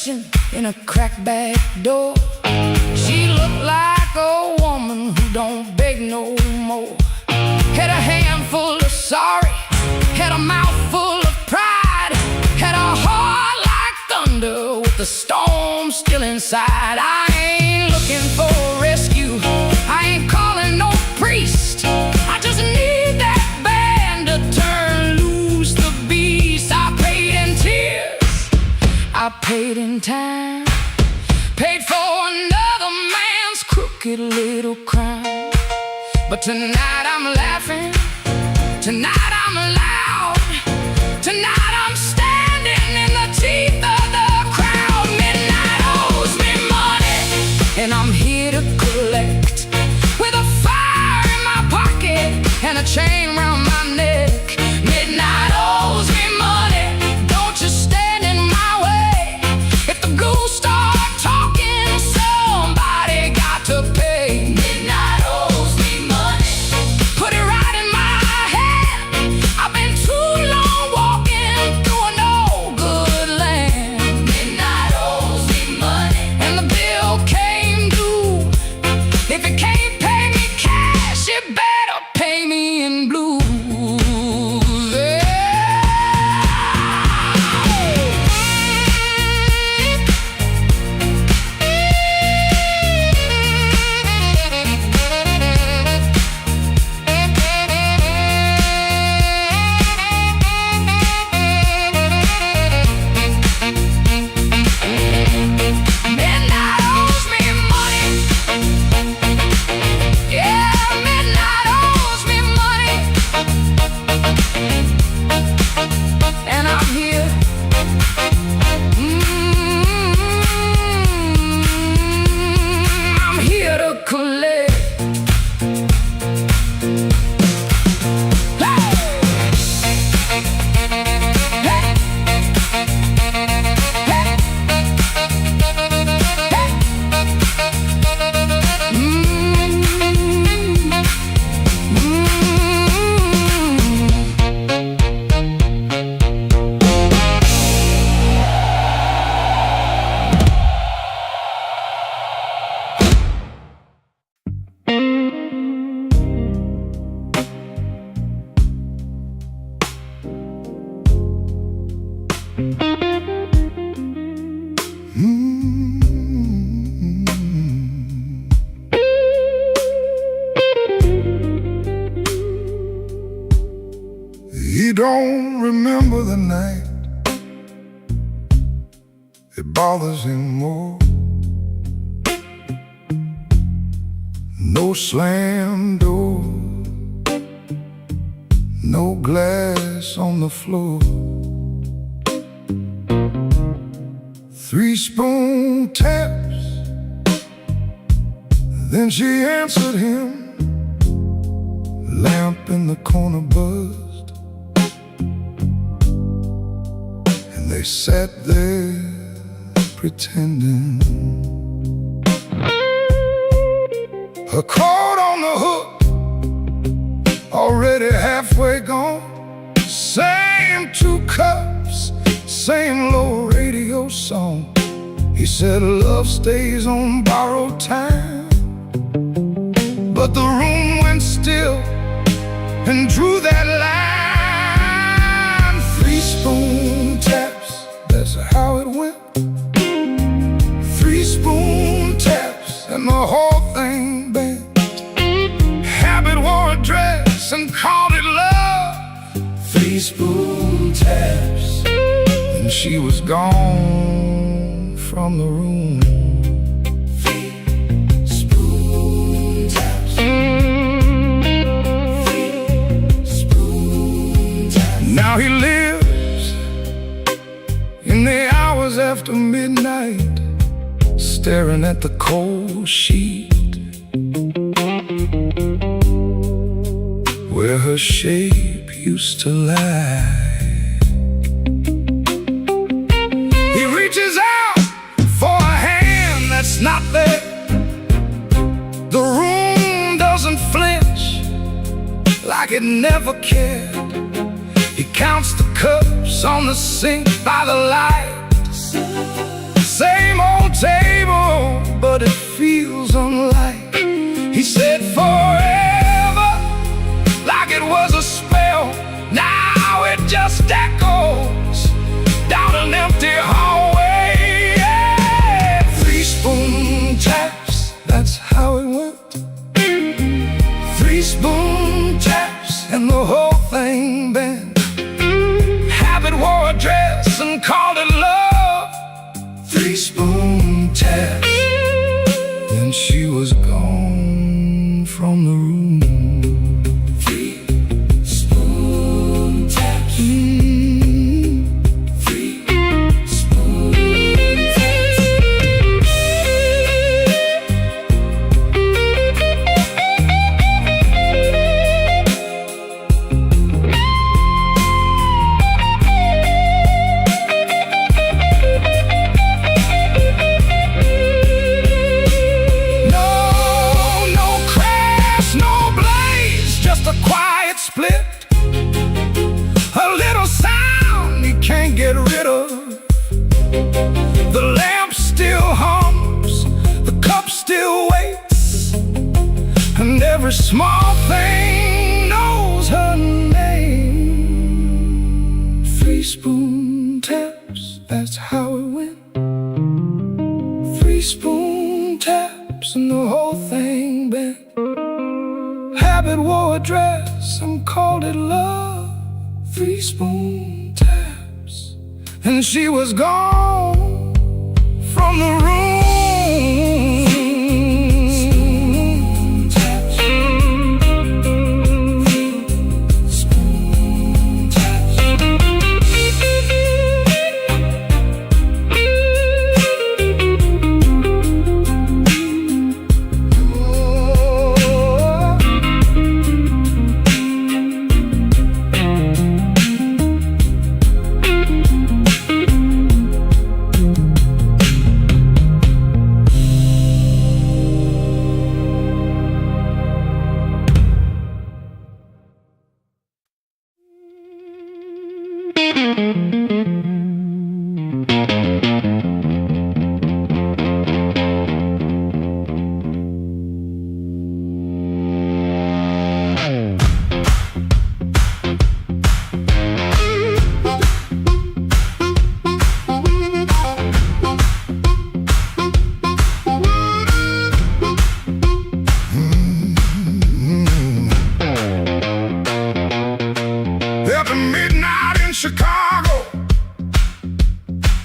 reflection in a cracked back door. She looked like a woman who don't beg no more. Had a handful of sorry, had a mouth full of pride, had a heart like thunder with the storm still inside. I ain't looking for a rescue, I ain't calling no priest. I just need that band to turn loose the beast. I paid in tears, I paid in time, paid for another man's crooked little crime. But tonight I'm laughing, tonight I'm loud, tonight I'm standing in the teeth of the crowd. Midnight owes me money, and I'm here to collect, with a fire in my pocket and a chain round my neck. Midnight owes me money, don't you stand in my way. If the ghouls start talking, somebody got to pay. Midnight owes me money, put it right in my hand. I've been too long walking through a no good land. Midnight owes me money, and the bill came due. If it can't pay me cash, it better pay me in blues. Midnight owes me money, yeah, midnight owes me money, and I'm here, I'm here to collect. He don't remember the night, it bothers him more. No slam door, no glass on the floor. 3 spoon taps, then she answered him. Lamp in the corner buzzed, and they sat there pretending. Her coat on the hook, already halfway gone. Same 2 cups, same low radio song. He said love stays on borrowed time, but the room went still and drew that line. 3 spoon taps, that's how it went. 3 spoon taps and the whole thing bent. Habit wore a dress and called it love. 3 spoon taps, and she was gone from the room. 3 spoon taps, 3 spoon taps. Now he lives in the hours after midnight, staring at the cold sheet where her shape used to lie. He reaches out for a hand that's not there. The room doesn't flinch like it never cared. He counts the cups on the sink by the light. same old table, but it feels unlike. He said forever, like it was a spell. Now it just echoes down an empty hallway. Yeah. 3 spoon taps, that's how it went. 3 spoon taps and the whole thing bent. Habit wore a dress and called it love. 3 spoon taps, then she was gone from the room. 3 spoon taps. 3 spoon taps. A quiet split, a little sound he can't get rid of. The lamp still hums, the cup still waits, and every small thing knows her name. 3 spoon taps, that's how it went. 3 spoon taps and the whole thing bent. Habit wore a dress and called it love. 3 spoon taps, and she was gone from the room. Spoon taps. Spoon taps. Chicago,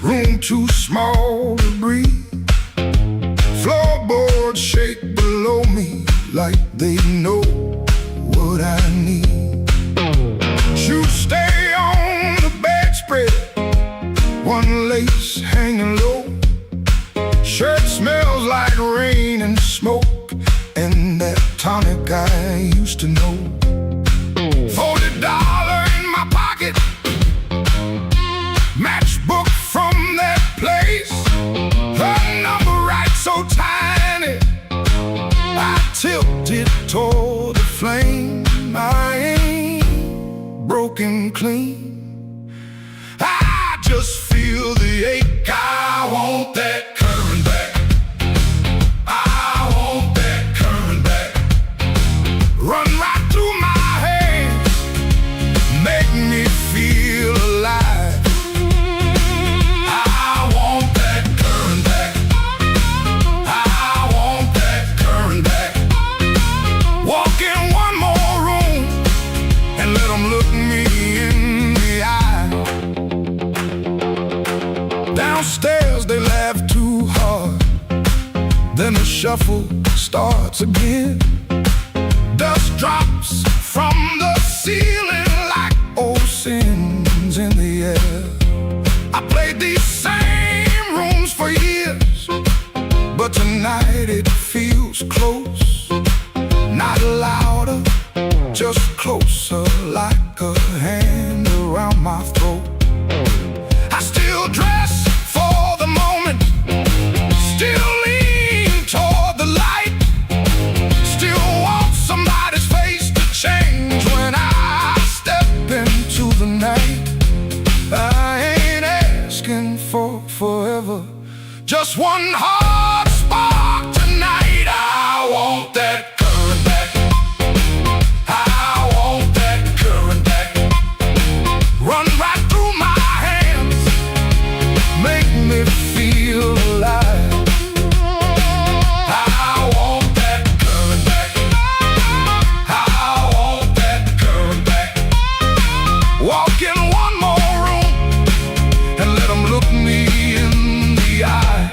room too small to breathe. Floorboards shake below me like they know what I need. Shoes stay on the bedspread, one lace hanging low. Shirt smells like rain and smoke, and that tonic I used to know. $40 in my pocket, matchbook from that place. The number right so tiny, I tilted toward the flame. I ain't broken clean, I just feel the ache. I want that current back. I want that current back. Run right through my hands, make me feel alive. I want that current back. I want that current back. Walk in one more room and let them look me in the eye. Downstairs they laugh too hard, then the shuffle starts again. Dust drops from the ceiling like old sins in the air. I played these same rooms for years, but tonight it feels close. Not louder, just closer, like a hand around my throat. I still dress for the moment, still lean toward the light, still Just one hot spark tonight. I want that current back. I want that current back. Run right through my hands, make me feel alive. I want that current back. I want that current back. Walk in one more room and let them look me in the eye.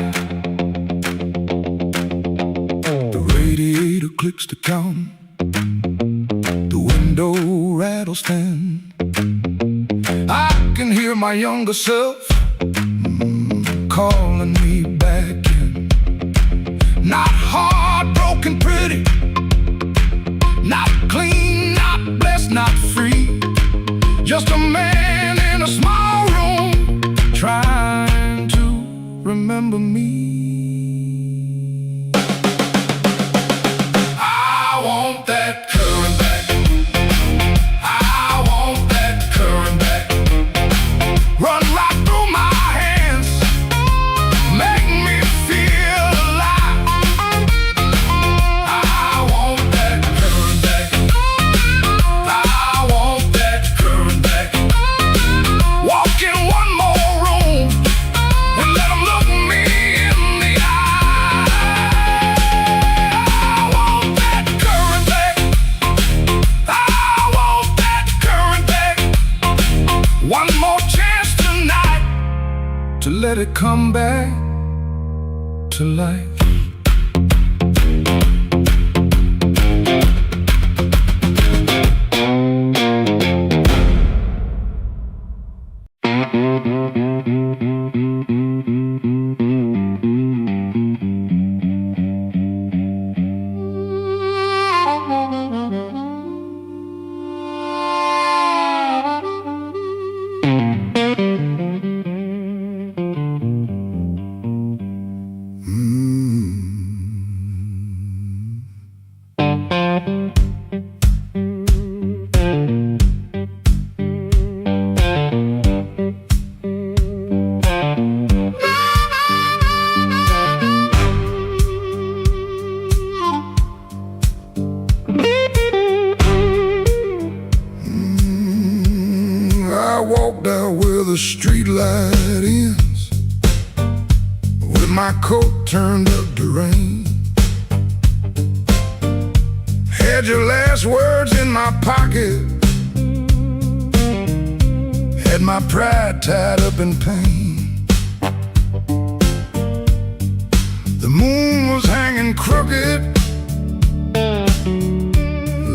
The radiator clicks to count, the window rattles 10. I can hear my younger self calling me back in. Not heartbroken pretty, not clean, not blessed, not free. Just a man in a small room trying to remember me. I want that current back. I want that current back. Run right through my hands, make me feel alive. I want that current back. I want that current back. Walk in one more room and let them look me in the eye. I want that current back. I want that current back. One more chance tonight to let it come back to life. I walk down where the street light ends, with my coat turned up to rain. Had your last words in my pocket, had my pride tied up in pain. The moon was hanging crooked,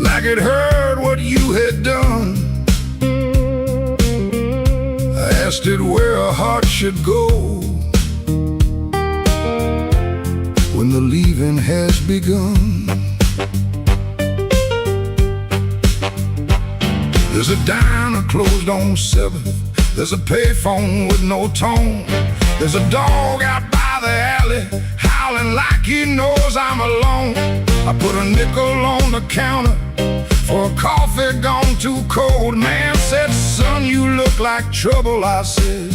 like it heard what you had done. I asked it where a heart should go when the leaving has begun. There's a diner closed on 7th. There's a payphone with no tone. There's a dog out by the alley howling like he knows I'm alone. I put a nickel on the counter for a coffee gone too cold. Man said, son, you look like trouble. I said,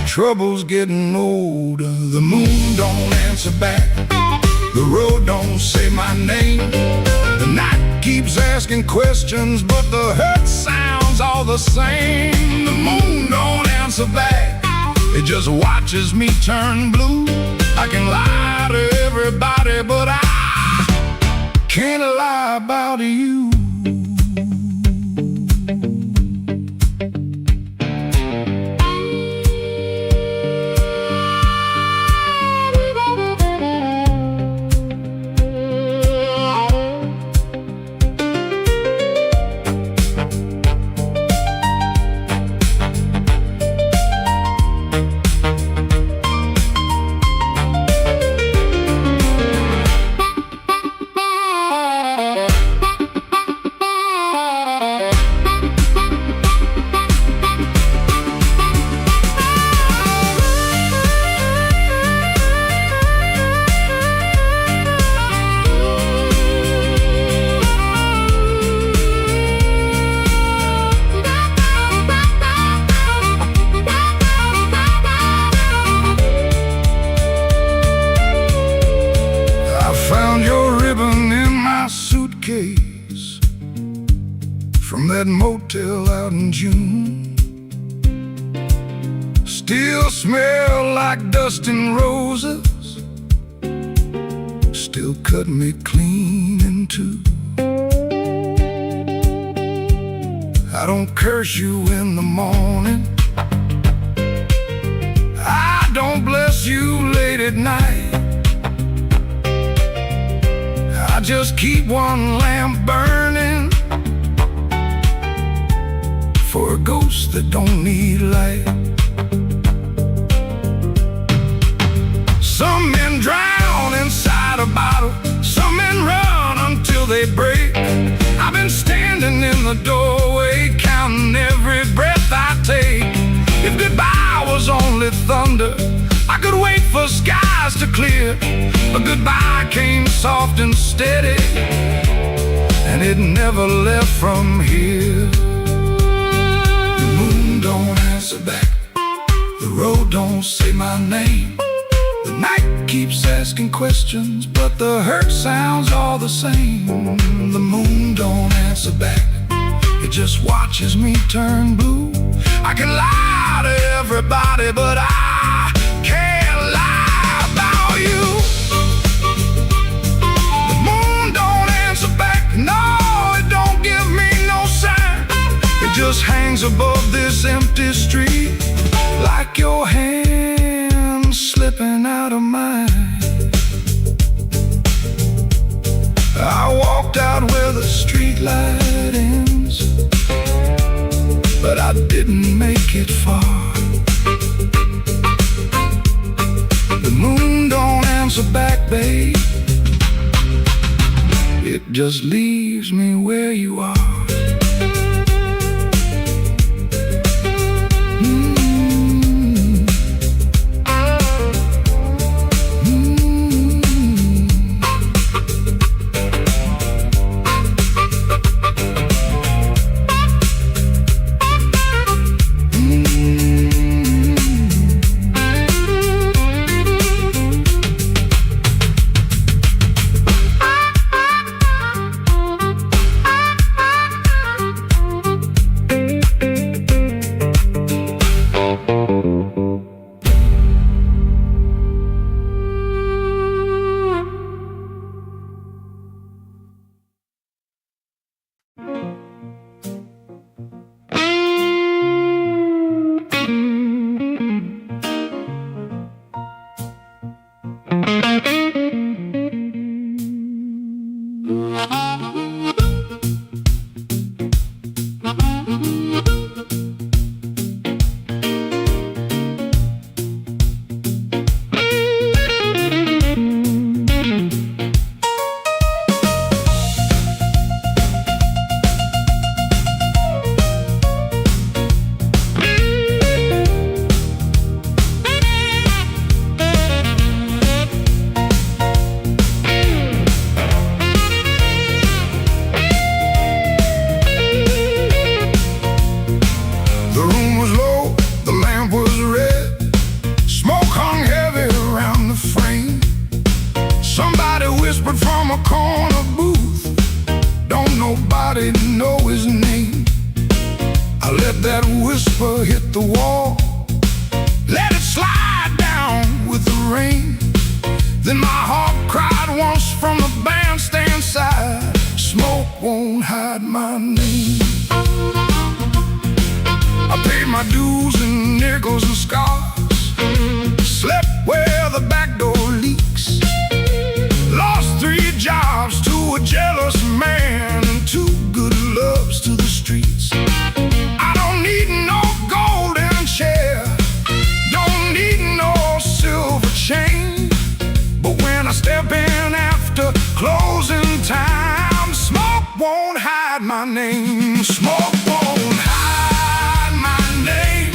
trouble's getting older. The moon don't answer back, the road don't say my name. The night keeps asking questions, but the hurt sounds all the same. The moon don't answer back, it just watches me turn blue. I can lie to everybody, but I can't lie about you. that motel out in June. Still smell like dust and roses, still cut me clean in two. I don't curse you in the morning, I don't bless you late at night. I just keep one lamp burning for a ghost that don't need light. Some men drown inside a bottle, some men run until they break. I've been standing in the doorway, counting every breath I take. If goodbye was only thunder, I could wait for skies to clear. But goodbye came soft and steady, and it never left from here. The moon don't answer back, the road don't say my name. The night keeps asking questions, but the hurt sounds all the same. The moon don't answer back, it just watches me turn blue. I can lie to everybody, but I can't lie about you. The moon don't answer back, no, it don't give me no sign. It just hangs above this empty street, like your hand slipping out of mine. I walked out where the street light ends, but I didn't make it far. The moon don't answer back, babe, it just leaves me where you are. Know his name. I let that whisper hit the wall, let it slide down with the rain. Then my heart cried once from the bandstand side, smoke won't hide my name. I paid my dues in nickels and scars, slept where the back door leaks, lost 3 jobs to a jealous man and 2 good loves to the streets. I don't need no golden chair, don't need no silver chain, but when I step in after closing time, smoke won't hide my name. Smoke won't hide my name.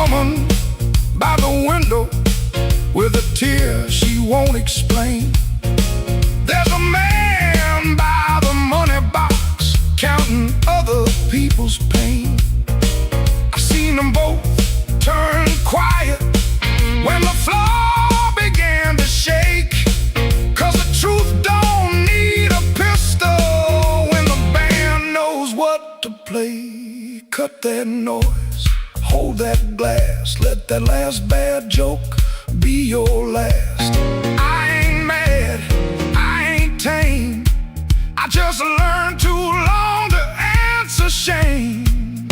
woman by the window with a tear she won't explain. There's a man by the money box counting other people's pain. I seen them both turn quiet when the floor began to shake. 'Cause the truth don't need a pistol when the band knows what to play. Cut that noise, hold that glass, let that last bad joke be your last. I ain't mad, I ain't tame, I just learned too long to answer shame.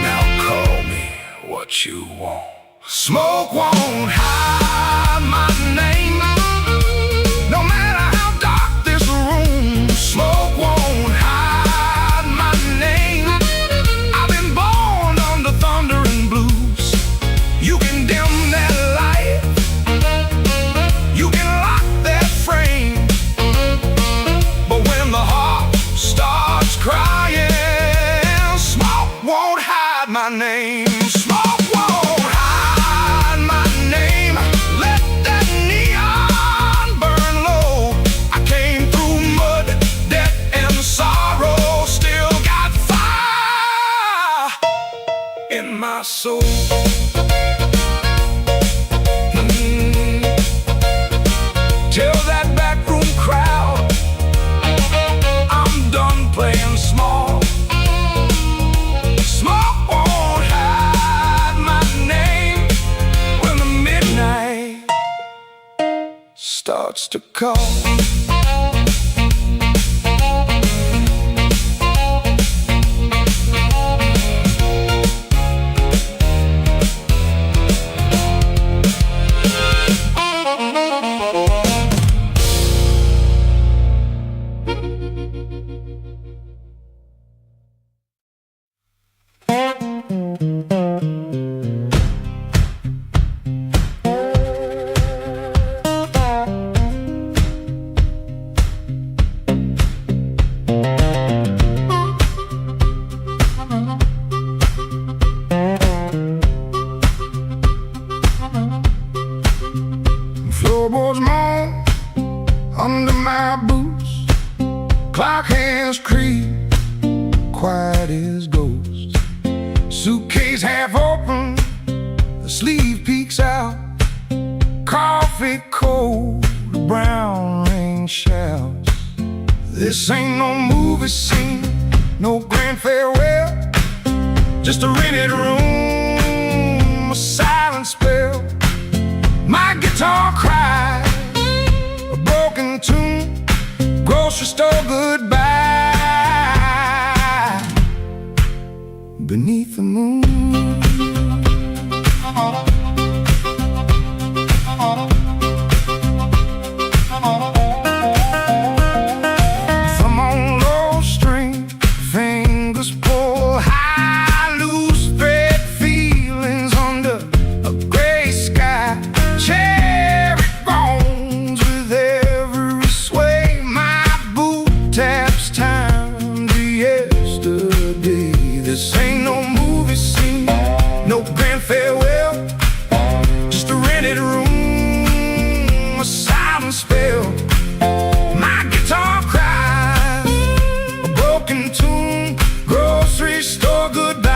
Now call me what you want. Smoke won't hide my name, no matter how dark this room. Smoke won't hide my name. I've been born under thunder and blues. You can dim that light, you can lock that frame, but when the heart starts crying, smoke won't hide my name. Smoke won't hide my name. Let that neon burn low. I came through mud, death, and sorrow. Still got fire in my soul. Tell that backroom crowd I'm done playing small. Smoke won't hide my name when the midnight starts to call. Floorboards moan under my boots, clock hands creep, quiet as ghosts. Suitcase half open, the sleeve peeks out. Coffee cold, the brown rain shouts. This ain't no movie scene, no grand farewell, just a rented room, a silent spell. My guitar cries, a broken tune, grocery store goodbye beneath the moon. Thumb on low string, fingers pull high, loose thread feelings under a gray sky. Cherry bones with every sway, my boot taps time to yesterday. This ain't no movie scene, no grand farewell, just a rented room, a silent spell. My guitar cries, a broken tune, grocery store goodbye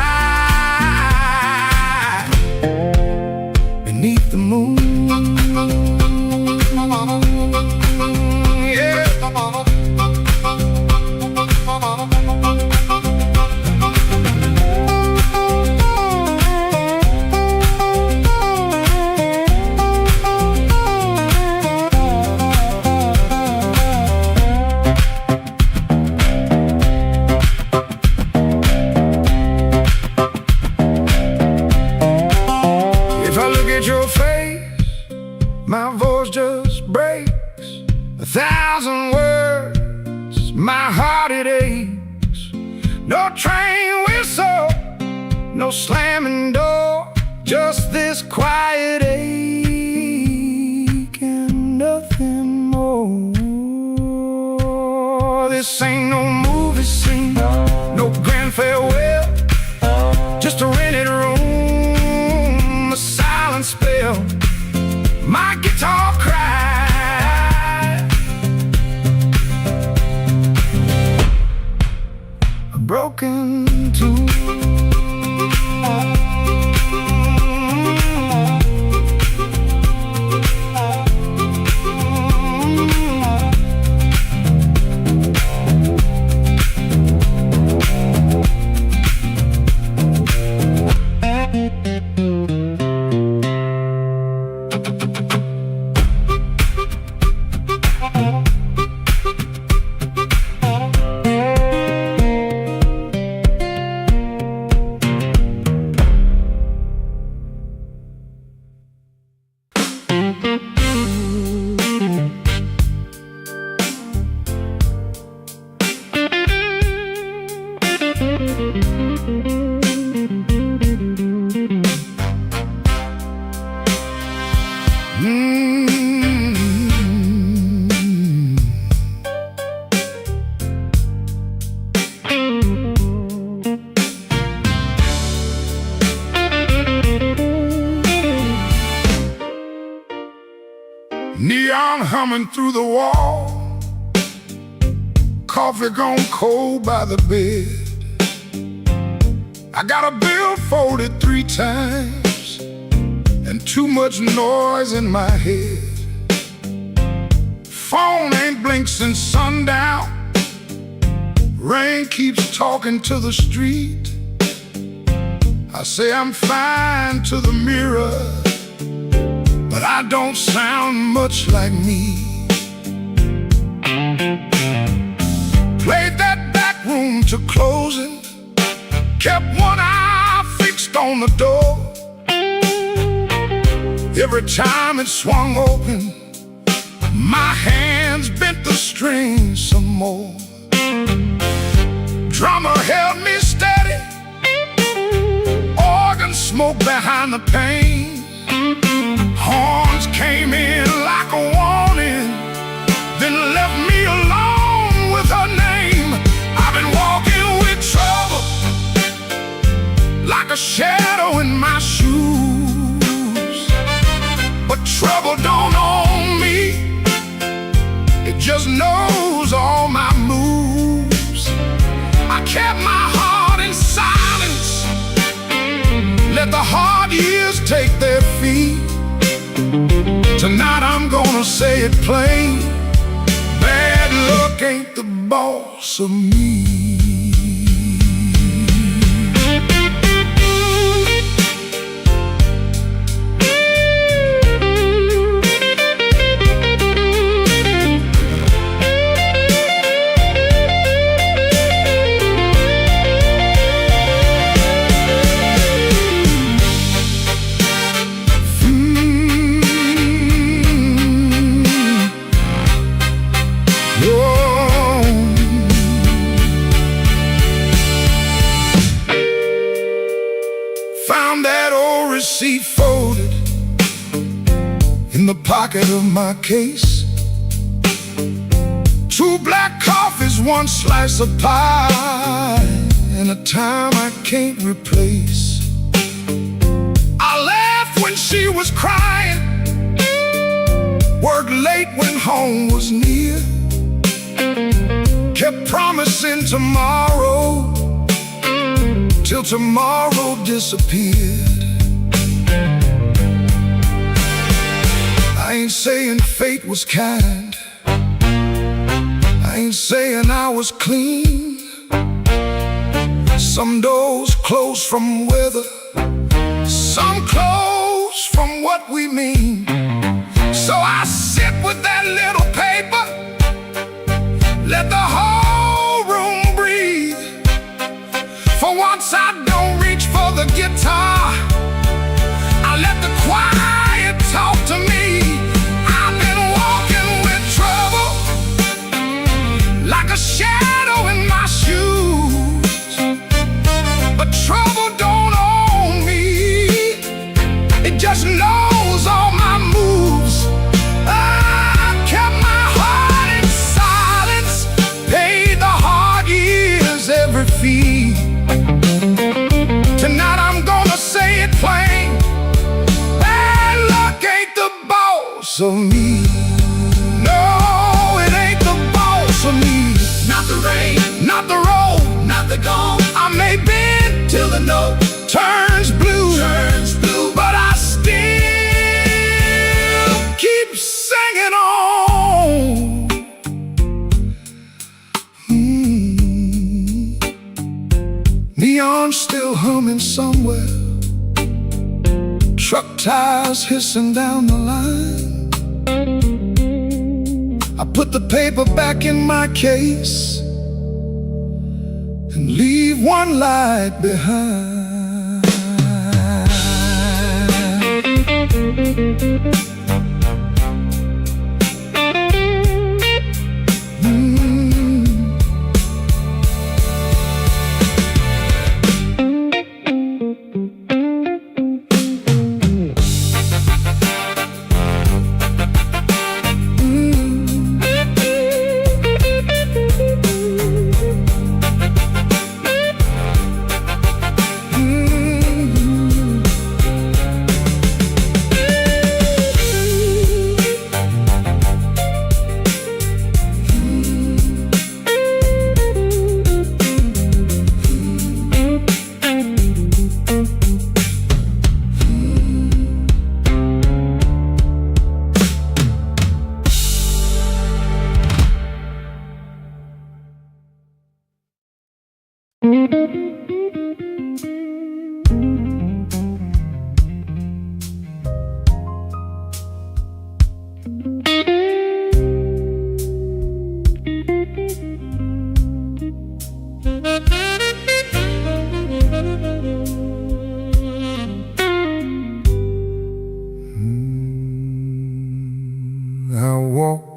beneath the moon. Yeah. If I look at your face, my voice just breaks. 1,000 words, my heart it aches. No train whistle, no slamming door, just this quiet ache and nothing more. This ain't no movie scene, no grand farewell, just Neon humming through the wall, coffee gone cold by the bed. I got a bill folded 3 times and too much noise in my head. Phone ain't blinked since sundown. Rain keeps talking to the street. I say I'm fine to the mirror, but I don't sound much like me. Played that back room to closing, kept one eye fixed on the door. Every time it swung open, my hands bent the strings some more. Drummer held me steady, organ smoke behind the pane. Horns came in like a warning, then left me alone with her name. I've been walking with trouble, like a shadow in my shoes. But trouble don't own me, it just knows all my moves. I kept my heart in silence, let the hard years take their feet. Tonight I'm gonna say it plain, bad luck ain't the boss of me. Found that old receipt folded in the pocket of my case. 2 black coffees, 1 slice of pie, and a time I can't replace. I laughed when she was crying, worked late when home was near, kept promising tomorrow till tomorrow disappeared. I ain't saying fate was kind, I ain't saying I was clean. Some doors close from weather, some close from what we mean. So I sit with that little paper, let the whole room breathe. For once I don't reach for the guitar, I let the quiet talk to me. I've been walking with trouble, like a shadow in my shoes. But trouble don't own me, it just knows all my moves. I kept my heart in silence, paid the hard years every fee. Tonight I'm gonna say it plain, bad luck ain't the boss of me. No, it ain't the boss of me. Not the rain, Not the road, not the gone, I may bend till the note turns blue, turns blue. but I still keep singing on. Neon still humming somewhere, truck tires hissing down the line. I put the paper back in my case and leave 1 light behind.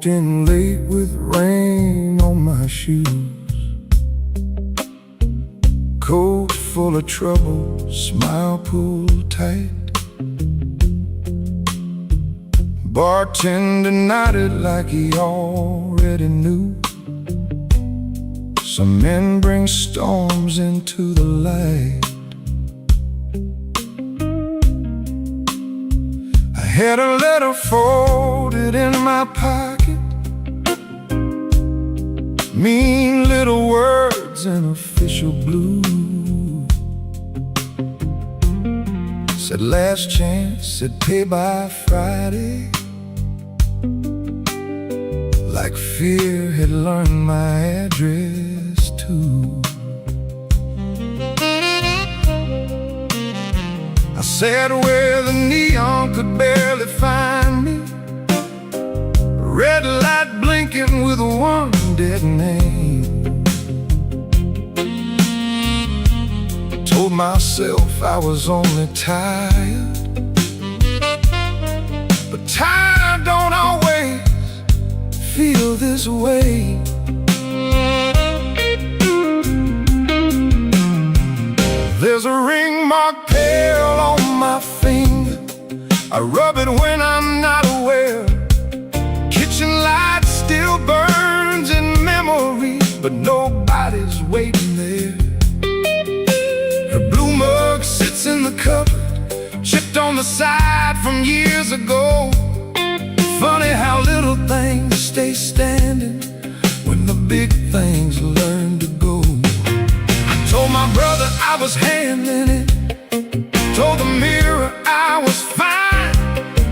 walked in late with rain on my shoes, coat full of trouble, smile pulled tight. Bartender nodded like he already knew. Some men bring storms into the light. I had a letter folded in my pocket, mean little words in official blue. Said last chance, said pay by Friday. Like fear had learned my address too. I sat where the neon could barely find me, red light blinking with one dead name. Told myself I was only tired, but tired don't always feel this way. There's a ring marked pale on my finger. I rub it when I'm not aware. Kitchen light still burns in memory, but nobody's waiting there. Her blue mug sits in the cupboard, chipped on the side from years ago. Funny how little things stay standing when the big things learn to go. I told my brother I was handling it, told the mirror I was fine.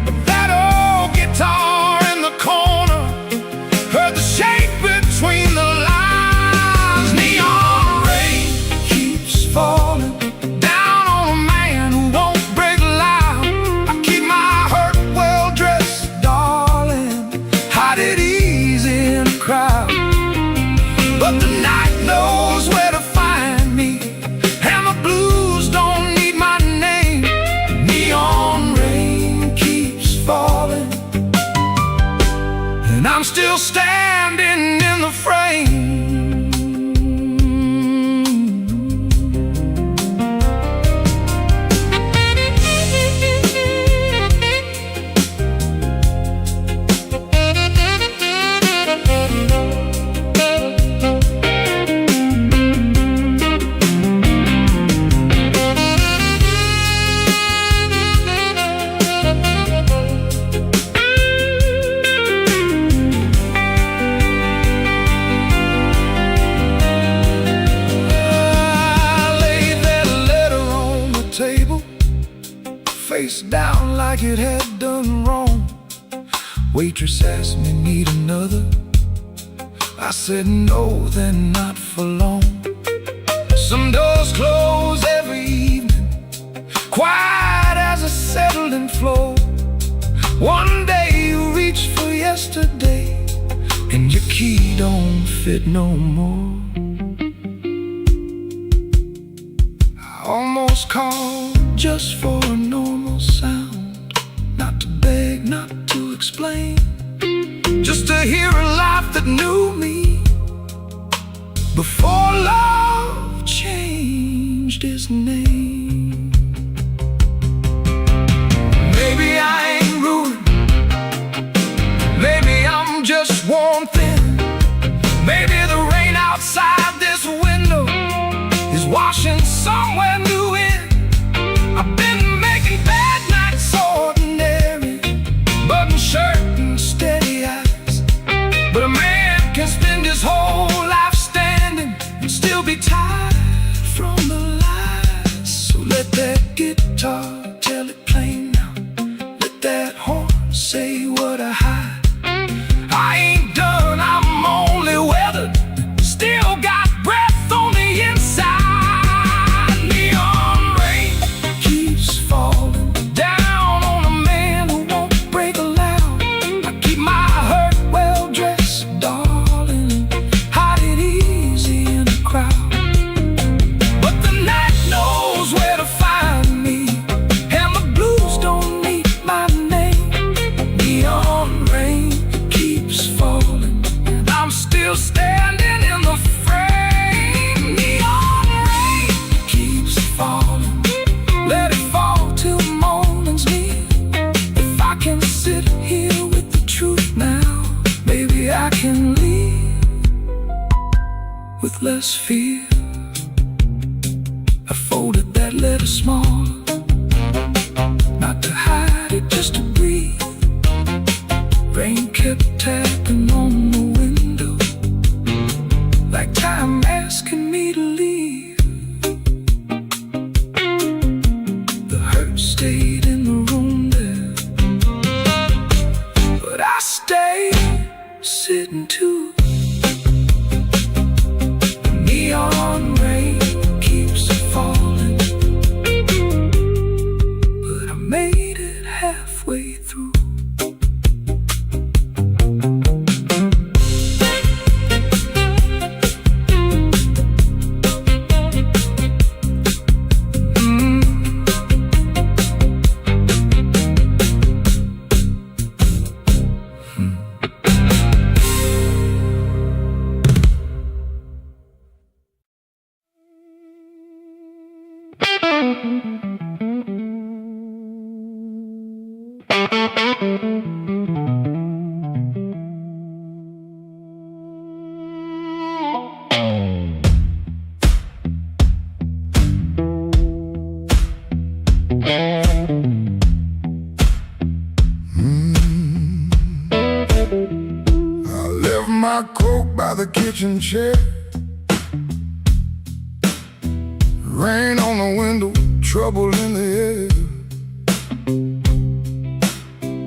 But that old guitar in the corner heard the shake between the lines. Neon rain keeps falling down on a man who won't break loud. I keep my hurt well dressed, hide it easy in a crowd. But the night knows where to find me, and the blues don't need my name. Neon rain keeps falling, and I'm still standing in the frame. Face down like it had done wrong. Waitress asked me, need another? I said no, then not for long. Some doors close every evening, quiet as a settling floor. One day you reach for yesterday, and your key don't fit no more. I almost called just for a normal sound, not to beg, not to explain, just to hear a laugh that knew me before love changed its name. Maybe I ain't ruined, maybe I'm just worn thin. Maybe the rain outside this window is washing somewhere new in. I've been making bad nights ordinary, button shirt and steady eyes. But a man can spend his whole life standing and still be tired from the lies. with less fear. I folded that letter smaller, not to hide it, just to breathe. Rain kept tapping on the window, like time asking me to leave. The hurt stayed in the room there, but I stayed sitting too. The neon rain keeps falling, but I made it halfway through. I left my coat by the kitchen chair. Rain on the window, trouble in the air.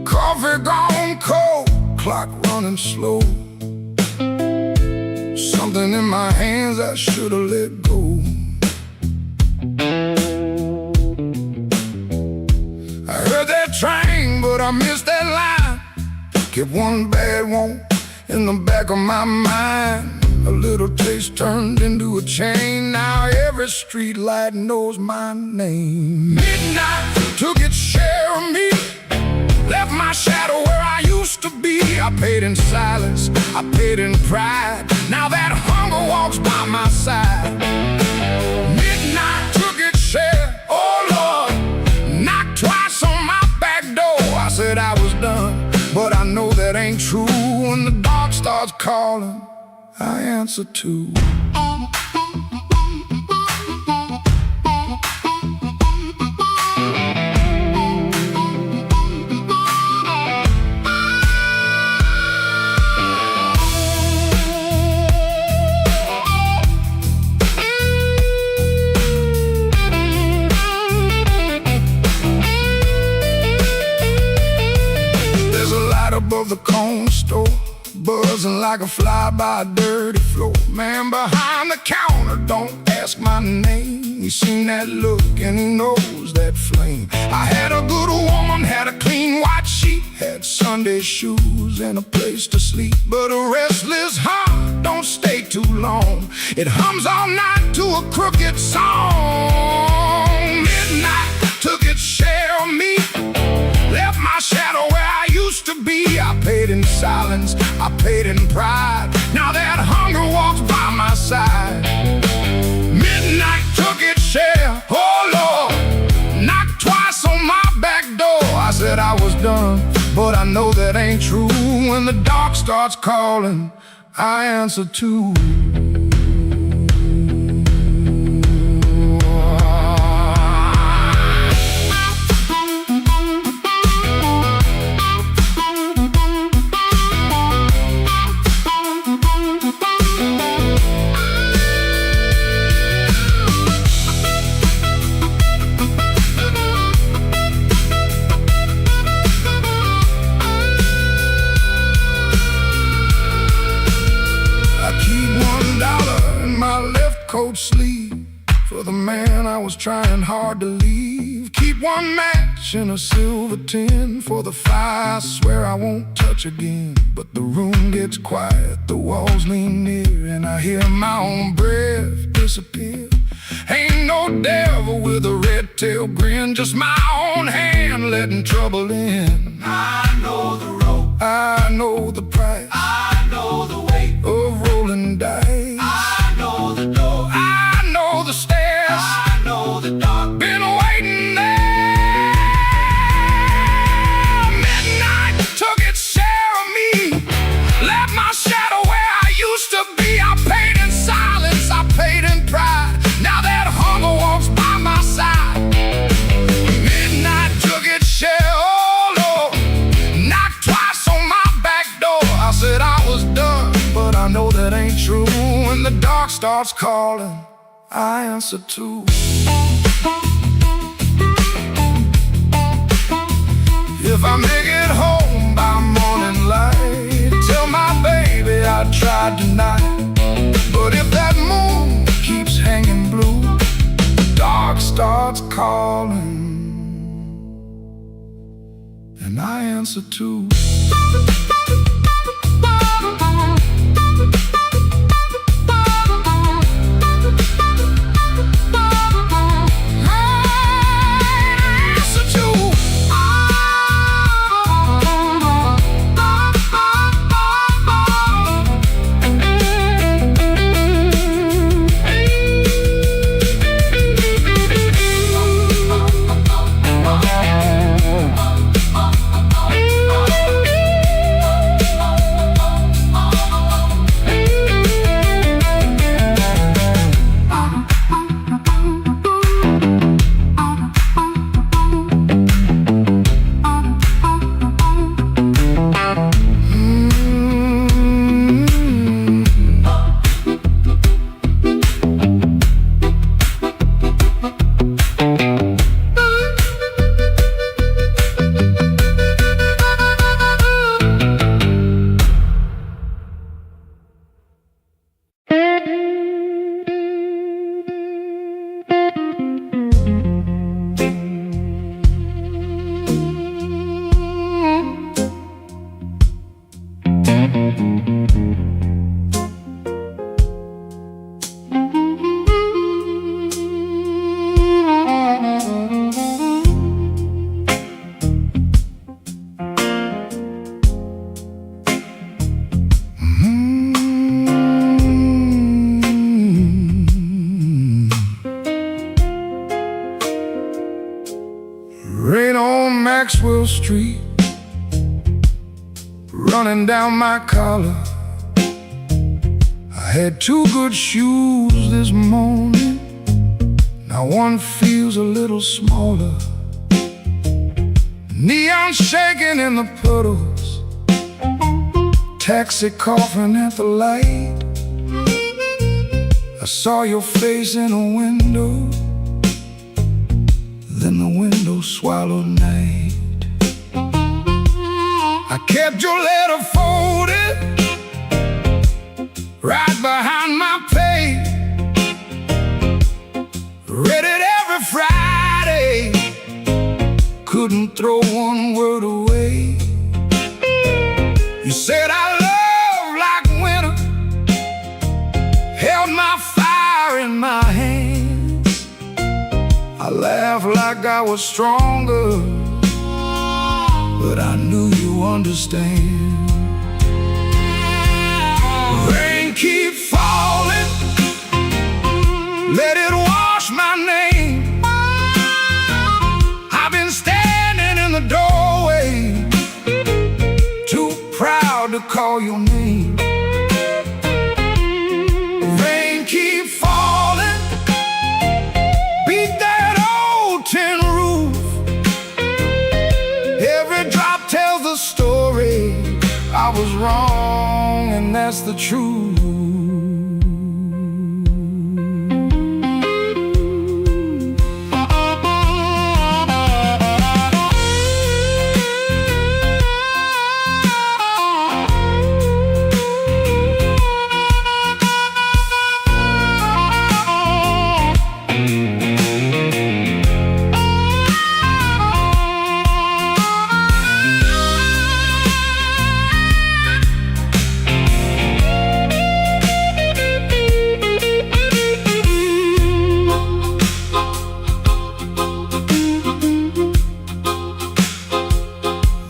Coffee gone cold, clock running slow. Something in my hands I should've let go. I heard that train, but I missed that line. Kept one bad one in the back of my mind. A little taste turned into a chain. Now every street light knows my name. Midnight took its share of me, left my shadow where I used to be. I paid in silence, I paid in pride. Now that hunger walks by my side. Midnight took its share, oh Lord, knocked twice on my back door. I said I was done, but I know that ain't true. When the dark starts calling, I answer too. There's a light above the corner store, buzzing like a fly by a dirty floor. Man behind the counter don't ask my name. He's seen that look and he knows that flame. I had a good woman, had a clean white sheet, had Sunday shoes and a place to sleep. But a restless heart don't stay too long. It hums all night to a crooked song. Midnight took its share of me, left my shadow where I used to be. I paid in silence, I paid in pride. Now that hunger walks by my side. Midnight took its share, oh Lord, knocked twice on my back door. I said I was done, but I know that ain't true. When the dark starts calling, I answer too. Coat sleeve for the man I was trying hard to leave. Keep one match in a silver tin for the fire I swear I won't touch again. But the room gets quiet, the walls lean near, and I hear my own breath disappear. Ain't no devil with a red tail grin, just my own hand letting trouble in. I know the road, I know the price, I know the weight of rolling dice. I know the door, I know the stairs, I know the dark. been waiting there. Midnight took its share of me, left my shadow where I used to be. I paid in silence, starts calling, I answer too. If I make it home by morning light, tell my baby I tried tonight. But if that moon keeps hanging blue, dark starts calling, and I answer too. Rain on Maxwell Street, running down my collar. I had two good shoes this morning, now one feels a little smaller. Neon shaking in the puddles, taxi coughing at the light. I saw your face in a window, then the window swallowed night. I kept your letter folded right behind my page, read it every Friday, couldn't throw one word away. You said I love like winter, held my fire in my hands. I laughed like I was stronger, but I knew you understand. Rain keep falling, let it wash my name. I've been standing in the doorway, too proud to call your name. Rain keep falling, beat that old tin roof. Every drop tells the story. I was wrong, and that's the truth.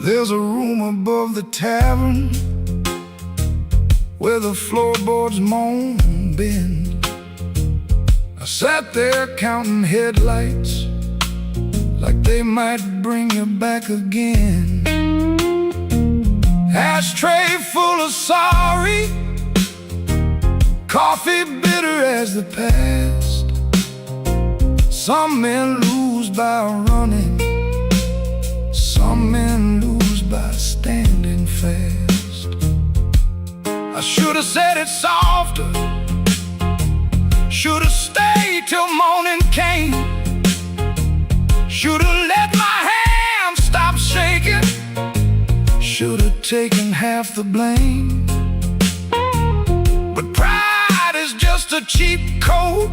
There's a room above the tavern where the floorboards moan and bend. I sat there counting headlights like they might bring you back again. Ashtray full of sorry, coffee bitter as the past. Some men lose by running, some men lose by standing fast. I should have said it softer, Should've stayed till morning came. Should've let my hand stop shaking. Should've taken half the blame. But pride is just a cheap coat.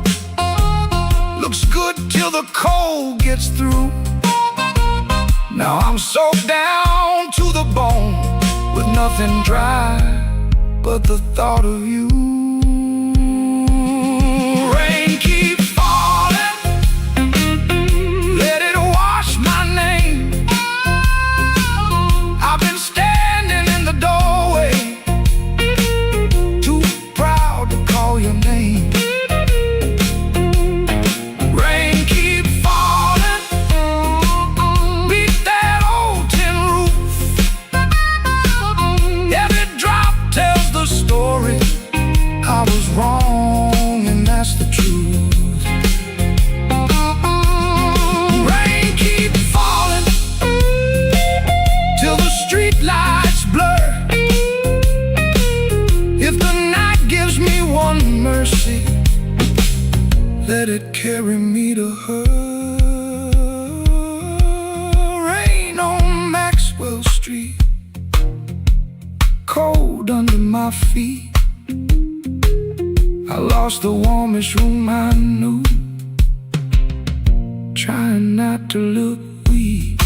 Looks good till the cold gets through. Now I'm soaked down to the bone, with nothing dry but the thought of you. Rain keeps falling, let it wash my name. I've been standing in the doorway, too proud to call your name. Rain keeps falling, beat that old tin roof. Every drop tells the story. I was wrong, and that's the truth. Rain keeps falling till the street lights blur. If the night gives me one mercy, let it carry me to her. Rain on Maxwell Street, cold under my feet. I lost the warmest room I knew, trying not to look weak.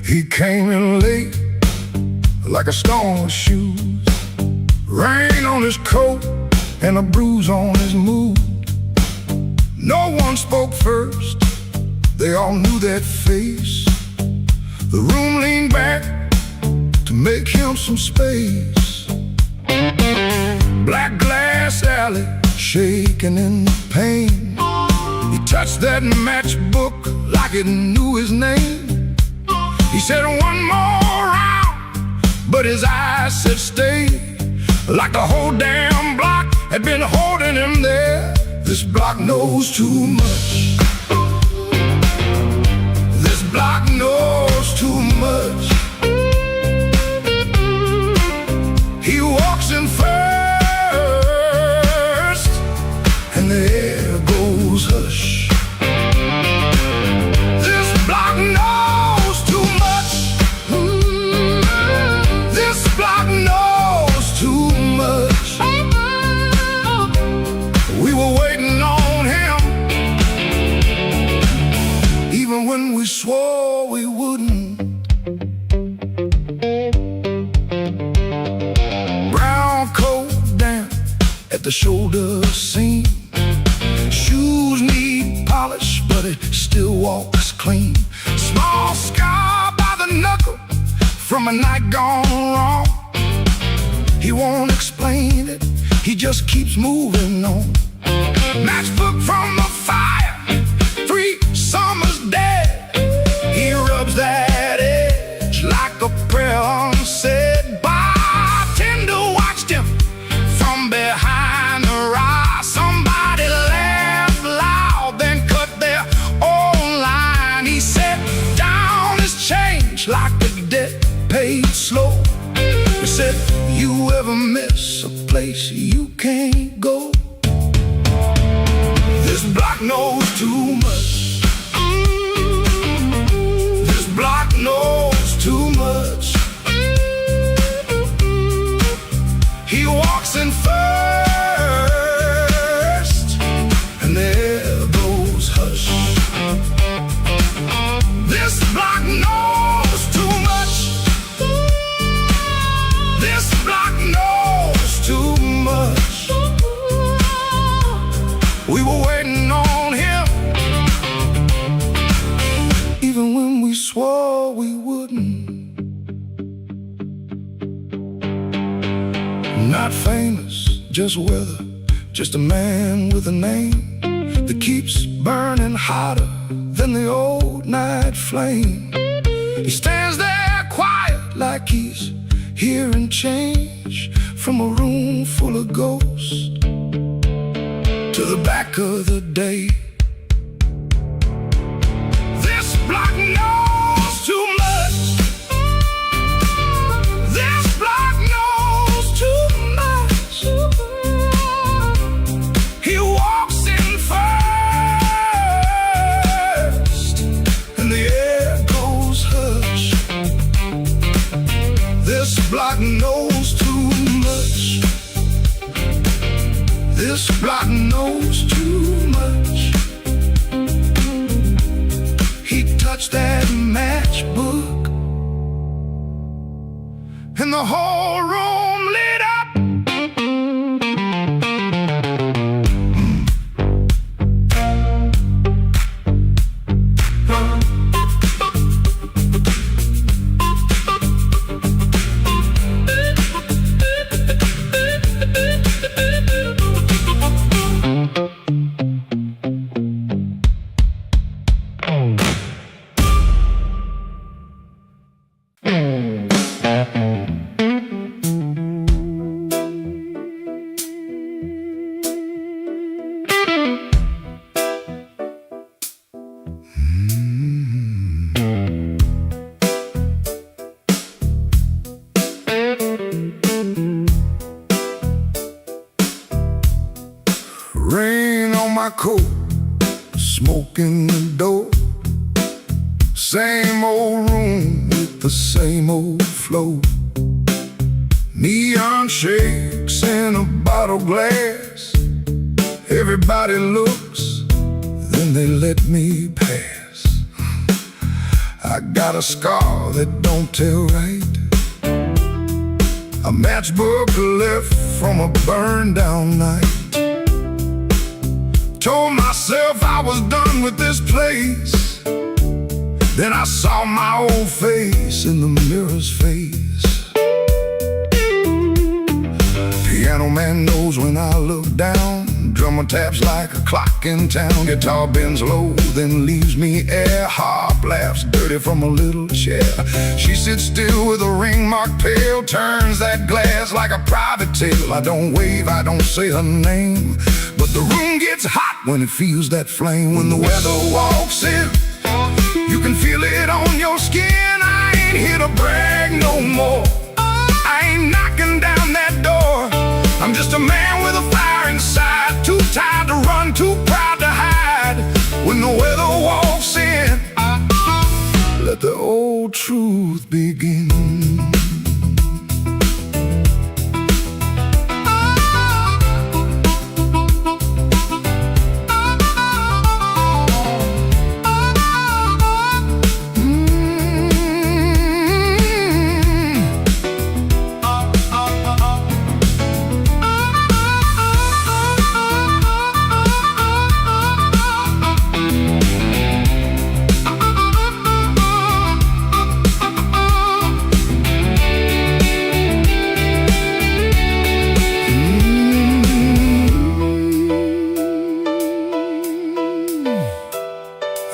He came in late, like a storm with shoes. Rain on his coat and a bruise on his mood. No one spoke first, they all knew that face. The room leaned back to make him some space. Black glass alley, shaking in the pain. He touched that matchbook like it knew his name. He said one more round, but his eyes said stay. Like the whole damn block had been holding him there. This block knows too much. This block knows too much. He walks in first, and the air goes hush. This block knows too much. This block knows too much. We were waiting on him, even when we swore we wouldn't. Brown coat down at the shoulder seam. Shoes need polish, but it still walks clean. Small scar by the knuckle from a night gone wrong. He won't explain it, he just keeps moving on. Matchbook from the fire, 3 summers dead. He rubs that edge like a prayer unsaid. Bartender watched him from behind the rye. Somebody laughed loud, then cut their own line. He said, down his change like the debt paid slow. He said, you ever miss a place you can't go? This block knows too much. This just weather, just a man with a name that keeps burning hotter than the old night flame. He stands there quiet like he's hearing change from a room full of ghosts to the back of the day. This block knows too much. This block knows too much. He walks in first, and the air goes hush. This block knows too much. This block knows too much. He touched that matchbook, and the whole room lit up. Rain on my coat, smoke in the door. Same old room with the same old flow. Neon shakes in a bottle glass. Everybody looks, then they let me pass. I got a scar that don't tell right, a matchbook left from a burned down night. Told myself I was done with this place. Then I saw my old face in the mirror's face. Piano man knows when I look down. Drummer taps like a clock in town. Guitar bends low, then leaves me air. Harp laughs dirty from a little chair. She sits still with a ring marked pale. Turns that glass like a private tale. I don't wave, I don't say her name, but the room gets hot when it feels that flame. When the weather walks in, you can feel it on your skin. I ain't here to brag no more. I ain't knocking down that door. I'm just a man with a fire inside, too tired to run, too proud to hide. When the weather walks in, let the old truth begin.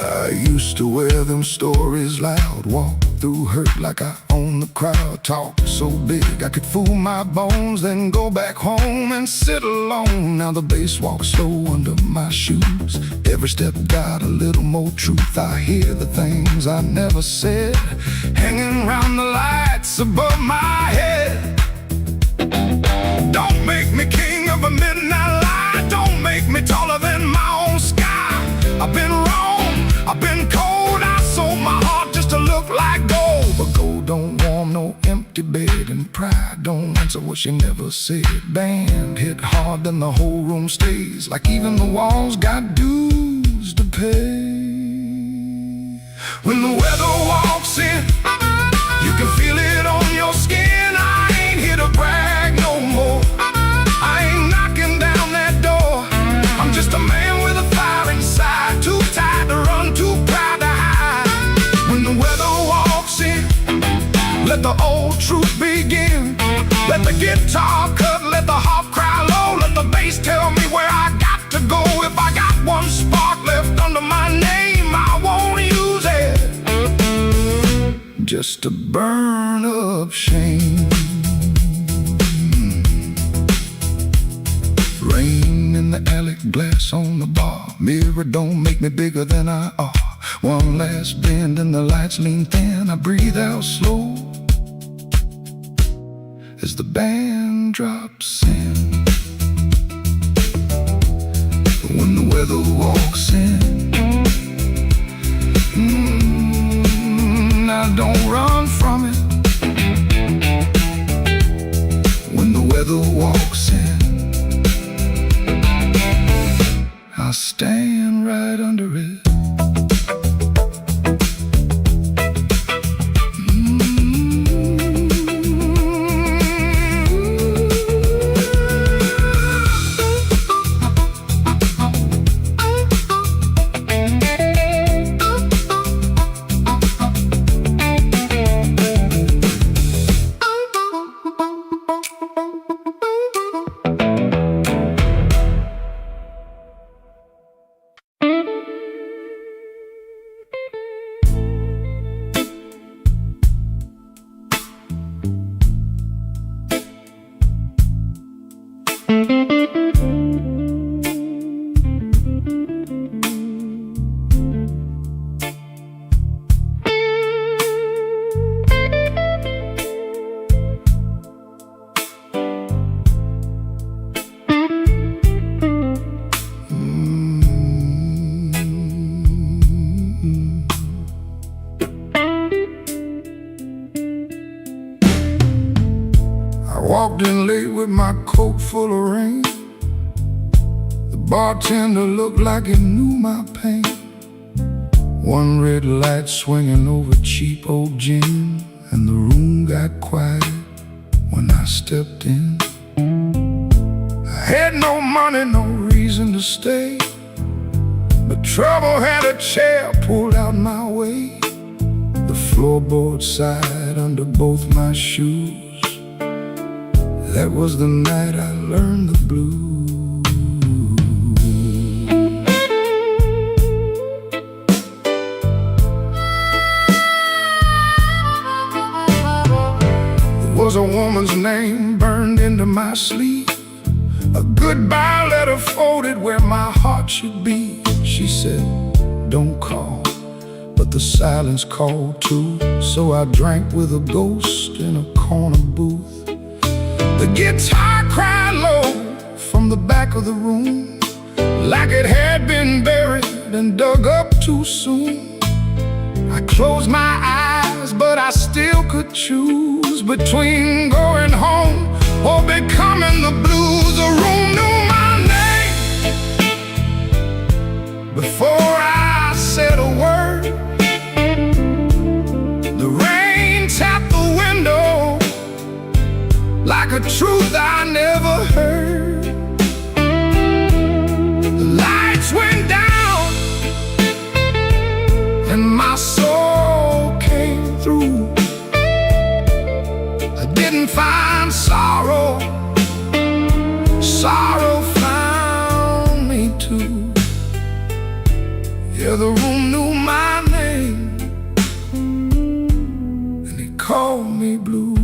I used to wear them stories loud, walk through hurt like I own the crowd. Talk so big I could fool my bones, then go back home and sit alone. Now the bass walks slow under my shoes. Every step got a little more truth. I hear the things I never said, hanging round the lights above my head. Don't make me king of a midnight light. Don't make me taller than my own sky. I've been wrong, I've been cold. I sold my heart just to look like gold. But gold don't warm no empty bed, and pride don't answer what she never said. Band hit hard, then the whole room stays, like even the walls got dues to pay. When the weather walks in, you can feel it on your skin. I ain't here to brag no more. I ain't knocking down that door. I'm just a man with a fire inside, too tired to run, too proud to hide. When the weather walks in, let the old truth begin. Let the guitar cut, let the harp cry low. face, tell me where I got to go. If I got one spark left under my name, I won't use it just to burn up shame. Rain in the alley, glass on the bar. Mirror don't make me bigger than I are. One last bend and the lights lean thin. I breathe out slow as the band drops in. When the weather walks in, I don't run from it. When the weather walks in, I'll stand right under it. Walked in late with my coat full of rain. The bartender looked like he knew my pain. One red light swinging over cheap old gin, and the room got quiet when I stepped in. I had no money, no reason to stay, but trouble had a chair pulled out my way. The floorboard side under both my shoes. That was the night I learned the blues. There was a woman's name burned into my sleeve, a goodbye letter folded where my heart should be. She said, don't call, but the silence called too. So I drank with a ghost in a corner booth. The guitar cried low from the back of the room, like it had been buried and dug up too soon. I closed my eyes, but I still could choose between going home or becoming the blues. The room knew my name before I said a word. The rain tapped the window like a truth I never heard. The lights went down and my soul came through. I didn't find sorrow, sorrow found me too. Yeah, the room knew my name and it called me blue.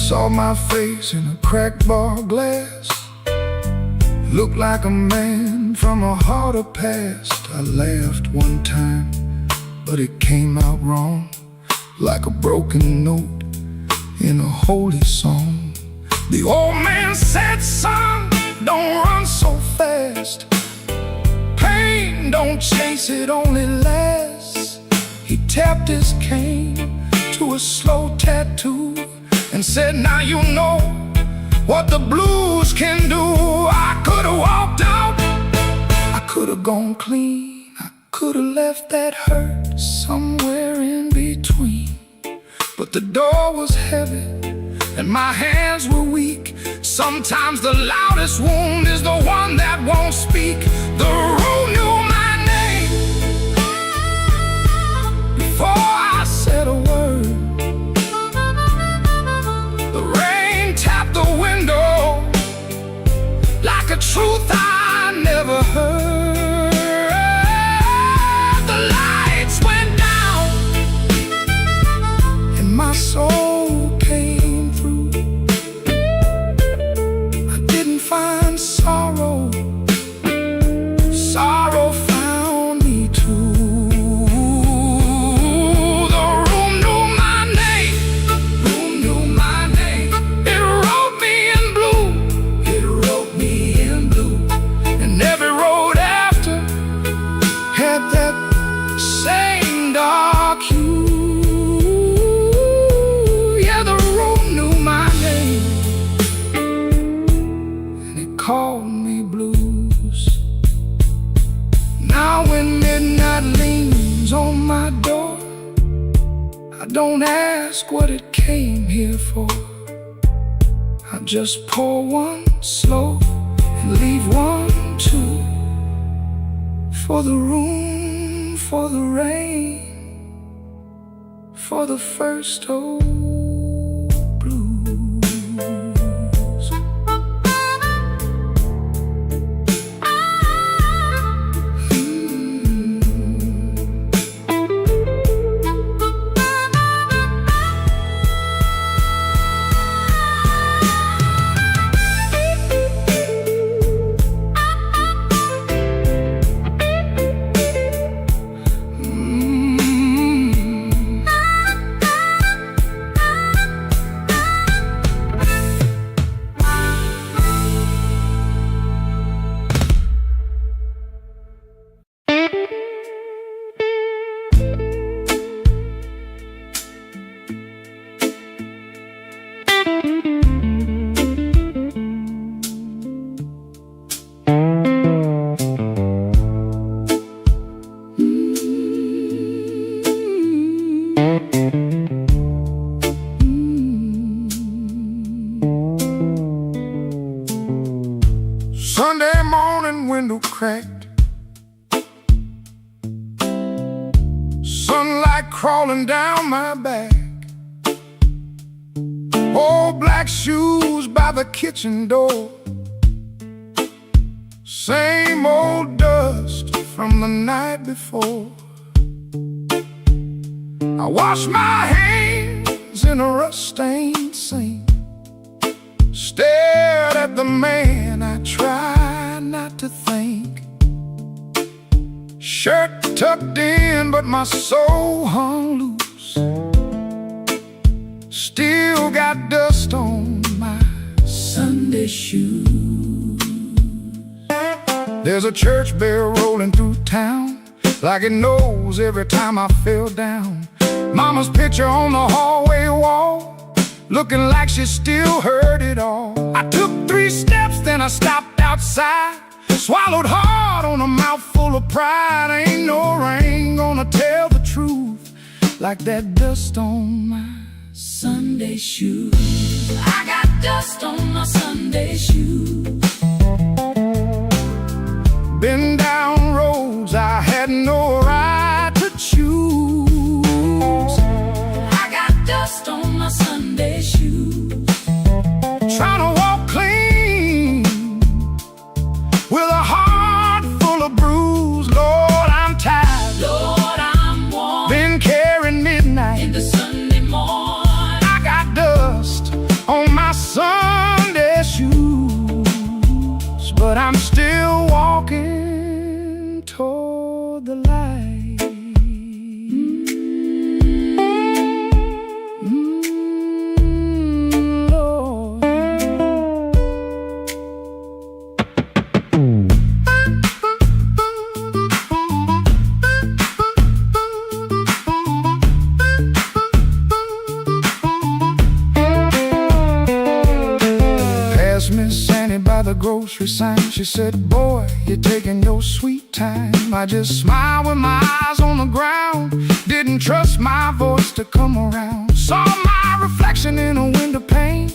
Saw my face in a cracked bar glass, looked like a man from a harder past. I laughed one time, but it came out wrong, like a broken note in a holy song. The old man said, son, don't run so fast. Pain don't chase, it only lasts. tapped his cane to a slow tattoo and said, now you know what the blues can do. I could've walked out, I could've gone clean, I could've left that hurt somewhere in between. But the door was heavy and my hands were weak. Sometimes the loudest wound is the one that won't speak. The room knew my name before I said a word. The rain tapped the window like a truth I never heard. The lights went down and my soul came through. I didn't find sorrow, sorrow found me too. The room knew my name, room knew my name. It wrote me in blue, it wrote me in blue. And every road after had that same dark hue. Yeah, the room knew my name and it called me blues. Now when midnight leans on my door, I don't ask what it came here for. I just pour one slow and leave one too. For the room, for the rain, for the first old blues. Sunday morning, window cracked, sunlight crawling down my back. Old black shoes by the kitchen door, same old dust from the night before. I wash my hands in a rust-stained sink, stared at the man I tried not to think. Shirt tucked in, but my soul hung loose. Still got dust on my Sunday shoes. There's a church bell rolling through town, like it knows every time I fell down. Mama's picture on the hallway wall, looking like she still heard it all. I took 3 steps, then I stopped outside, swallowed hard on a mouthful of pride. Ain't no rain gonna tell the truth like that dust on my Sunday shoes. I got dust on my Sunday shoes. Been down roads I had no right to choose. I got dust on my Sunday shoes. Trying to walk clean with a heart full of bruise. Lord, I'm tired. Lord, I'm warm. Been carrying midnight In the Sunday morning, I got dust on my Sunday shoes, but I'm still walking. the grocery sign. She said, boy, you're taking your sweet time. I just smiled with my eyes on the ground. Didn't trust my voice to come around. Saw my reflection in a window pane.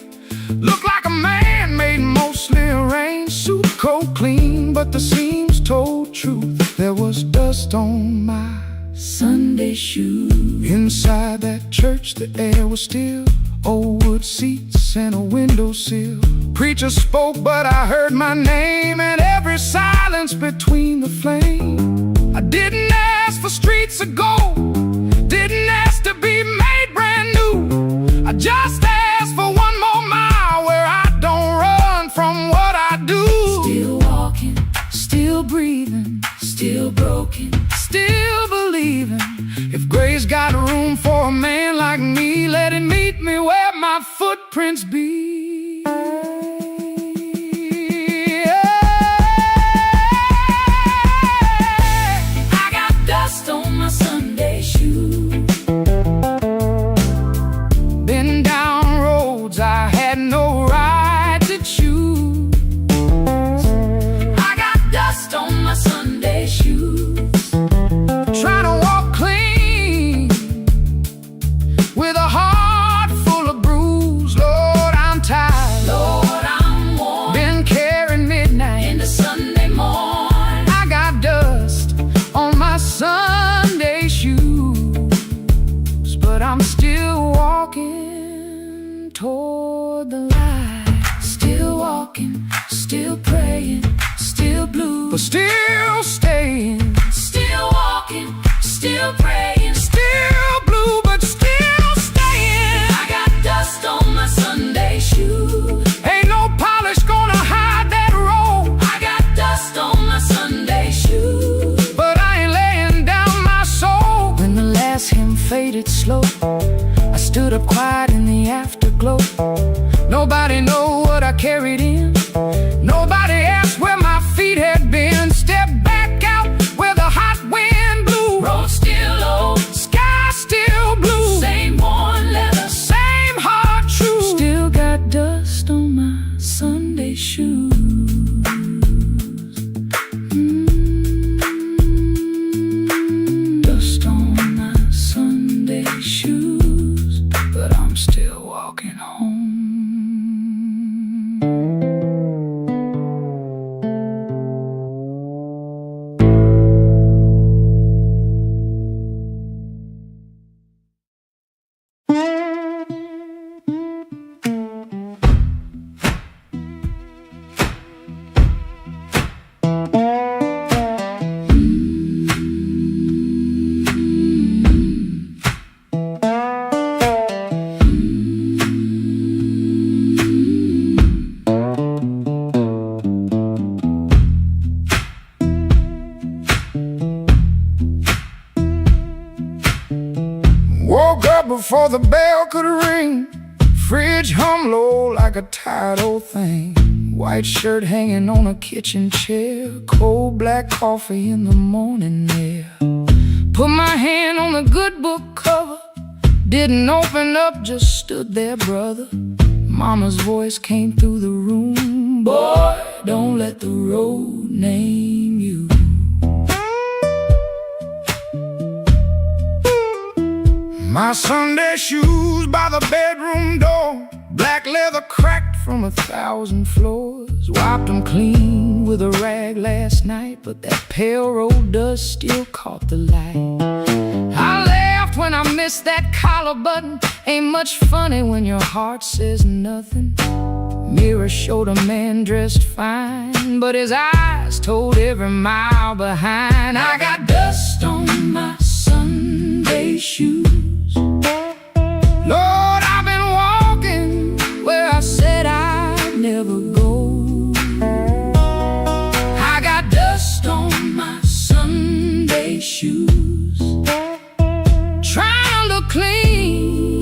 Looked like a man made mostly arranged. Suit coat clean, but the seams told truth. There was dust on my Sunday shoes. Inside that church the air was still. Old wood seats and a windowsill. Preacher spoke but I heard my name, and every silence between the flame. I didn't ask for streets of gold, didn't ask to be made brand new. I just asked for one more mile where I don't run from what I do. Still walking, still breathing, still broken, Still believing. If grace got room for a man like me, let it meet me where my footprints be. I got dust on my Sunday shoes. Been down roads I had no right to choose. I got dust on my Sunday shoes. Trying to walk clean with a heart full of bruise. Lord, I'm tired. Lord, I'm worn. Been carrying midnight In the Sunday morn. I got dust on my Sunday shoes, but I'm still walking toward the light. Still walking, still praying, still blue. But still staying, Still walking, still praying, still blue, but still staying. I got dust on my Sunday shoes. Ain't no polish gonna hide that road, I got dust on my Sunday shoes. but I ain't laying down my soul. When the last hymn faded slow, I stood up quiet in the afterglow. Nobody know what I carried in. Nobody asked where my feet had been. Stepped back out where the hot wind blew. road still old, Sky still blue. same worn leather. Same heart true. Still got dust on my Sunday shoes. Dust on my Sunday shoes, but I'm still walking home. Woke up before the bell could ring. Fridge hum low like a tired old thing. White shirt hanging on a kitchen chair. Cold black coffee in the morning air. Put my hand on the good book cover. Didn't open up, just stood there, brother. Mama's voice came through the room. Boy, don't let the road name you. My Sunday shoes by the bedroom door. Black leather cracked from 1,000 floors. Wiped them clean with a rag last night, but that pale road dust still caught the light. I laughed when I missed that collar button. Ain't much funny when your heart says nothing. Mirror showed a man dressed fine, but his eyes told every mile behind. I got dust on my Sunday shoes. Lord, I've been walking where I said I'd never go. I got dust on my Sunday shoes. Trying to look clean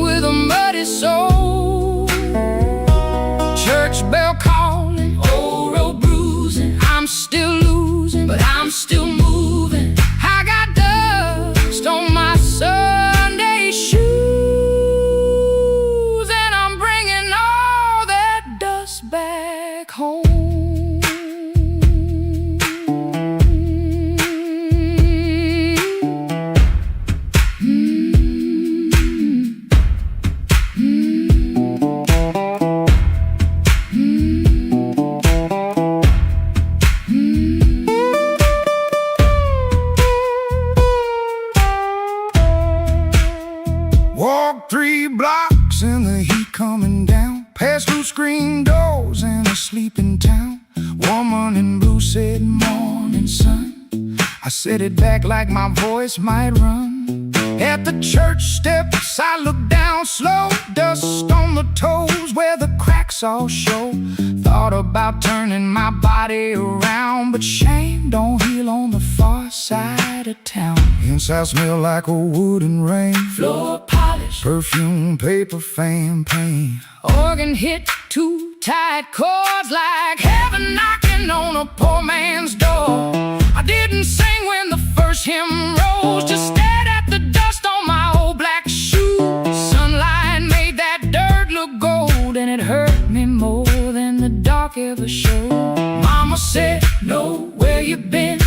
with a muddy soul. Church bell calling, Old road bruising, I'm still losing, but I'm still moving. I got dust on my Sunday shoes, and I'm bringing all that dust back screen doors in a sleeping town. Woman in blue said, "Morning, son." I set it back like my voice might run. At the church steps I looked down slow, dust on the toes where the cracks all show. Thought about turning my body around, but shame don't heal on the far side of town. Inside smell like a wood and rain, Floor polish, perfume, paper, fan, pain. organ hit two tight chords like heaven knocking on a poor man's door. I didn't sing when the first hymn rose, just stared at the dust on my old black shoes. Sunlight made that dirt look gold, and it hurt me more than the dark ever showed. Mama said, "Know where you been,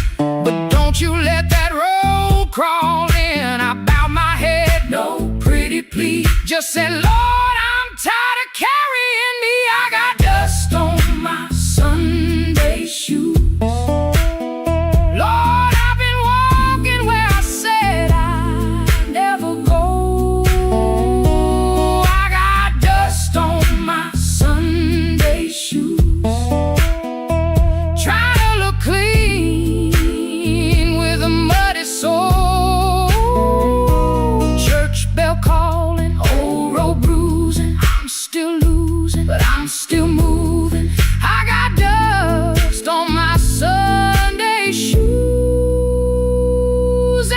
but don't you let that road crawl in." I bowed my head, "No, pretty please." Just said, "Lord, I'm tired of carrying me. I got dust on my Sunday shoes. Lord, I've been walking where I said I'd never go. I got dust on my Sunday shoes. Trying to look clean with a muddy soul. Church bell calling, old road bruising. I'm still losing, but I'm still moving. I got dust on my Sunday shoes,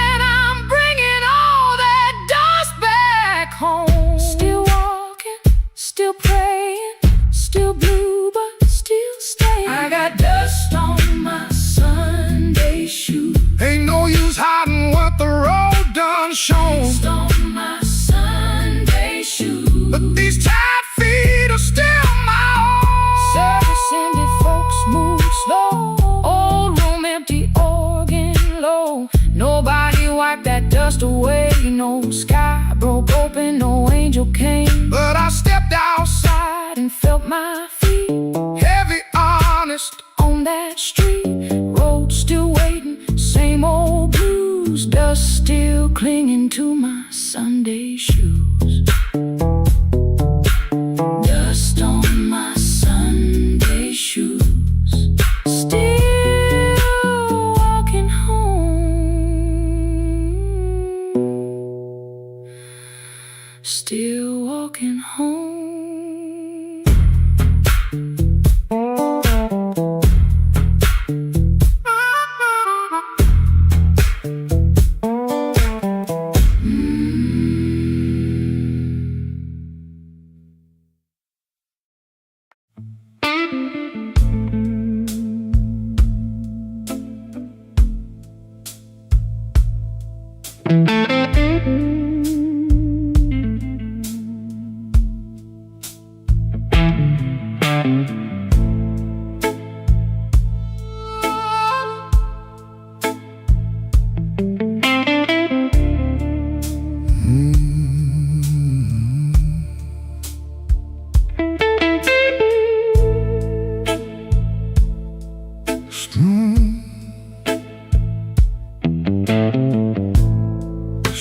and I'm bringing all that dust back home. Still walking, still praying, still blue, but still staying. I got dust on my Sunday shoes. Ain't no use hiding what the road done shown. Dust on my Sunday shoes. But these tired feet are still my own. Service ended, folks moved slow. Old room empty, organ low. Nobody wiped that dust away. No sky broke open, no angel came. But I stepped outside And felt my feet heavy, honest. on that street. Road still waiting, same old blues. Dust still clinging to my Sunday shoes. Dust on my Sunday shoes. Still walking home. Still walking home.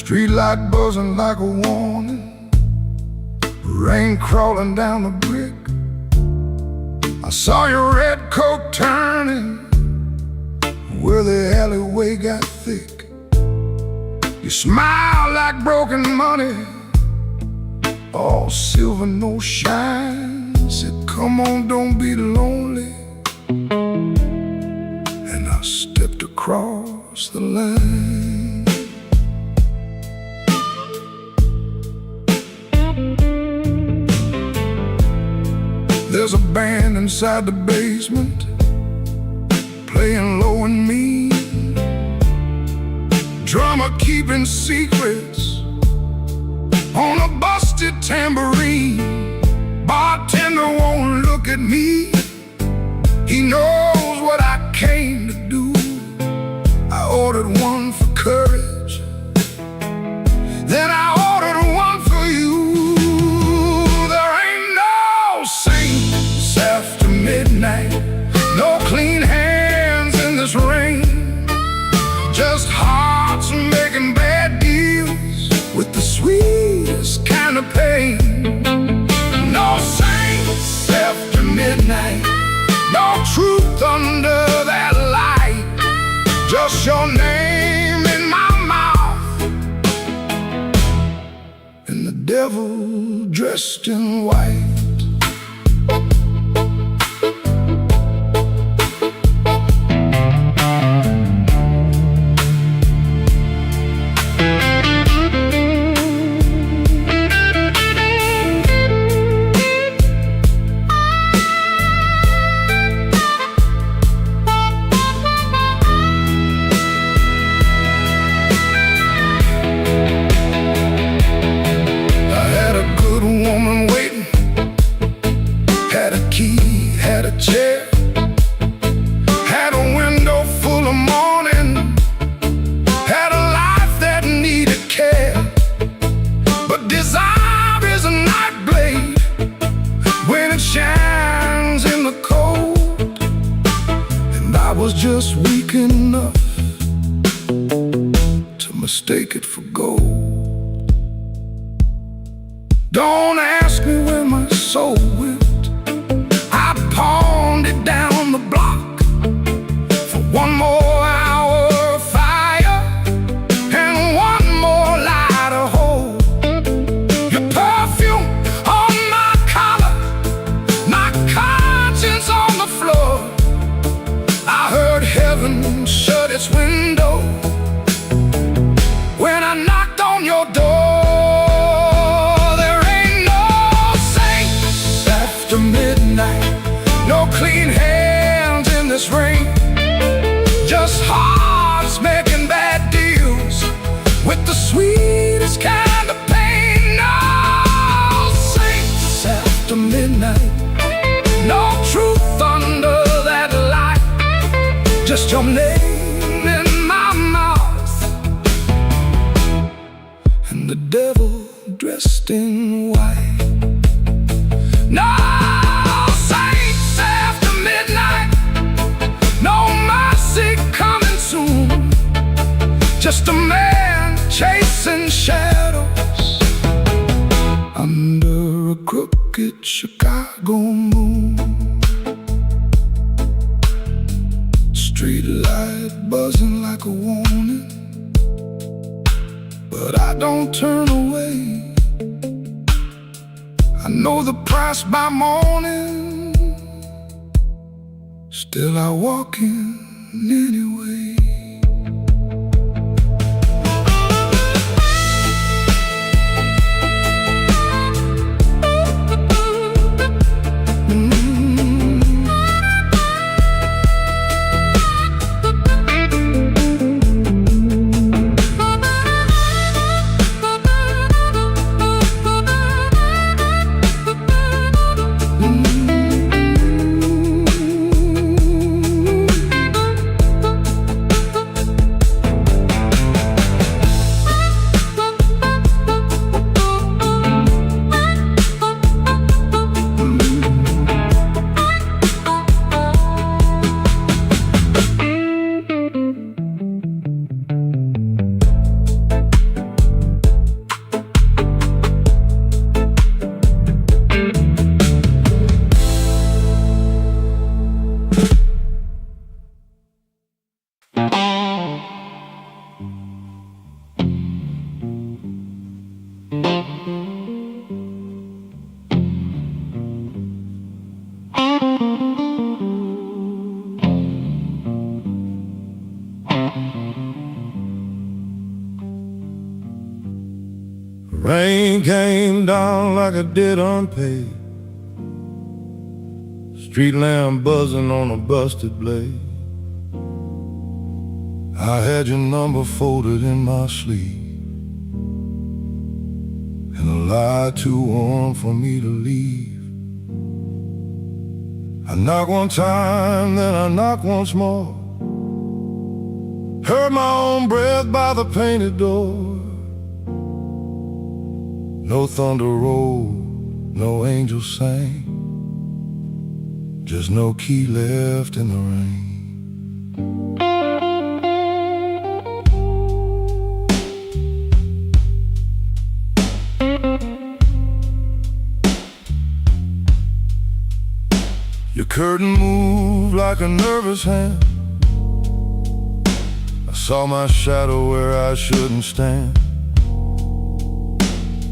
Street light buzzing like a warning, rain crawling down the brick. I saw your red coat turning where the alleyway got thick. You smile like broken money, all silver, no shine. Said, "Come on, don't be lonely." And I stepped across the line. There's a band inside the basement playing low and mean, drummer keeping secrets on a busted tambourine. Bartender won't look at me, he knows what I came to do. I ordered one for courage, then I ordered one for you. There ain't no saints after midnight, no clean hands in this rain, just hearts making bad deals with the sweetest kind of pain. No saints dressed in white. Had a chair, had a window full of morning, had a life that needed care. But desire is a night blade when it shines in the cold, and I was just weak enough to mistake it for gold. Don't ask me where my soul went. Pawned it down the block for one more hour of fire and one more light to hold. Your perfume on my collar, my conscience on the floor. I heard heaven shut its window when I knocked on your door. There ain't no saints after midnight, no clean hands in this rain, just hearts making bad deals with the sweetest kind of pain. No saints after midnight, no truth under that light, just your name in my mouth and the devil dressed in white. No saints after midnight, no mercy coming soon, just a man chasing shadows under a crooked Chicago moon. Street light buzzing like a warning, but I don't turn away. I know the price by morning, still I walk in anyway. Rain came down like it did unpaid, street lamp buzzing on a busted blade. I had your number folded in my sleeve, and a lie too warm for me to leave. I knock one time, then I knock once more, heard my own breath by the painted door. No thunder rolled, no angel sang, just no key left in the rain. Your curtain moved like a nervous hand, I saw my shadow where I shouldn't stand.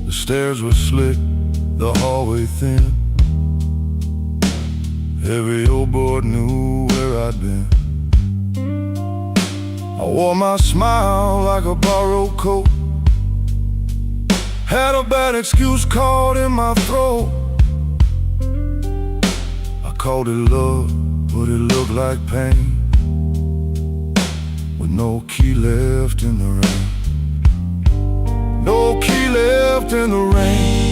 The stairs were slick the hallway thin. Every old board knew where I'd been. I wore my smile like a borrowed coat. Had a bad excuse caught in my throat. I called it love, but it looked like pain. With no key left in the rain. No key left in the rain.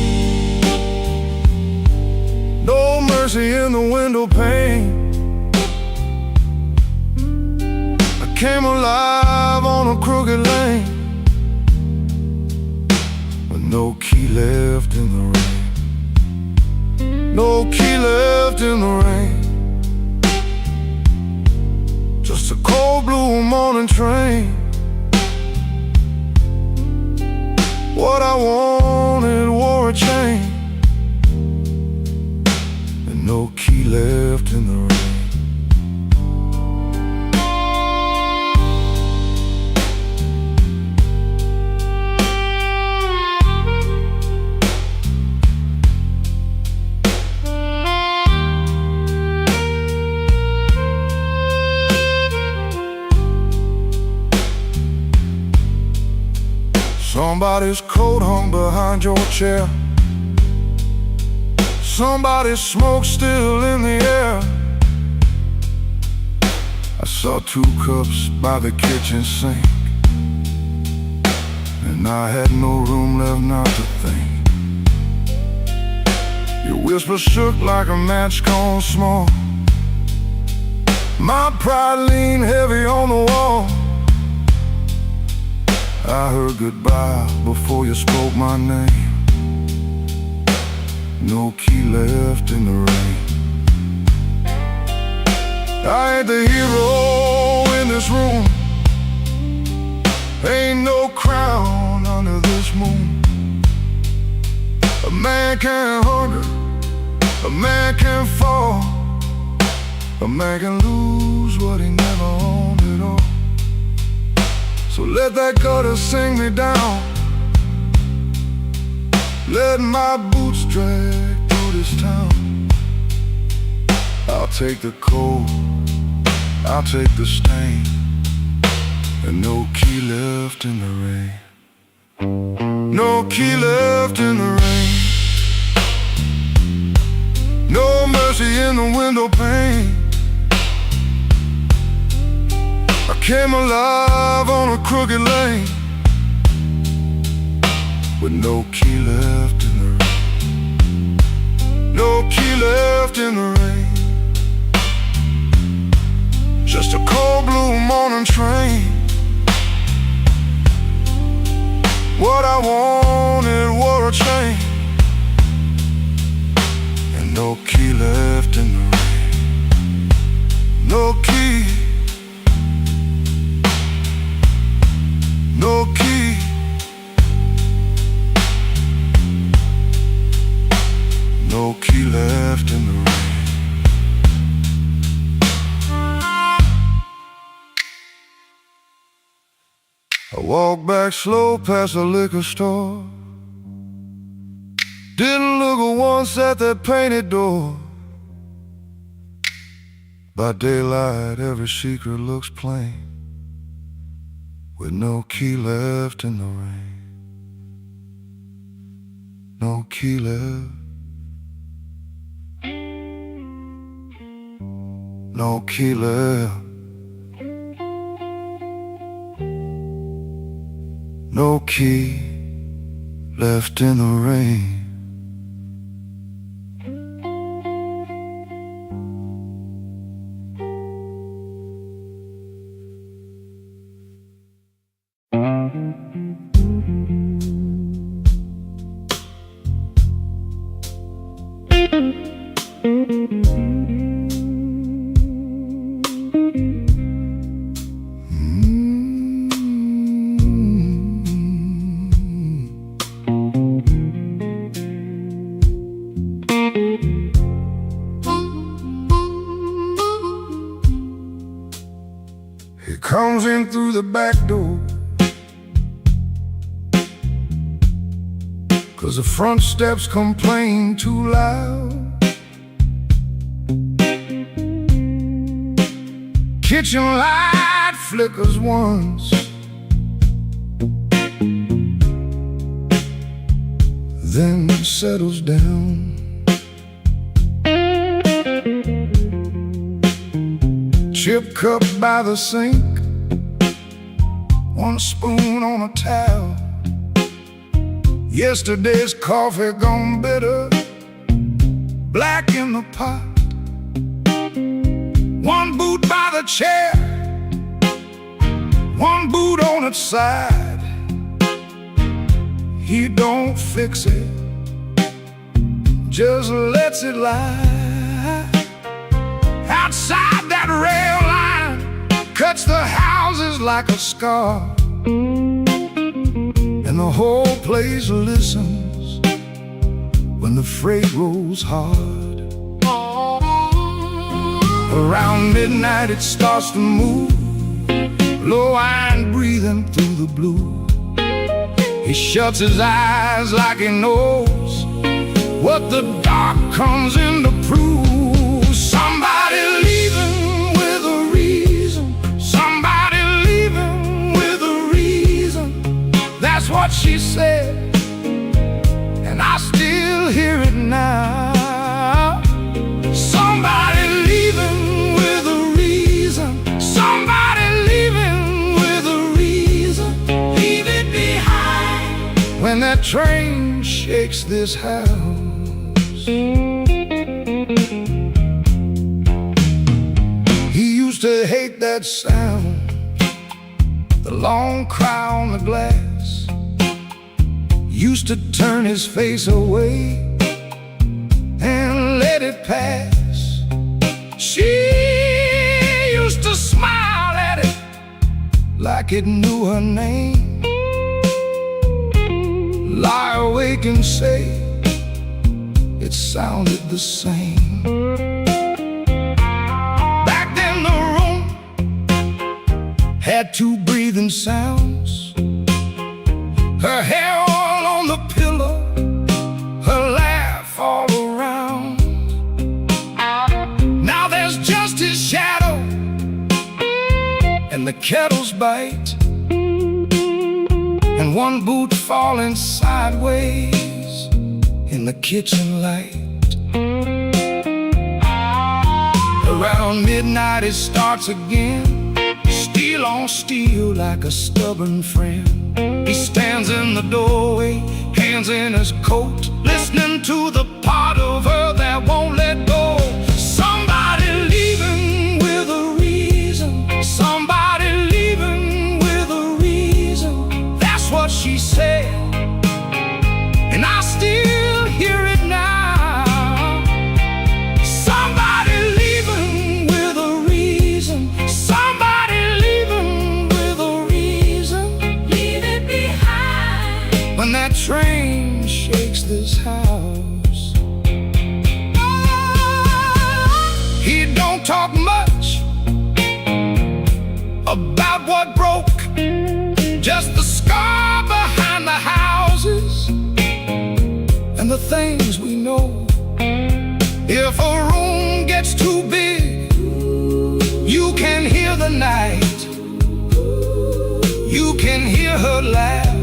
No mercy in the window pane. I came alive on a crooked lane. With no key left in the rain. No key left in the rain. Just a cold blue morning train. What I wanted wore a chain. And no key left in the rain. Somebody's coat hung behind your chair. Somebody's smoke still in the air. I saw 2 cups by the kitchen sink, and I had no room left not to think. Your whisper shook like a match gone small. My pride leaned heavy on the wall. I heard goodbye before you spoke my name. No key left in the rain. I ain't the hero in this room. Ain't no crown under this moon. A man can hunger, a man can fall, a man can lose what he never owned at all. So let that gutter sing me down. Let my boots drag through this town. I'll take the cold, I'll take the stain, and no key left in the rain. No key left in the rain. No mercy in the window pane. I came alive on a crooked lane. With no key left in the rain. No key left in the rain. Just a cold blue morning train. What I wanted wore a chain. And no key left in the rain. No key. No key. No key left in the rain. I walked back slow past the liquor store. Didn't look once at that painted door. By daylight every secret looks plain. With no key left in the rain. No key left. No key left. No key left in the rain. He comes in through the back door, 'cause 'cause the front steps complain too loud. Kitchen light flickers once, then settles down. Chip cup by the sink, one spoon on a towel. Yesterday's coffee gone bitter, black in the pot. One boot by the chair, one boot on its side. He don't fix it, just lets it lie. Outside that rail line cuts the houses like a scar, and the whole place listens when the freight rolls hard. Around midnight it starts to move, low iron breathing through the blue. He shuts his eyes like he knows what the dark comes in to prove. Somebody leaving with a reason, somebody leaving with a reason. That's what she said, and I still hear it now. Somebody leaving with a reason, somebody leaving with a reason. Leave it behind when that train shakes this house. He used to hate that sound, the long cry on the glass. Used to turn his face away and let it pass. She used to smile at it like it knew her name, lie awake and say it sounded the same. Back then the room had two breathing sounds, her hair all on the pillow, her laugh all around. Now there's just his shadow and the kettle's bite, and one boot falling sideways in the kitchen light. Around midnight it starts again, steel on steel like a stubborn friend. He stands in the doorway, hands in his coat, listening to the part of her that won't let go. Somebody leaving with a reason, somebody leaving with a reason. That's what she said, and I still hear it now. Somebody leaving with a reason, somebody leaving with a reason. Leave it behind when that train shakes this house. He don't talk much about what broke, just the scar behind the houses and the things we know. If a room gets too big, you can hear the night, you can hear her laugh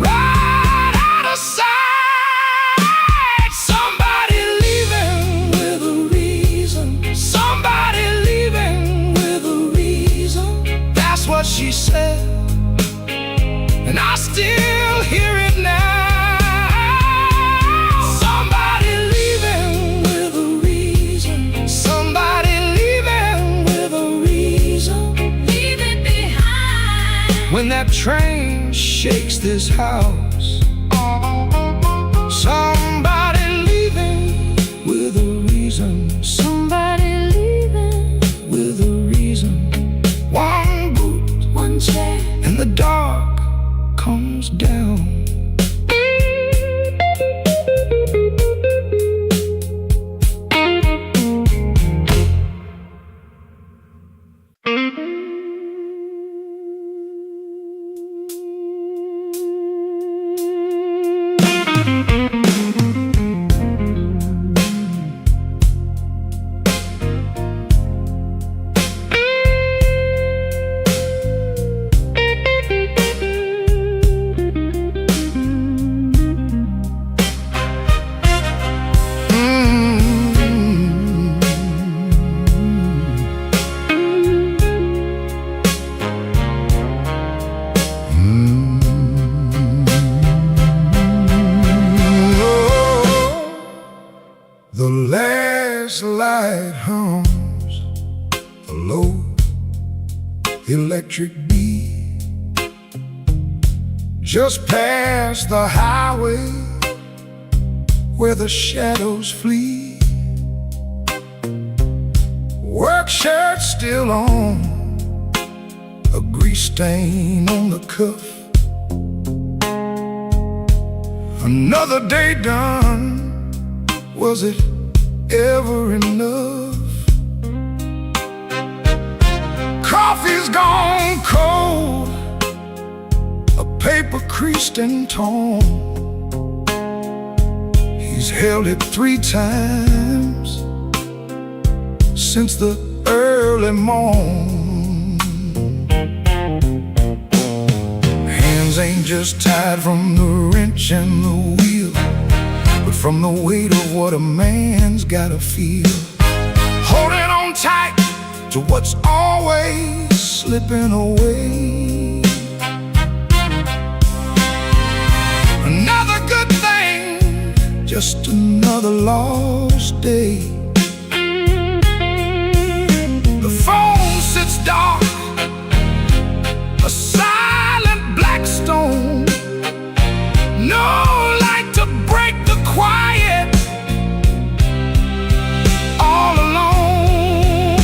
right out of sight. Somebody leaving with a reason, somebody leaving with a reason. That's what she said, and I still hear it now. Somebody leaving with a reason, somebody leaving with a reason. Leave it behind when that train shakes this house. Somebody leaving with a reason, somebody leaving with a reason. One boot, one chair, and the dark comes down. gas light hums a low electric beat just past the highway where the shadows flee. Work shirt still on, a grease stain on the cuff. Another day done, was it ever enough? Coffee's gone cold, a paper creased and torn. He's held it 3 times since the early morn. Hands ain't just tied from the wrench and the wheel, but from the weight of what a man's gotta feel. Holding on tight to what's always slipping away. Another good thing, just another lost day. The phone sits dark, a silent black stone. No light to break the quiet, all alone.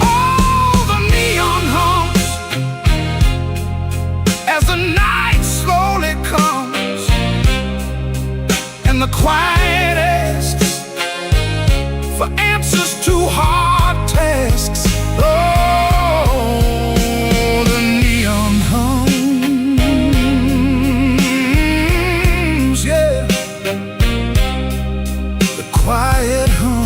Oh, the neon hums as the night slowly comes, and the quiet asks for answers to hard tasks. Oh, the neon hums, yeah, the quiet hums.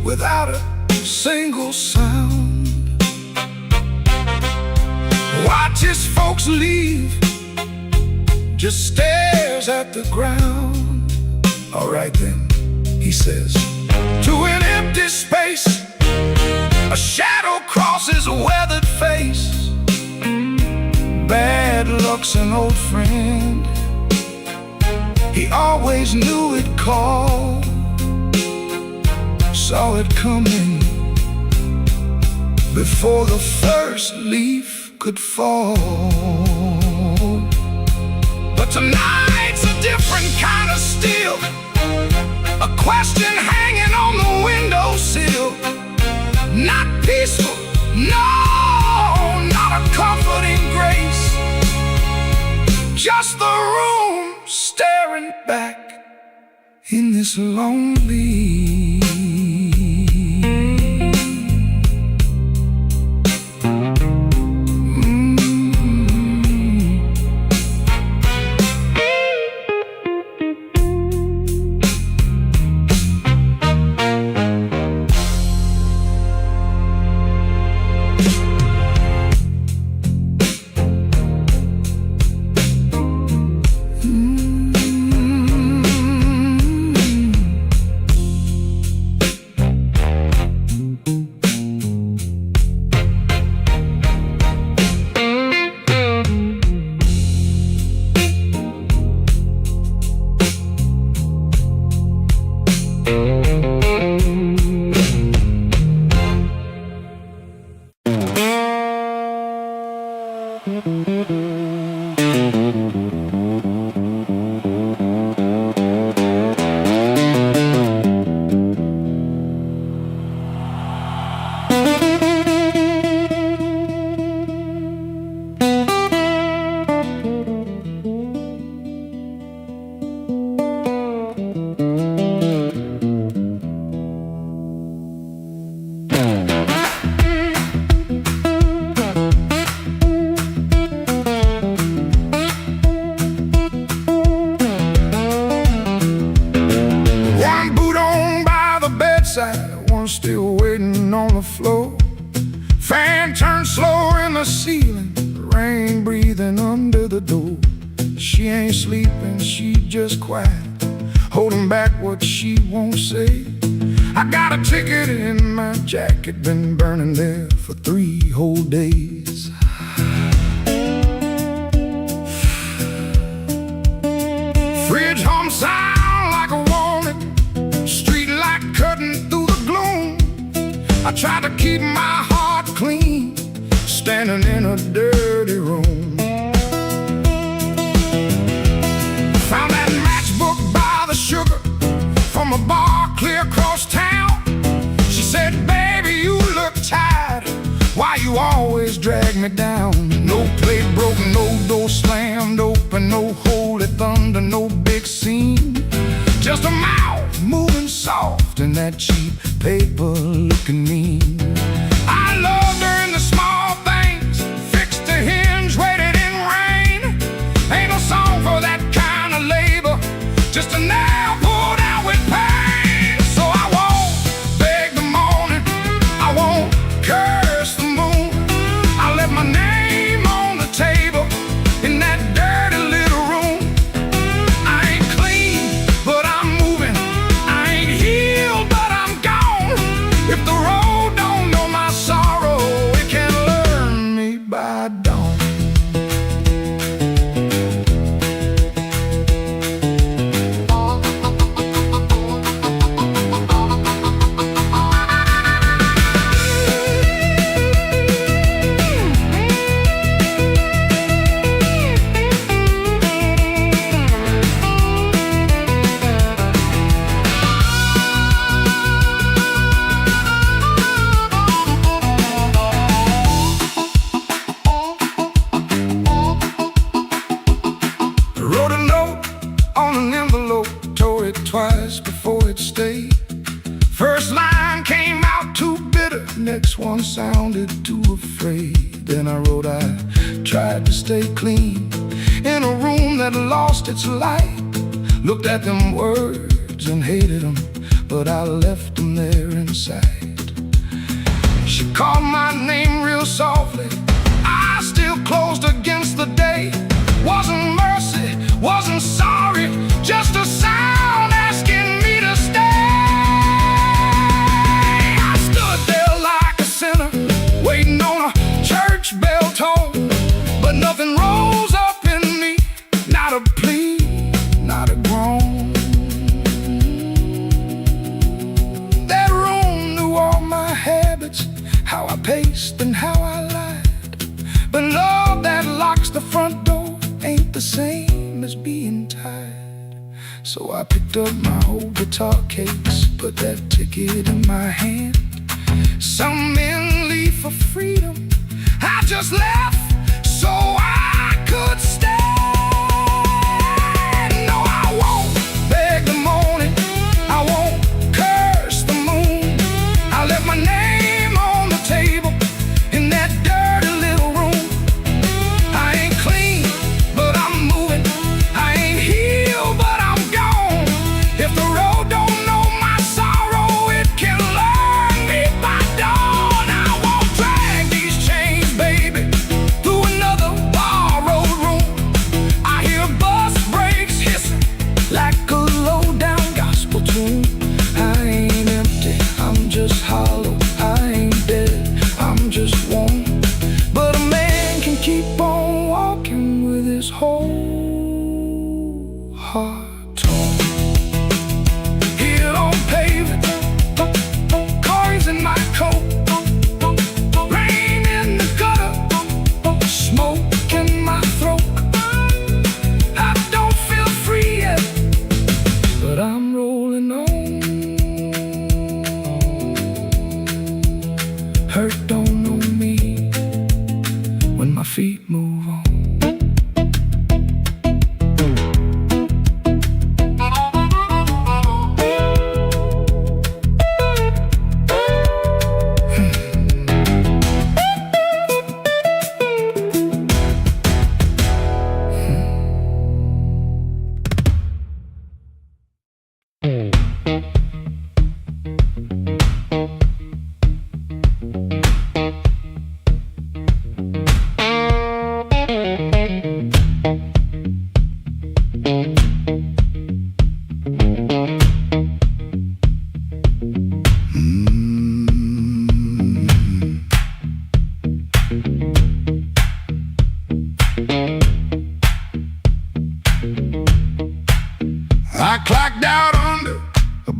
Without a single sound, watches folks leave, just stares at the ground. All right then, he says, to an empty space, a shadow crosses a weathered face. Bad luck's an old friend, he always knew it'd call. Saw it coming before the first leaf could fall. But tonight's a different kind of still, a question hanging on the windowsill. Not peaceful, no, not a comforting grace, just the room staring back in this lonely. still waiting on the floor. Fan turned slow in the ceiling, rain breathing under the door. She ain't sleeping, she just quiet, holding back what she won't say. I got a ticket in my jacket, been burning there for 3 whole days. Fridge hum sound like a warning, street light cutting through the gloom. I tried to keep my heart clean, standing in a dirty room. Found that matchbook by the sugar from a bar clear across town. She said, baby, you look tired, why you always drag me down? No plate broken, no door slammed open, no holy thunder, no big scene. Just a mouth moving soft and that cheap paper looking mean. I loved her in the small things, fixed a hinge, waited in rain. Ain't no song for that kind of labor, just a nail pulled out with pain. So I won't beg the morning, I won't curse the moon. I left my name on the table in that dirty little room. I ain't clean, but I'm moving. I ain't healed, but I'm gone. If the road don't know my sorrow, it can learn me by dawn. Wrote a note on an envelope, tore it twice before it stayed. First line came out too bitter, next one sounded too afraid. Then I wrote, I tried to stay clean in a room that lost its light. Looked at them words and hated them, but I left them there inside. She called my name real softly, I still closed against the day. Wasn't mercy, wasn't sorry, just a sound asking me to stay. I stood there like a sinner, waiting on a church bell tone, but nothing rose up in me, not a plea, not a groan. That room knew all my habits, how I paced and how I lied. But love that locks the front door ain't the same as being tired. So I picked up my old guitar case, put that ticket in my hand. Some men leave for freedom, I just left so I could stand. No, I won't beg the morning, I won't curse the moon. I left my name on the table in that dirty little room. I ain't clean, but I'm moving. I ain't healed, but I'm gone. If the road don't know my sorrow, it can learn me by dawn. I won't drag these chains, baby, through another borrowed room. I hear bus brakes hissing like a low-down gospel tune. I ain't empty, I'm just hollow. I ain't dead, I'm just warm. But a man can keep on walking with his whole heart torn. Here on pavement, cars in my coat, rain in the gutter, smoke in my throat. I don't feel free yet, but I'm rolling on. Hurt don't know me when my feet move on.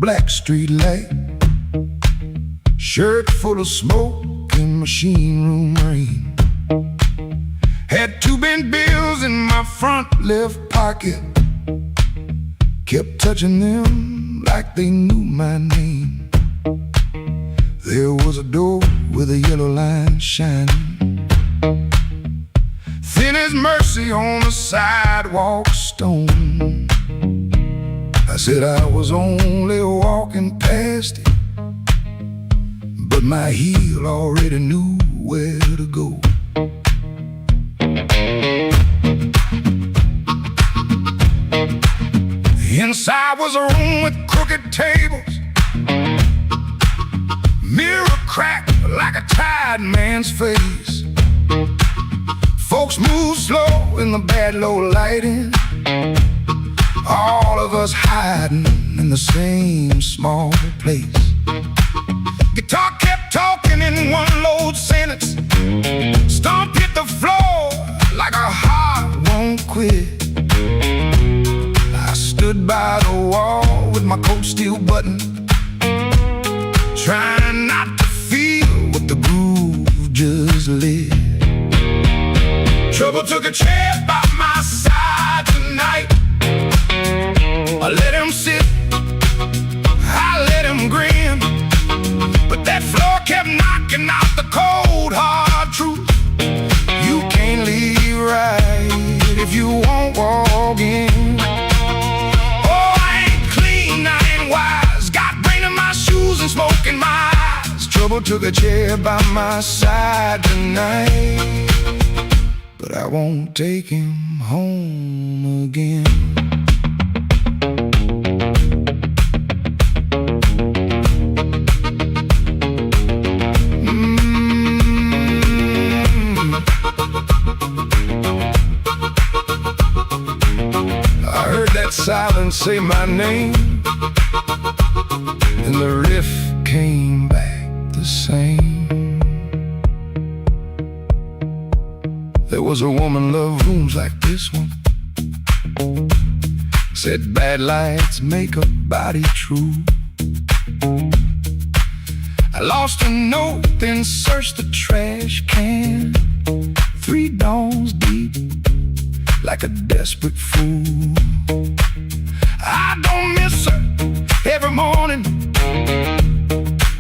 black street light, shirt full of smoke and machine room rain. Had 2 bent bills in my front left pocket, kept touching them like they knew my name. There was a door with a yellow line shining, thin as mercy on the sidewalk stone. I said I was only walking past it, but my heel already knew where to go. Inside was a room with crooked tables, mirror cracked like a tired man's face. Folks moved slow in the bad low lighting, all of us hiding in the same small place. Guitar kept talking in one low sentence, stomp hit the floor like a heart won't quit. I stood by the wall with my coat still buttoned, trying not to feel what the groove just lit. Trouble took a chair by my side tonight. I let him sit, I let him grin, but that floor kept knocking out the cold hard truth. You can't leave right if you won't walk in. Oh, I ain't clean, I ain't wise, got brain in my shoes and smoke in my eyes. Trouble took a chair by my side tonight, but I won't take him home again. Silence say my name, and the riff came back the same. There was a woman loved rooms like this one, said bad lights make a body true. I lost a note, then searched the trash can, 3 dawns deep like a desperate fool. I don't miss her every morning,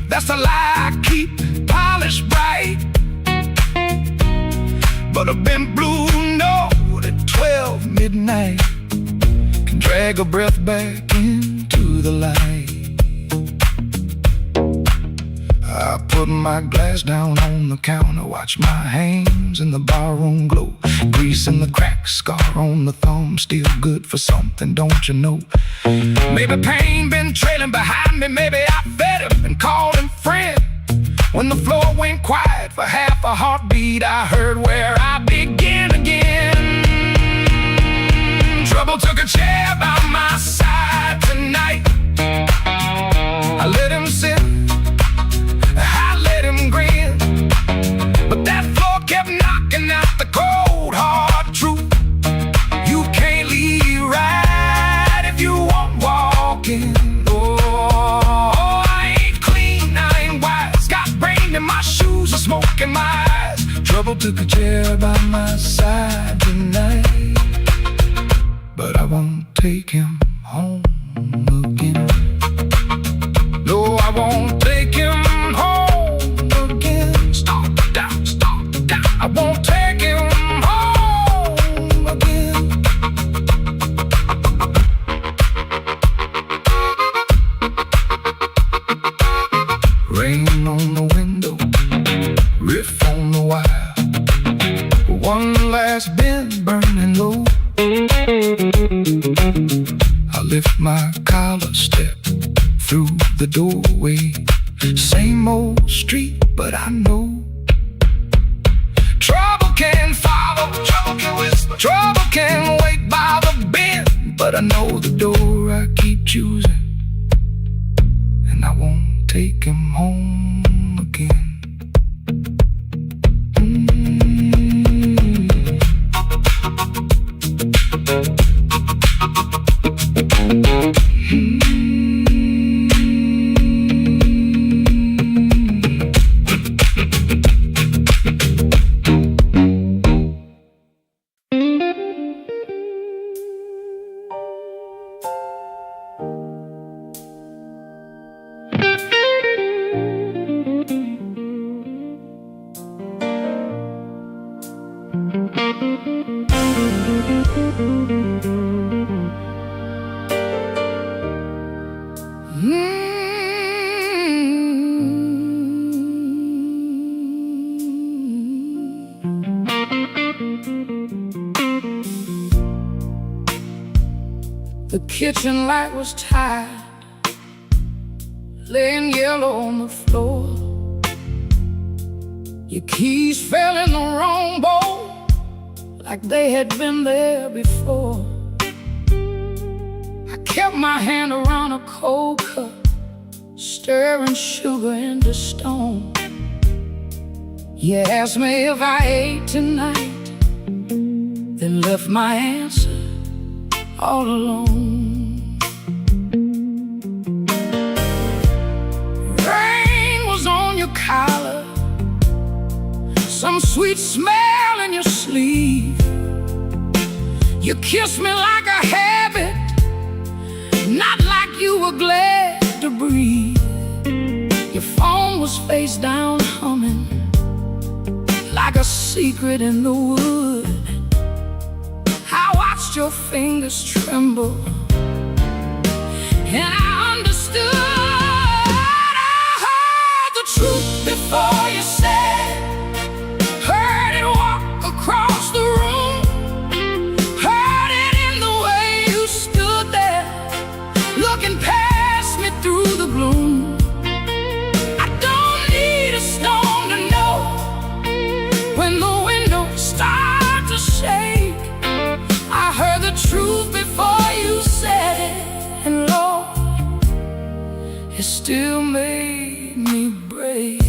that's the lie I keep polished bright. But a bent blue note at 12 midnight can drag a breath back into the light. I put my glass down on the counter, watch my hands in the barroom glow, grease in the crack, scar on the thumb, still good for something, don't you know? Maybe pain been trailing behind me, maybe I fed him and called him friend. When the floor went quiet for half a heartbeat, I heard where I begin again. Trouble took a chair by my side tonight. I let him sit, I let him grin, but that floor kept knocking out the cold hard truth. You can't leave right if you won't walk in. Oh, I ain't clean, I ain't wise, got brain in my shoes and smoke in my eyes. Trouble took a chair by my side tonight, but I won't take him home again. No, I won't take him home again. Stop down, I won't take him home again. Rain on the window, riff on the wire, one last bend burning low. I lift my collar, step through the doorway. Same old street, but I know trouble can follow, trouble can whisper, trouble can wait by the bend. But I know the door I keep choosing, and I won't take him home again. kitchen light was tired, laying yellow on the floor. Your keys fell in the wrong bowl, like they had been there before. I kept my hand around a cold cup, stirring sugar into stone. You asked me if I ate tonight, then left my answer all alone. Rain was on your collar, some sweet smell in your sleeve. You kissed me like a habit, not like you were glad to breathe. Your phone was face down humming, like a secret in the wood. I watched your fingers tremble, and I understood. I heard the truth before you said it, heard it walk across the room, heard it in the way you stood there, looking past me through the gloom. I don't need a stone to know when the windows start to shake. I heard the truth before you said it, and Lord, it still made me break.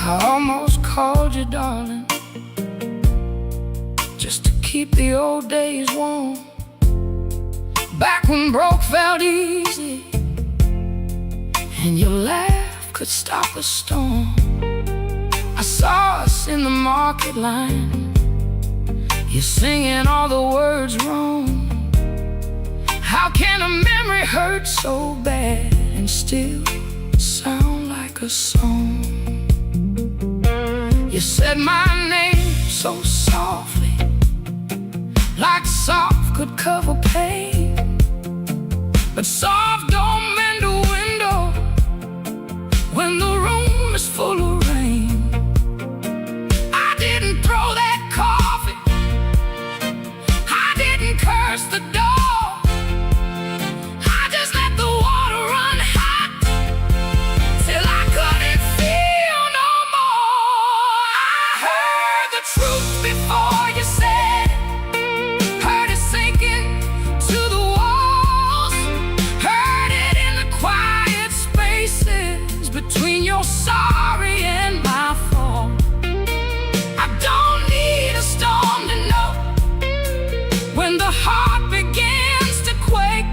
I almost called you darling, just to keep the old days warm. Back when broke felt easy, and your laugh could stop a storm. I saw us in the market line, you singing all the words wrong. How can a memory hurt so bad and still sound like a song? You said my name so softly, like soft could cover pain, but soft don't mend a window when the room is full of rain. I didn't throw that coffee, I didn't curse the dog, I just let the water run hot till I couldn't feel no more. I heard the truth before you said it, heard it sinking to the walls, heard it in the quiet spaces between your sorry and my fault. I don't need a storm to know when the heart begins to quake.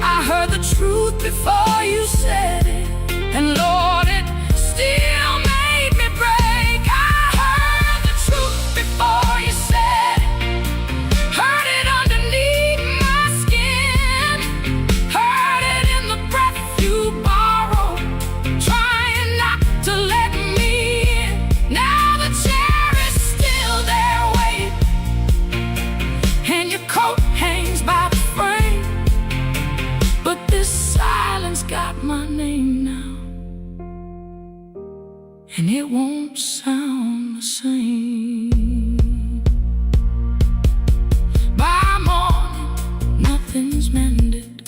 I heard the truth before you said it, and Lord, it still made me break. I heard the truth before you said it, heard it underneath my skin, heard it in the breath you borrow, trying not to let me in. Now the chair is still there waiting, and your coat hangs by the frame, but this silence got my name now, and it won't sound the same. By morning, nothing's mended,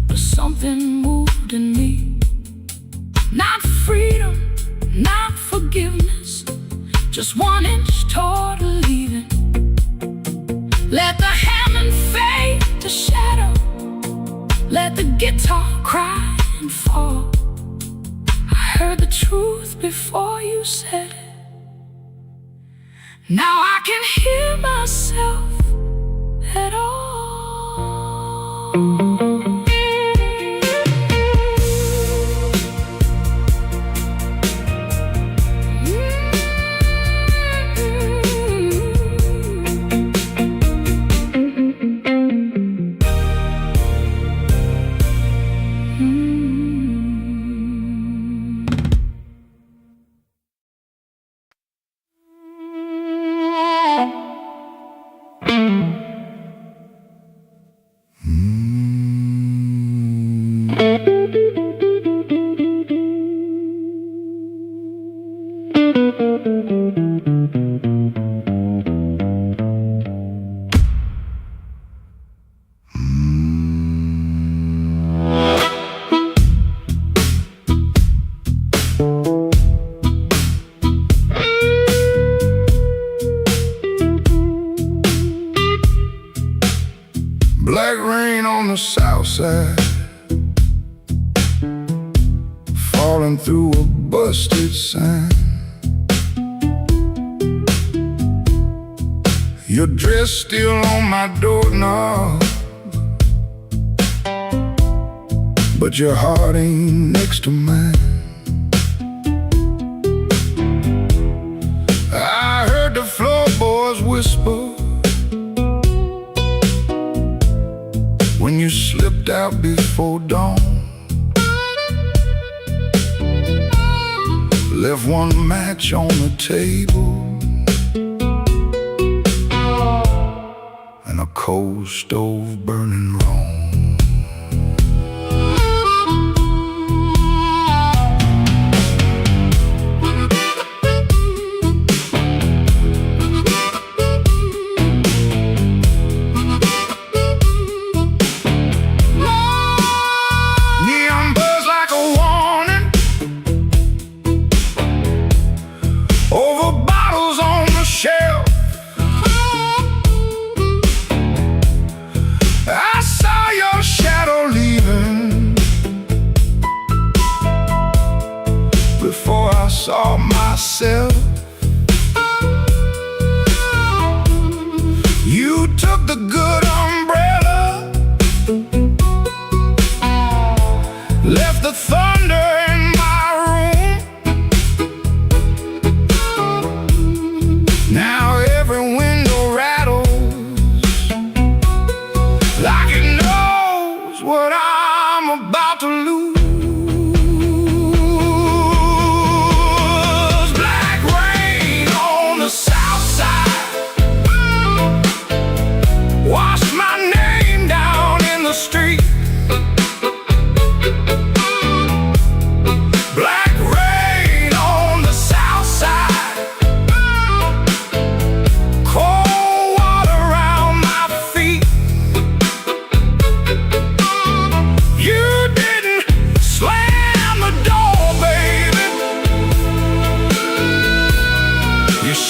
but something moved in me. Not freedom, not forgiveness, just 1 inch toward leaving. Let the Hammond fade to shadow, let the guitar cry and fall. I heard the truth before you said it, now I can hear myself at all. Black rain on the south side, falling through a busted sign. Your dress still on my doorknob, but your heart ain't next to mine. I heard the floorboards whisper when you slipped out before dawn. Left one match on the table and a cold stove burning wrong. Saw myself. You took the good umbrella, left the thunder in my room. Now every window rattles like it knows what I'm about to lose.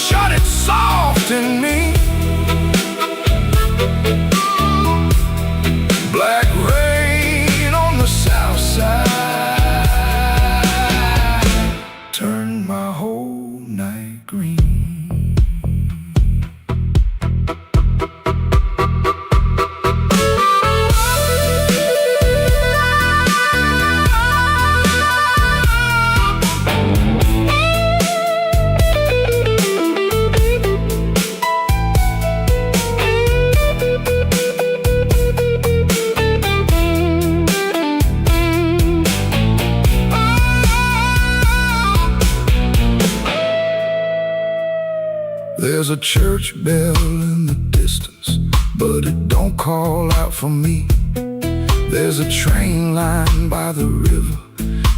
Shut it soft in me. Black rain on the south side turned my whole night green. There's a church bell in the distance, but it don't call out for me. There's a train line by the river,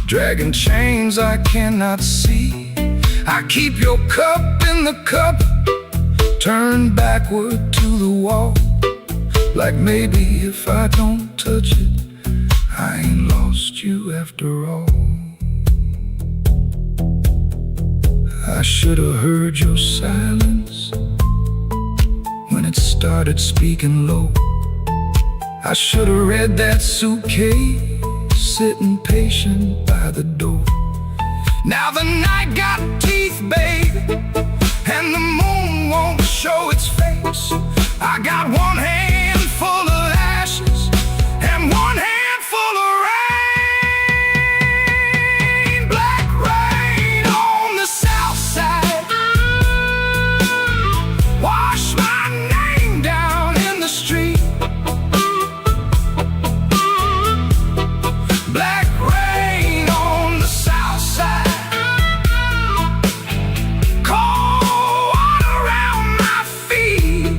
dragging chains I cannot see. I keep your cup in the cup, turned backward to the wall, like maybe if I don't touch it, I ain't lost you after all. I should have heard your silence when it started speaking low. I should have read that suitcase sitting patient by the door. Now the night got teeth, babe, and the moon won't show its face. I got one hand full of ashes and one hand full of rain. Black rain on the south side, wash my name down in the street. Black rain on the south side, cold water around my feet.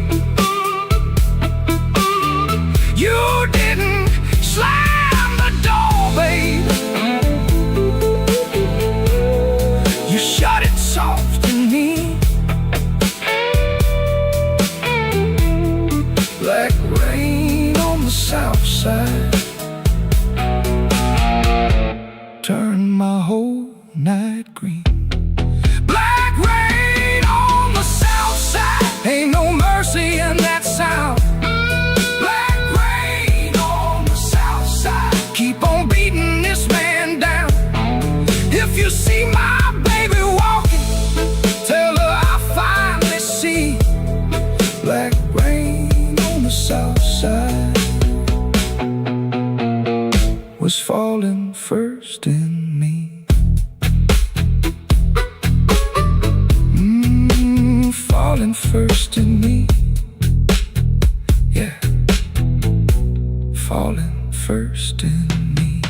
Yeah, falling first in me.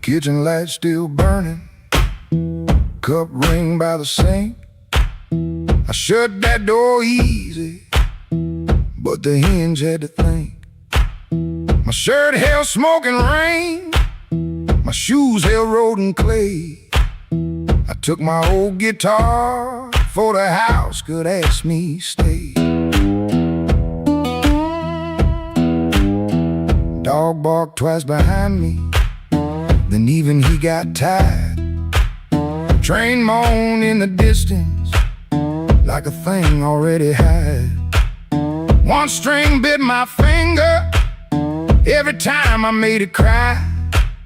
Kitchen light still burning, cup ring by the sink. I shut that door easy, but the hinge had to think. My shirt held smoke and rain, my shoes held road and clay. I took my old guitar, for the house could ask me stay. Dog barked twice behind me, then even he got tired. Train moaned in the distance like a thing already had. One string bit my finger every time I made it cry.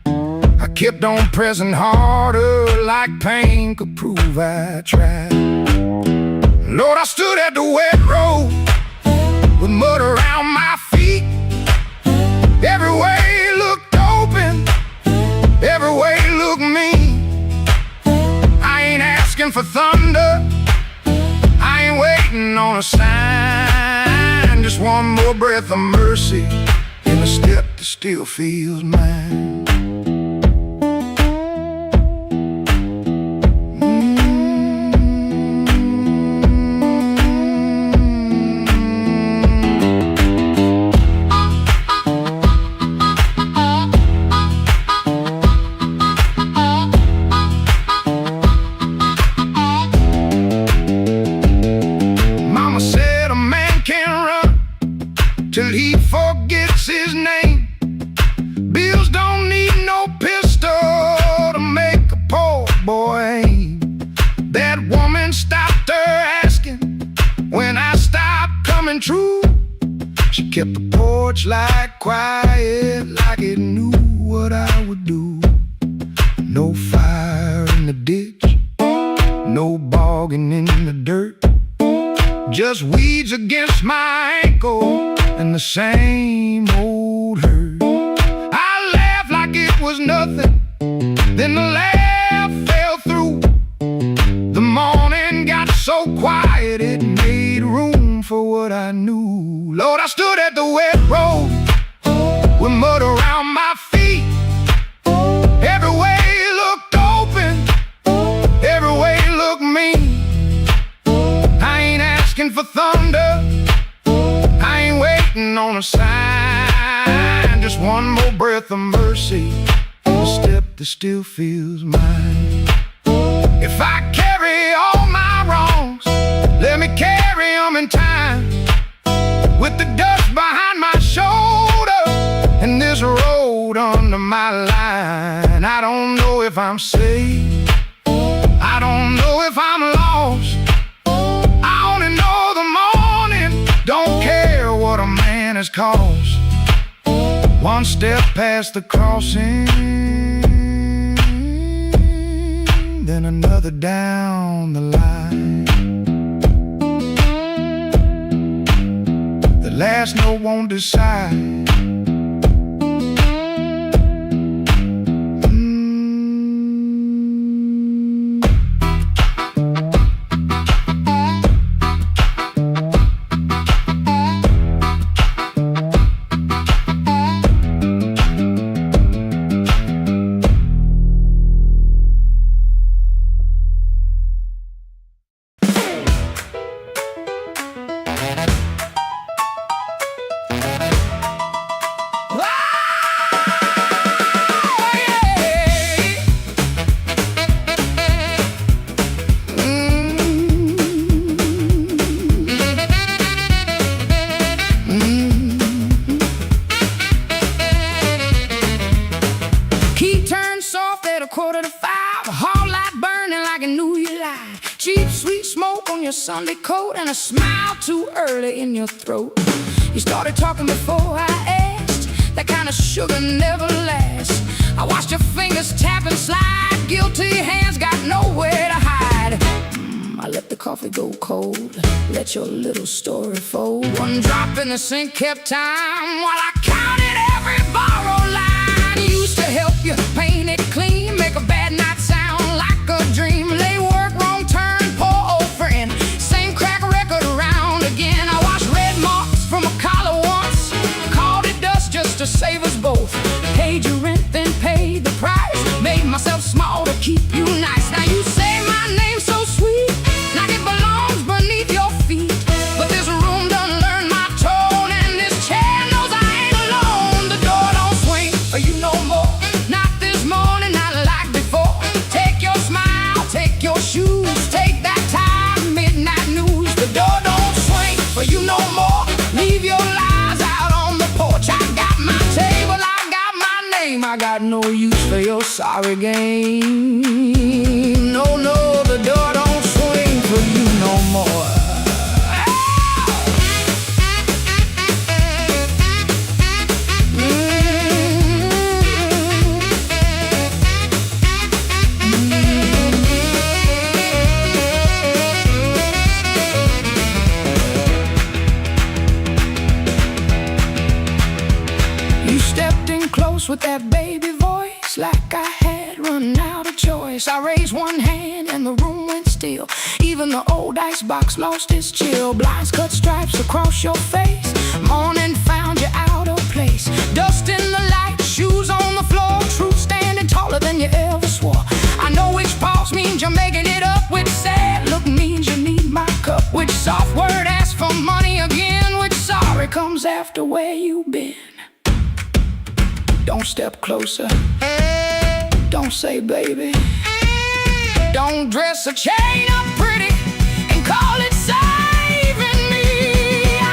I kept on pressing harder like pain could prove I tried. Lord, I stood at the wet road with mud around my feet. Every way looked open, every way looked mean. I ain't asking for thunder, I ain't waiting on a sign. Just one more breath of mercy in a step that still feels mine. Till he forgets his name. Bills don't need no pistol to make a poor boy aim. That woman stopped her asking when I stopped coming true. She kept the porch light quiet, like it knew what I would do. No fire in the ditch, no bogging in the dirt, just weeds against my ankle and the same old hurt. I laughed like it was nothing, then the laugh fell through. The morning got so quiet it made room for what I knew. Lord, I stood at the wet road with mud around my feet. Every way looked open, every way looked mean. I ain't asking for thunder, I ain't waiting on a sign. Just one more breath of mercy, a step that still feels mine. If I carry all my wrongs, let me carry them in time. With the dust behind my shoulder and this road under my line. I don't know if I'm safe, I don't know if I'm lost. I only know the morning don't care what a man has cost. One step past the crossing, then another down the line. The last note won't decide. 4:45, a hall light burning like it knew you lied. Cheap, sweet smoke on your Sunday coat and a smile too early in your throat. You started talking before I asked, that kind of sugar never lasts. I watched your fingers tap and slide, guilty hands got nowhere to hide. I let the coffee go cold, let your little story fold. One drop in the sink kept time while I counted every borrowed line. Used to help you paint it clean, make a bad night sound like a dream. Lay work, wrong turn, poor old friend, same crack record around again. I washed red marks from a collar once, called it dust just to save us both. Paid your rent, then paid the price, made myself small to keep you nice. Now you say my name so sweet, like it belongs beneath your feet. But this room done learned my tone, and this chair knows I ain't alone. The door don't swing for you no more, not this morning, not like before. Take your smile, take your shoes, take that time, midnight news. The door don't swing for you no more, leave your lies out on the porch. I got my table, I got my name, I got no use for your sorry game. No, no, the door don't swing for you no more. You stepped in close with that baby voice, like I had run out of choice. I raised one hand and the room went still. Even the old icebox lost its chill. Blinds cut stripes across your face, morning found you out of place. Dust in the light, shoes on the floor, truth standing taller than you ever swore. I know which pause means you're making it up, which sad look means you need my cup, which soft word asks for money again, which sorry comes after where you've been. Don't step closer, don't say baby, don't dress a chain up pretty and call it saving me.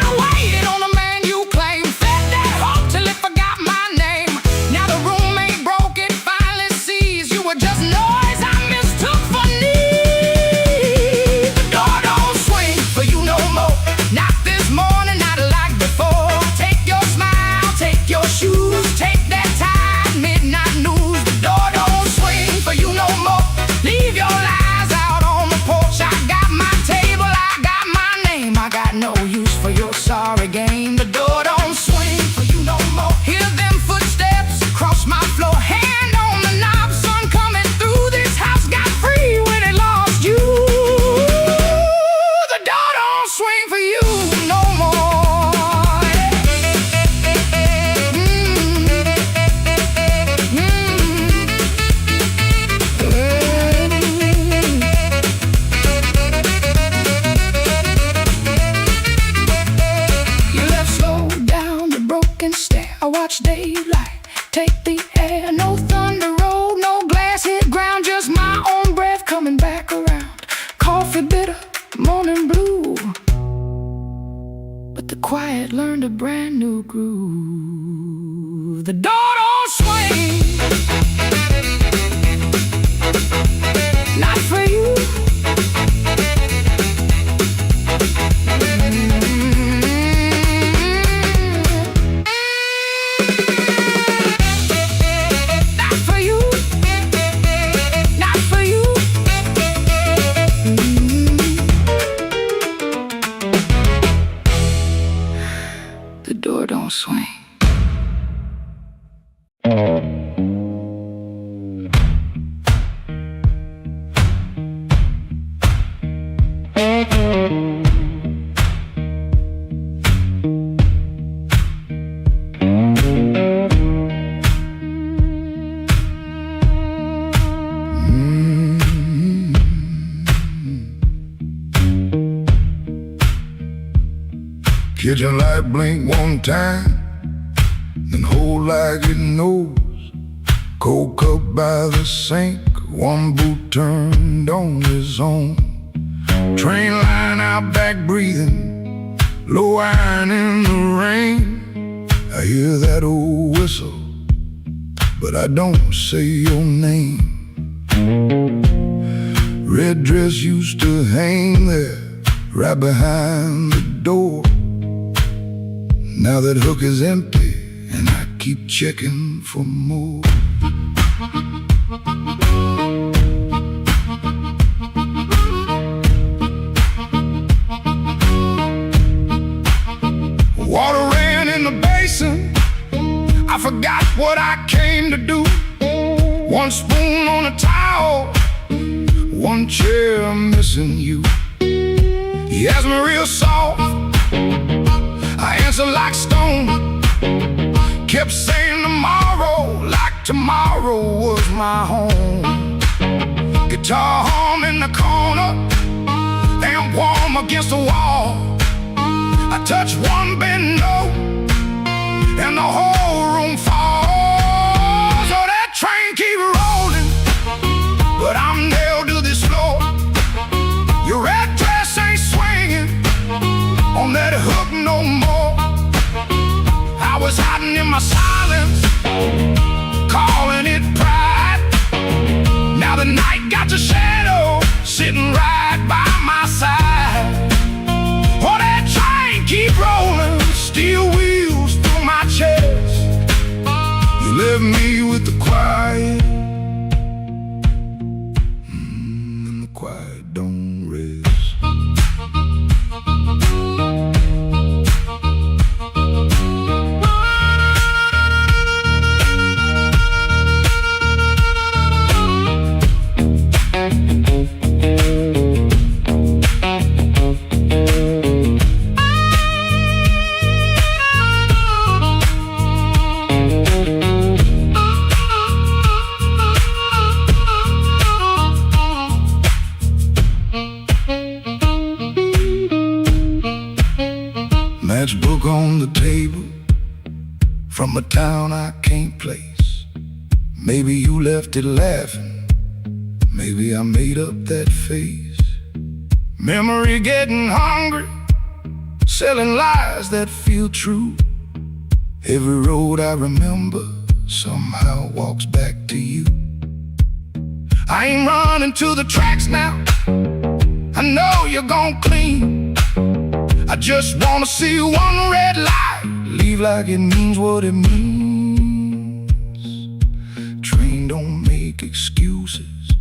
I waited on a man you claim, fed that hope till it forgot my name. Now the roommate broke it, finally sees you were just noise I mistook for need. The door don't swing for you no more, not this morning, not like before. Take your smile, take your shoes, take that time, midnight news. The door don't swing for you no more, leave your lies out on the porch. I got my table, I got my name, I got no use for your sorry game. The door don't swing for you no more. Hear them footsteps cross my floor, hand on the knob, sun coming through this house got free when it lost you. The door don't swing for you no more. You left slow down the broken stair. I watched daylight take the air. No thunder roll, no glass hit ground, just my own breath coming back around. Coffee bitter, morning blue, but the quiet learned a brand new groove. The door don't swing, not for you. Not for you, not for you. The door don't swing. Kitchen light blink one time, then hold like it knows. Cold cup by the sink, one boot turned on his own. Train line out back breathing, low iron in the rain. I hear that old whistle, but I don't say your name. Red dress used to hang there, right behind the door. Now that hook is empty, and I keep checking for more. Water ran in the basin, I forgot what I came to do. One spoon on a towel, one chair missing you. He asked me real soft, I answered like stone. Kept saying tomorrow, like tomorrow was my home. Guitar hum in the corner, damn warm against the wall. I touch one bend note, and the whole room falls. So that train keep rolling, but I'm nailed to this floor. Your red dress ain't swinging on that hook no more. I was hiding in my silence, calling it pride. Now the night got the shadow sitting right by my side. Oh, that train keep rolling, steel wheels through my chest. You left me with the quiet, and the quiet don't rest. Matchbook on the table, from a town I can't place. Maybe you left it laughing, maybe I made up that face. Memory getting hungry, selling lies that feel true. Every road I remember somehow walks back to you. I ain't running to the tracks now, I know you're gon' clean. I just wanna see one red light, leave like it means what it means. Train don't make excuses,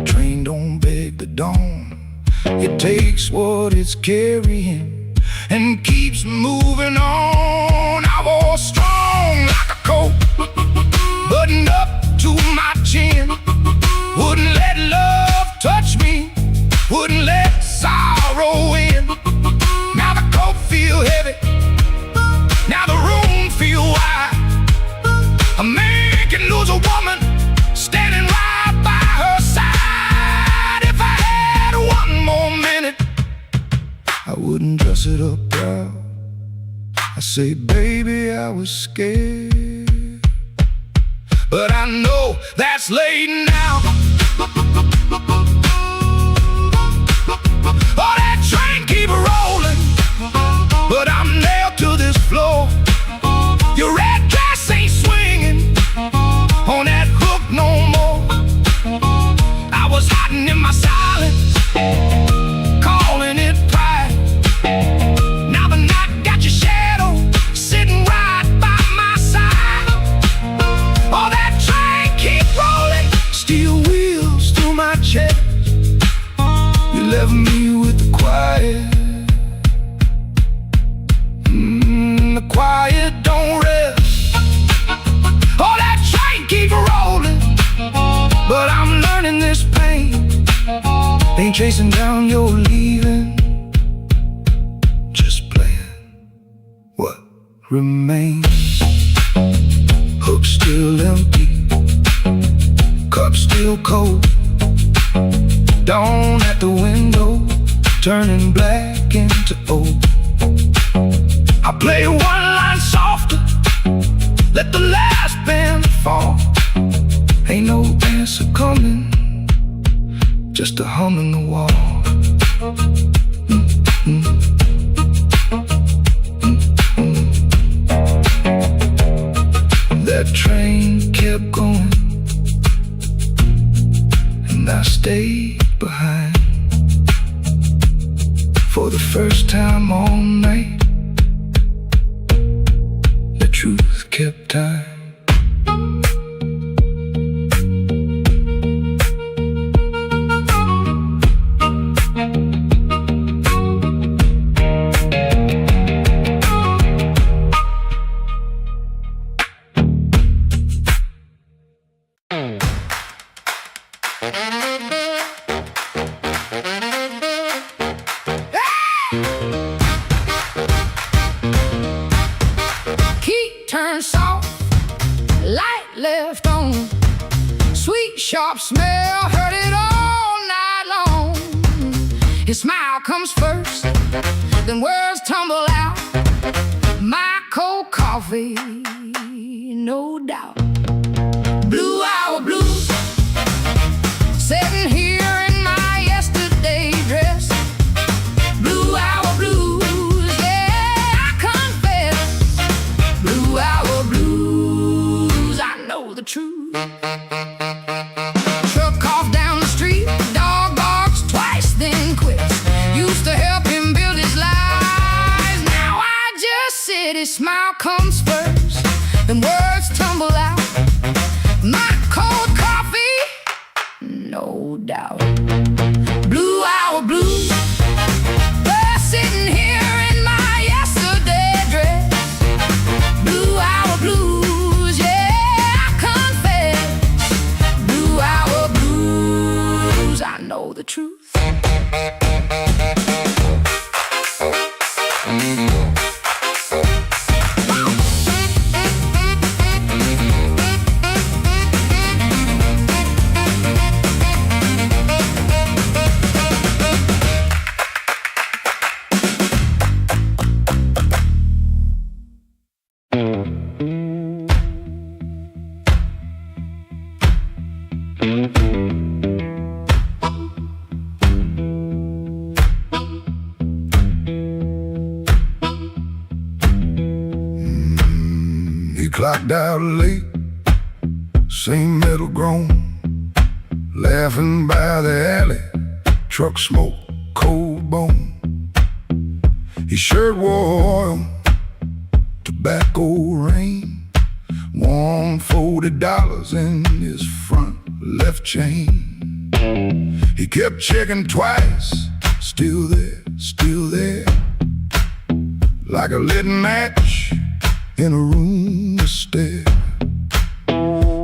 train don't beg the dawn. It takes what it's carrying and keeps moving on. I was strong like a coat, buttoned up to my chin. Wouldn't let love touch me, wouldn't let sorrow in. Now the coat feel heavy, now the room feel wide. A man can lose a woman standing right by her side. If I had one more minute, I wouldn't dress it up proud. I say, baby, I was scared, but I know that's late now. Oh, that train keep rolling, but I'm nailed to this floor. Your red dress ain't swinging on that hook no more. I was hiding in my silence, calling it pride. Now the night got your shadow sitting right by my side. Oh, that train keep rolling, steel wheels through my chest. You left me with the quiet, the quiet don't rest. Oh, that train keep rolling, but I'm learning this pain ain't chasing down your leaving, just playing what remains. Hook still empty, cup still cold. Dawn at the window, turning black into old. I play one line softer, let the last band fall. Ain't no answer coming, just a hum in the wall. That train kept going, stayed behind. For the first time all night, the truth kept time. Key turned soft, light left on. Sweet, sharp smell, heard it all night long. His smile comes first, then words tumble out. My cold coffee, no doubt. Blue hour blues, sitting here in my yesterday dress. Blue hour blues, yeah, I confess. Blue hour blues, I know the truth. Truck off down the street, dog barks twice, then quits. Used to help him build his life, now I just sit. His smile comes first, then words tumble out. My cold coffee, no doubt. Blue hour blues, they're sitting here in my yesterday dress. Blue hour blues, yeah, I confess. Blue hour blues, I know the truth. He clocked out late, same metal groan, laughing by the alley, truck smoke, cold bone. His shirt wore oil, tobacco rain, warm $40 in his front left chain. He kept checking twice, still there, like a lit match in a room to stare.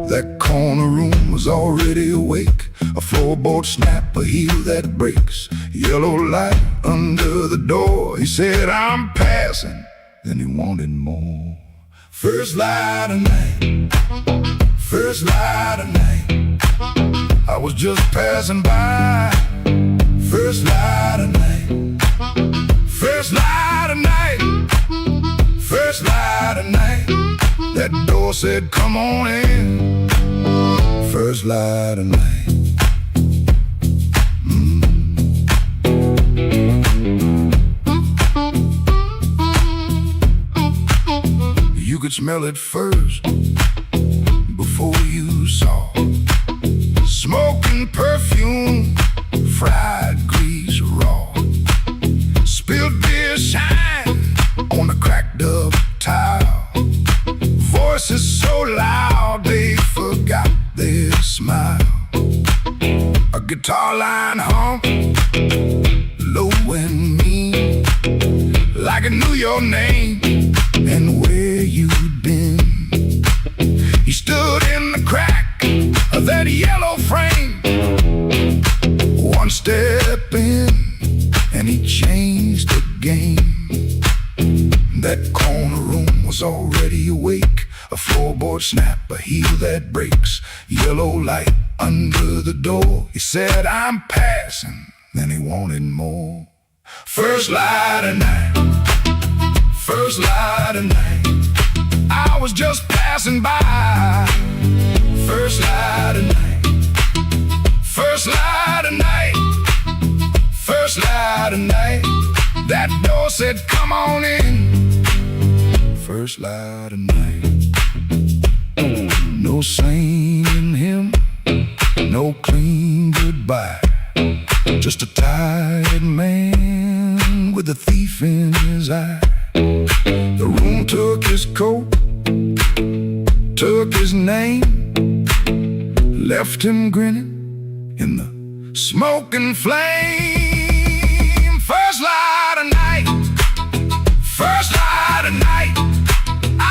That corner room was already awake, a floorboard snap, a heel that breaks, yellow light under the door. He said, I'm passing, then he wanted more. First light of night, first light of night, I was just passing by. First light of night, first light of night, first light of night. That door said, come on in. First light of night. You could smell it first before you saw. Smoking perfume, fried grease raw. Spilled beer shine on the cracked up tile. Voices so loud they forgot their smile. A guitar line hump, low and mean, like it knew your name and where you'd been. He stood in the crack of that yellow frame. One step in and he changed the game. That corner room was already awake, a floorboard snap, a heel that breaks, yellow light under the door. He said, I'm passing, then he wanted more. First light of night, first light of night, I was just passing by. First light of night, first light of night, first light of night. That door said, come on in. First light of night. No saint in him, no clean goodbye. by. Just a tired man with a thief in his eye. The room took his coat, took his name, left him grinning in the smoking flame. First light of night, first light of night,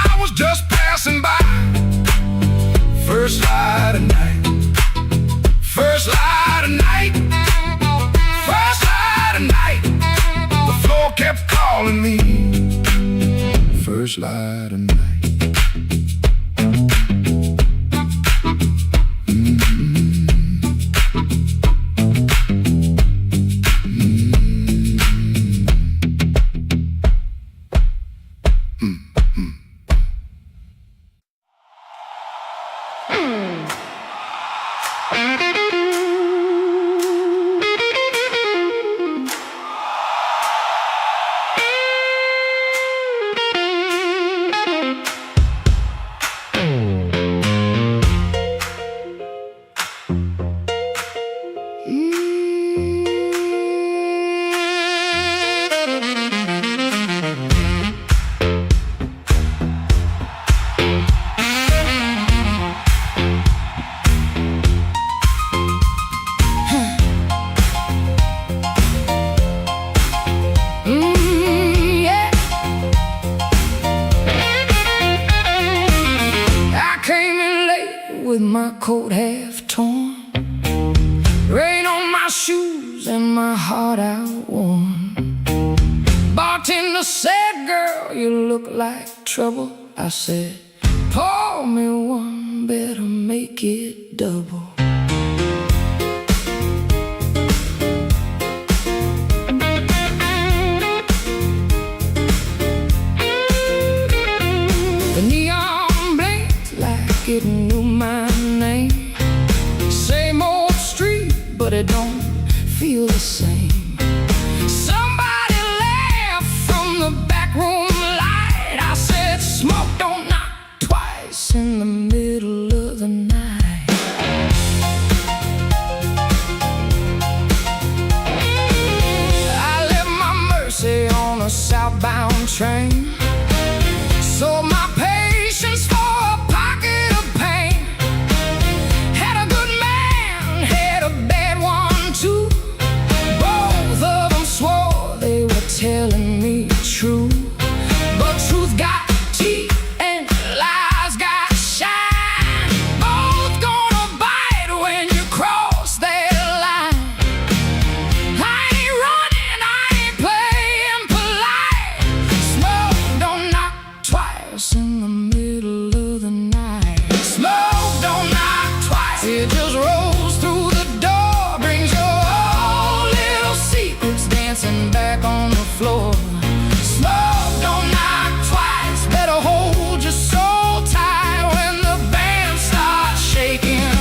I was just passing by. First light of night, first light of night, first light of night, the floor kept calling me. First light of night. With my coat half torn, rain on my shoes and my heart outworn. Bartender said, "Girl, you look like trouble." I said, "Pour me one, better make it double." The neon blinked like it knew my name. Same old street, but it don't feel the same. Somebody laughed from the back room light. I said, "Smoke don't knock twice in the middle of the night." I left my Mercy on a southbound train, sold my patience for a pocket of pain. Had a good man, had a bad one too. Both of them swore they were telling me true. But truth got teeth and lies got shine. Both gonna bite when you cross that line. I ain't running, I ain't playing polite. Smoke don't knock twice in the middle of the night. Smoke don't knock twice, it just rolls through the door, brings your old little secrets dancing back on the floor. Smoke don't knock twice, better hold your soul tight when the band starts shaking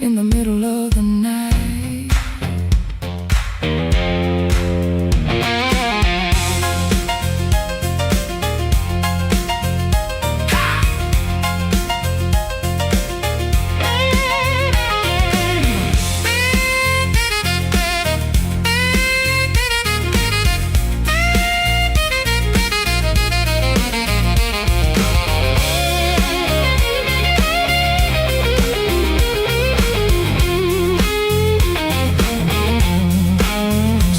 in the middle of the night.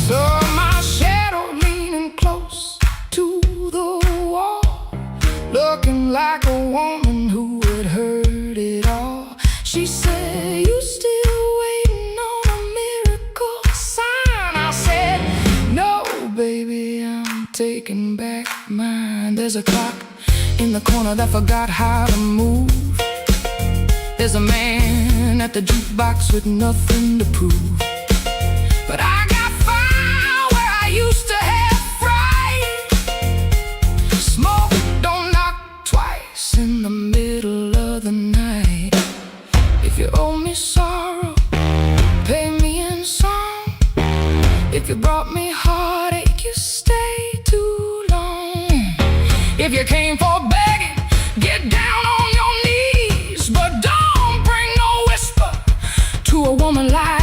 Saw my shadow leaning close to the wall, looking like a woman who had heard it all. She said, "You still waiting on a miracle sign?" I said, "No, baby, I'm taking back mine." There's a clock in the corner that forgot how to move. There's a man at the jukebox with nothing to prove. But I got fire where I used to have fright. Smoke don't knock twice in the middle of the night. If you owe me sorrow, pay me in song. If you brought me heartache, you stay too long. If you came for begging, get down on your knees. But don't bring no whisper to a woman like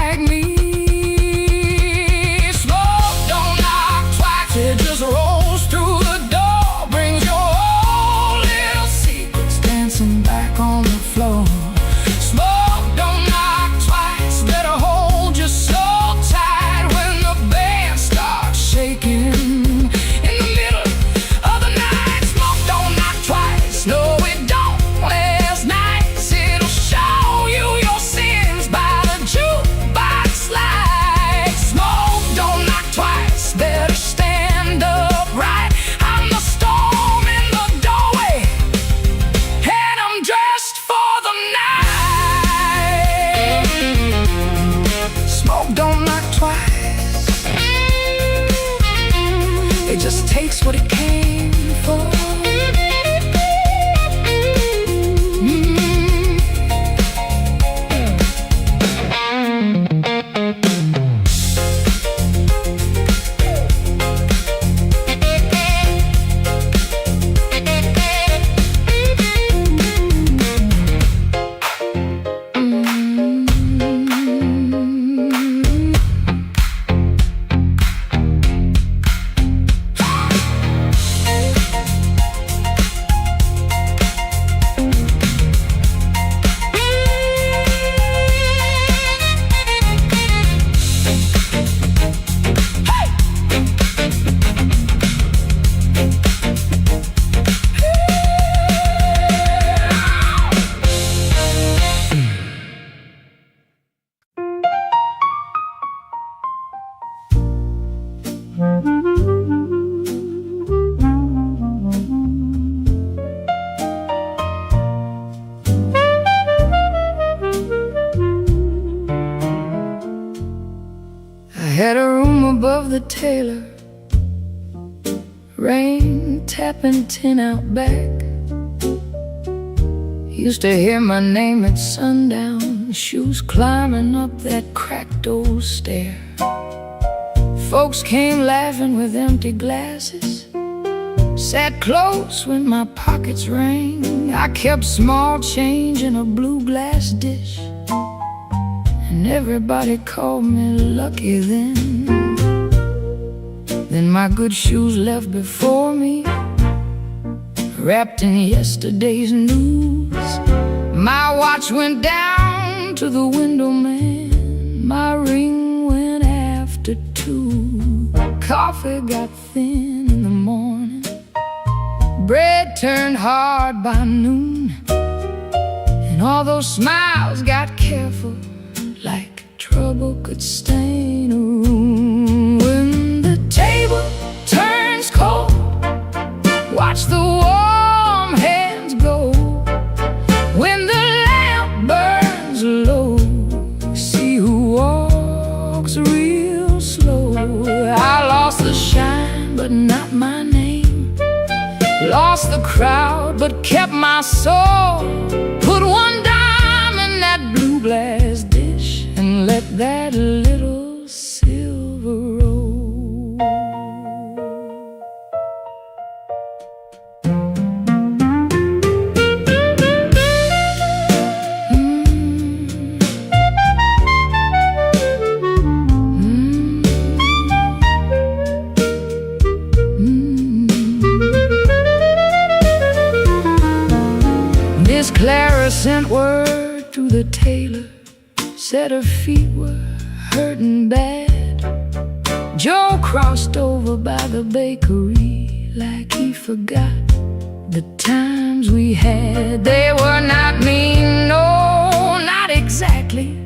takes what it came for. Had a room above the tailor, rain tapping tin out back. Used to hear my name at sundown, shoes climbing up that cracked old stair. Folks came laughing with empty glasses, sat close when my pockets rang. I kept small change in a blue glass dish, and everybody called me lucky then. Then my good shoes left before me, wrapped in yesterday's news. My watch went down to the window man, my ring went after 2. Coffee got thin in the morning, bread turned hard by noon, and all those smiles got careful, like trouble could stain a room. When the table turns cold, watch the warm hands go. When the lamp burns low, see who walks real slow. I lost the shine, but not my name. Lost the crowd, but kept my soul. Put one dime in that blue glass dish, and let that little silver roll. Miss Clara sent word to the tailor, said her feet were hurting bad. Joe crossed over by the bakery like he forgot the times we had. They were not mean, no, not exactly,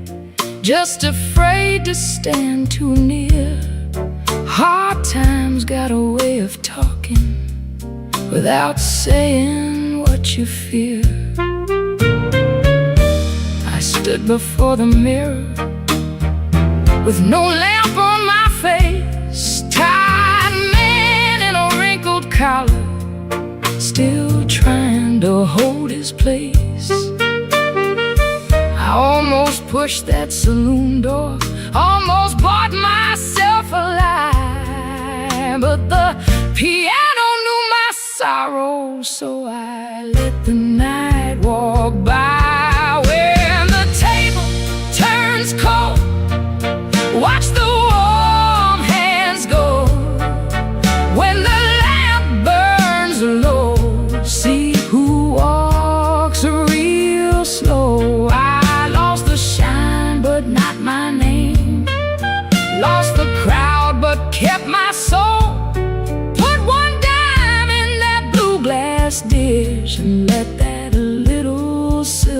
just afraid to stand too near. Hard times got a way of talking without saying what you fear. I stood before the mirror with no lamp on my face, tired man in a wrinkled collar, still trying to hold his place. I almost pushed that saloon door, almost bought myself a lie, but the piano knew my sorrow, so I let the night walk by. When the table turns cold, watch the warm hands go. When the lamp burns low, see who walks real slow. I lost the shine, but not my name. Lost the crowd, but kept my soul. Put one dime in that blue glass dish, and let that little silver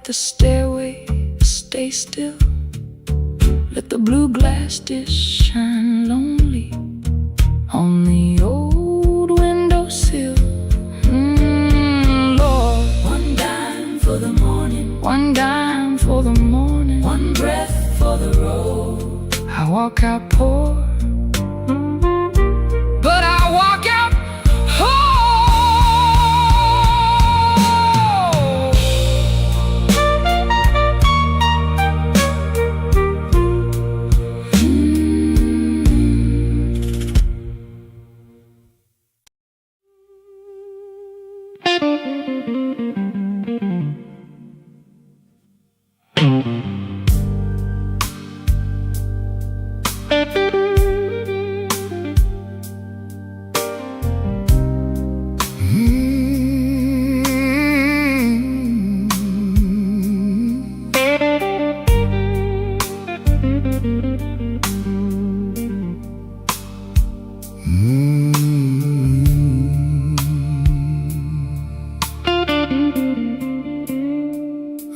at the stairway, stay still. Let the blue glass dish shine lonely on the old windowsill. Lord, one dime for the morning, one dime for the morning, one breath for the road. I walk out poor, but I walk out whole.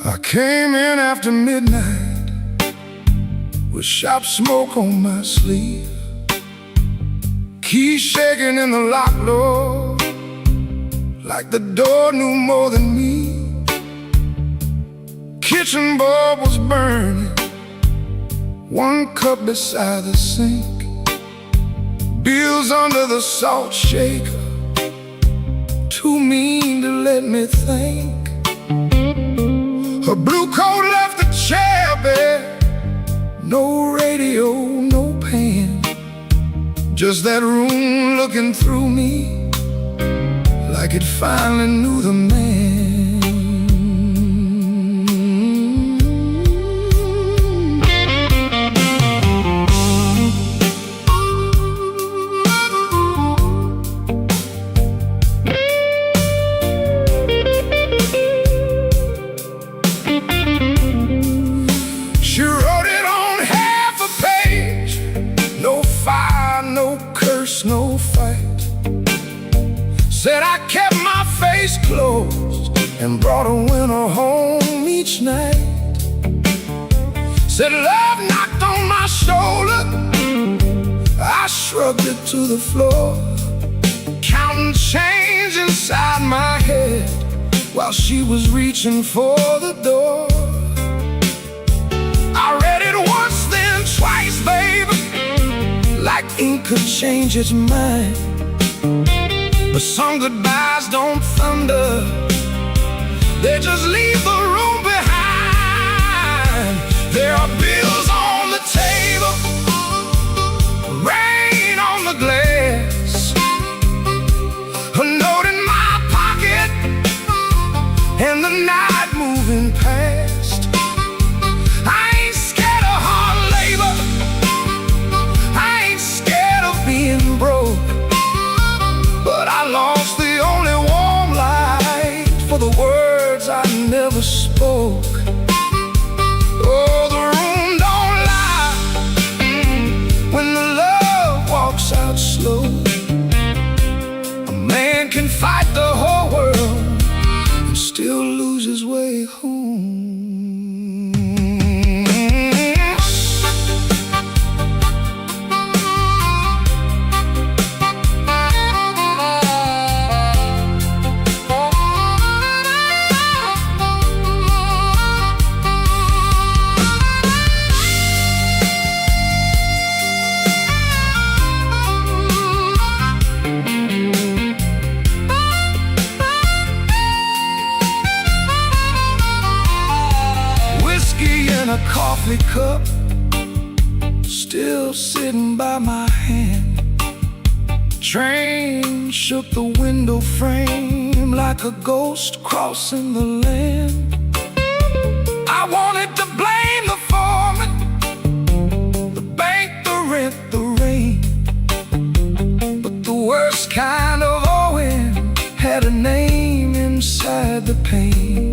I came in after midnight with sharp smoke on my sleeve, keys shaking in the lock, Lord, like the door knew more than me. Kitchen bulb was burning, one cup beside the sink, bills under the salt shaker, too mean to let me think. Her blue coat left the chair bare, no radio, no pan, just that room looking through me like it finally knew the man. She wrote it on half a page, no fire, no curse, no fight. Said I kept my face closed and brought a winner home each night. Said love knocked on my shoulder, I shrugged it to the floor, counting change inside my head while she was reaching for the door. I read it once, then twice, baby, like ink could change its mind. But some goodbyes don't thunder, they just leave the room behind. There are bills on the table, rain on the glass, a note in my pocket, and the night moving past. I ain't scared of hard labor, I ain't scared of being broke, but I lost the only warm light for the words I never spoke. Oh, the room don't lie when the love walks out slow. A man can fight the whole world and still lose his way home. In a coffee cup, still sitting by my hand. Train shook the window frame like a ghost crossing the land. I wanted to blame the foreman, the bank, the rent, the rain, but the worst kind of owing had a name inside the pain.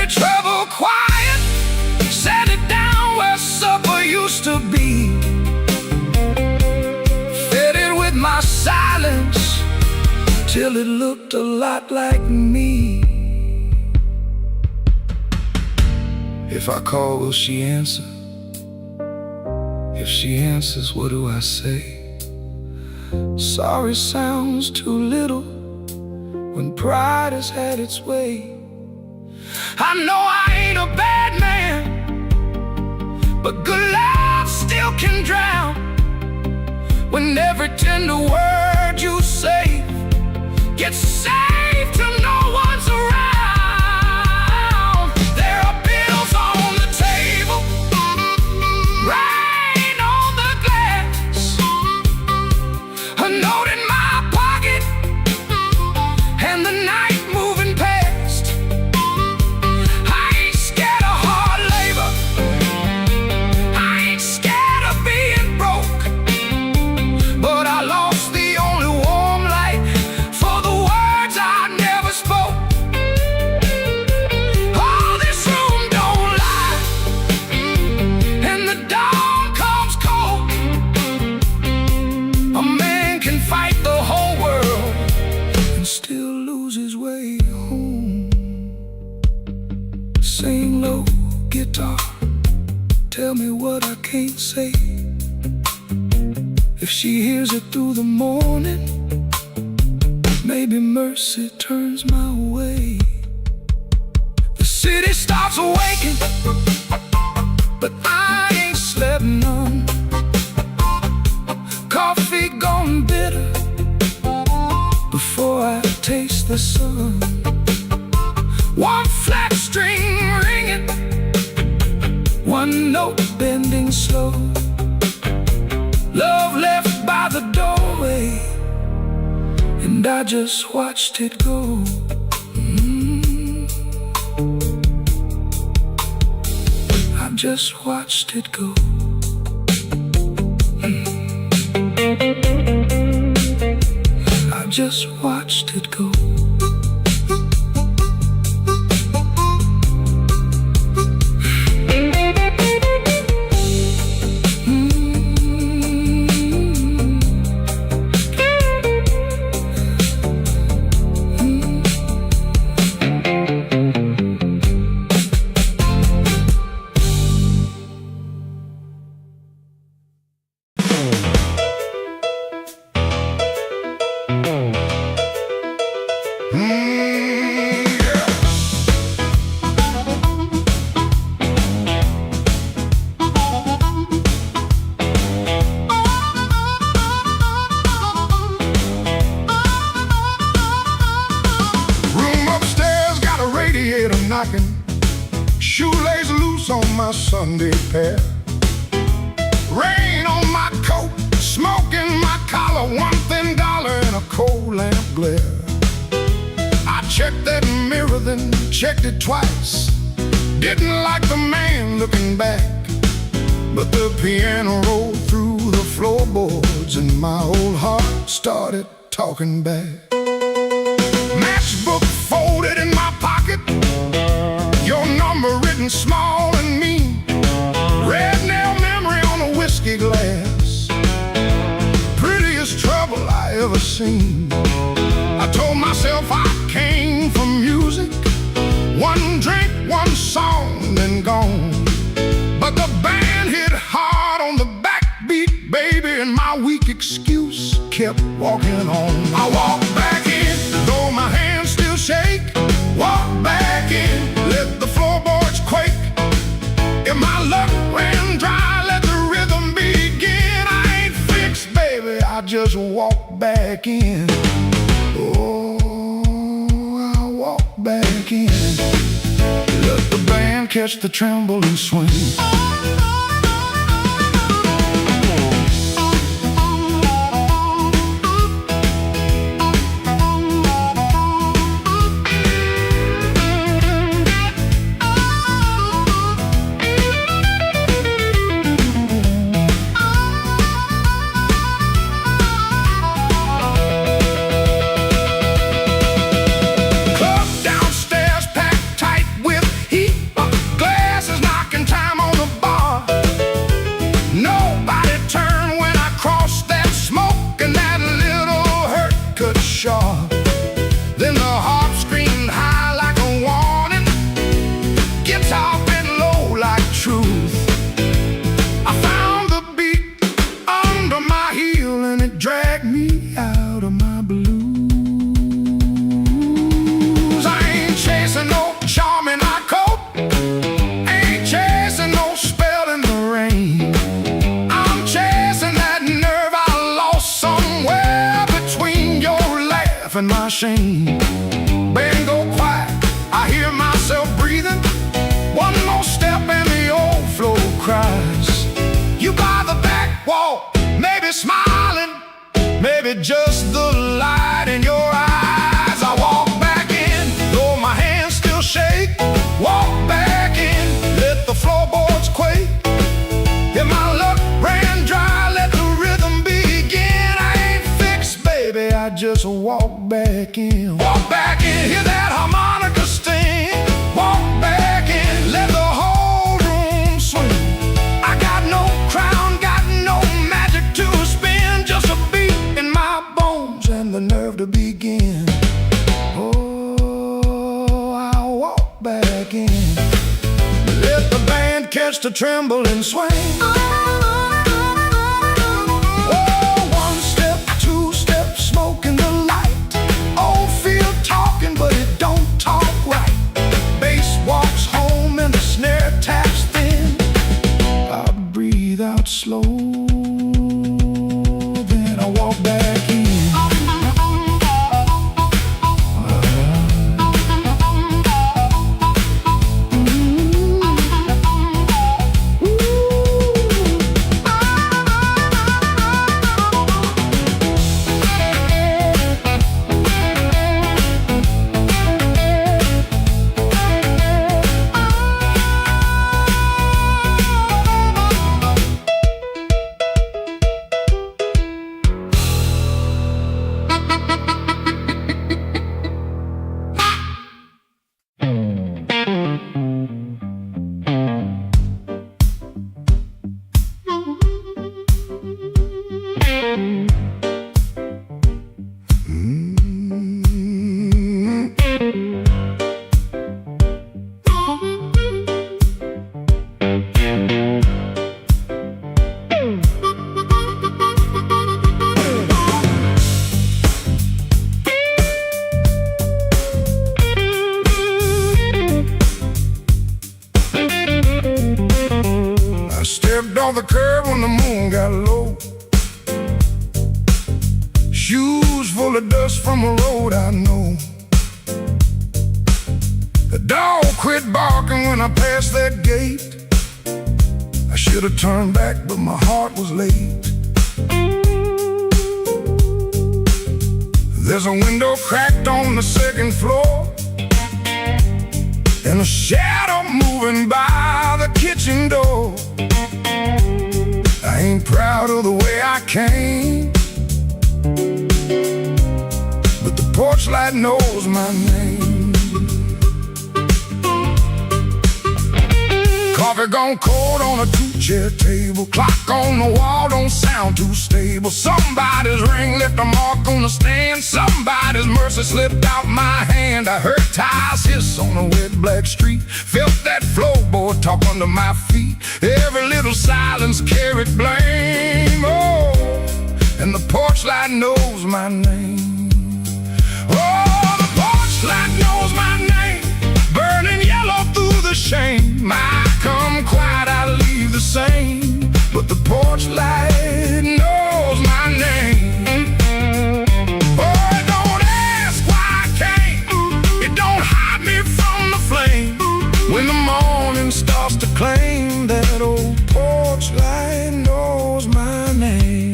Trouble quiet, set it down where supper used to be, fed it with my silence till it looked a lot like me. If I call, will she answer? If she answers, what do I say? Sorry sounds too little when pride has had its way. I know I ain't a bad man, but good love still can drown. When every tender word you say gets saved till no one's around. There are bills on the table, rain on the glass, a note in my pocket, and the night moving past. I ain't scared of hard labor, I ain't scared of being broke, but I lost the only warm light for the words I never spoke. Oh, this room don't lie, and the dawn comes cold. A man can fight the whole world and still lose his way home. Sing low, guitar, tell me what I can't say. If she hears it through the morning, maybe mercy turns my way. The city starts awaking, but I ain't slept none. Coffee gone bitter before I taste the sun. One flat string ringing, one note bending slow. Love left by the doorway, and I just watched it go. I just watched it go. I just watched it go. Room upstairs got a radiator knocking, shoelace loose on my Sunday pair. Rain on my coat, smoke in my collar, one thin dollar in a cold lamp glare. I checked that mirror, then checked it twice. Didn't like the man looking back, but the piano rolled through the floorboards and my old heart started talking back. Matchbook folded in my pocket, your number written small and mean. Red nail memory on a whiskey glass, prettiest trouble I ever seen. I told myself I came for music, one drink, one song, then gone. But the band hit hard on the backbeat, baby, and my weak excuse kept walking on. I walked back in, though my hands still shake. Walk back in, let the floorboards quake. If my luck ran dry, let the rhythm begin. I ain't fixed, baby, I just walk back in. Oh, I walk back in. Let the band catch the tremble and swing. Club downstairs packed tight with heat, glasses knocking time on the bar. and my shame. Band go quiet, I hear myself breathing. One more step and the old floor cries. You by the back wall, maybe smiling, maybe just the light in your eyes. I walk back in, though my hands still shake. Walk back in, let the floorboards quake. If my luck ran dry, let the rhythm begin. I ain't fixed, baby, I just walk back in. Walk back in, hear that harmonica sting. Walk back in, let the whole room swing. I got no crown, got no magic to spin. Just a beat in my bones and the nerve to begin. Oh, I walk back in. Let the band catch the tremble and swing. Oh, one step, two steps, smoke in the light. Old field talking, but it don't talk right. Bass walks home and the snare taps thin. I breathe out slow, then I walk back in. Stepped on the curb when the moon got low. Shoes full of dust from a road I know. The dog quit barking when I passed that gate. I should have turned back, but my heart was late. There's a window cracked on the second floor, and a shadow moving by the kitchen door. I ain't proud of the way I came, but the porch light knows my name. Coffee gone cold on a two-chair table. Clock on the wall don't sound too stable. Somebody's ring left a mark on the stand. Somebody's mercy slipped out my hand. I heard tires hiss on a wet black street. Felt that floorboard talk under my feet. Every little silence carried blame. Oh, and the porch light knows my name. Oh, the porch light knows my name. Burning yellow through the shame. I come quiet, I leave the same, but the porch light knows my name. Oh, it don't ask why I came. It don't hide me from the flame. When the morning starts to claim, that old porch light knows my name.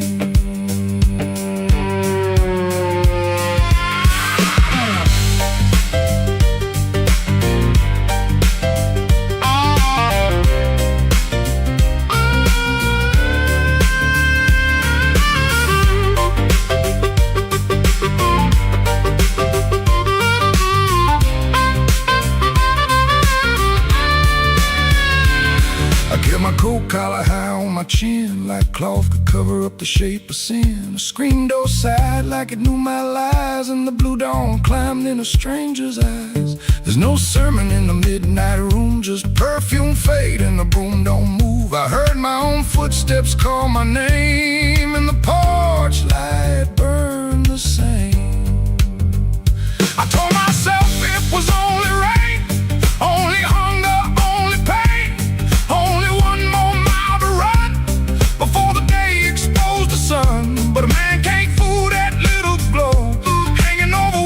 My coat collar high on my chin, like cloth could cover up the shape of sin. I screamed outside like it knew my lies, and the blue dawn climbed in a stranger's eyes. There's no sermon in the midnight room, just perfume fade and the broom don't move. I heard my own footsteps call my name, and the porch light burned the same. I told myself it was only rain, only hunger, only pain, only one more mile to run before the day exposed the sun. But a man can't fool that little glow hanging over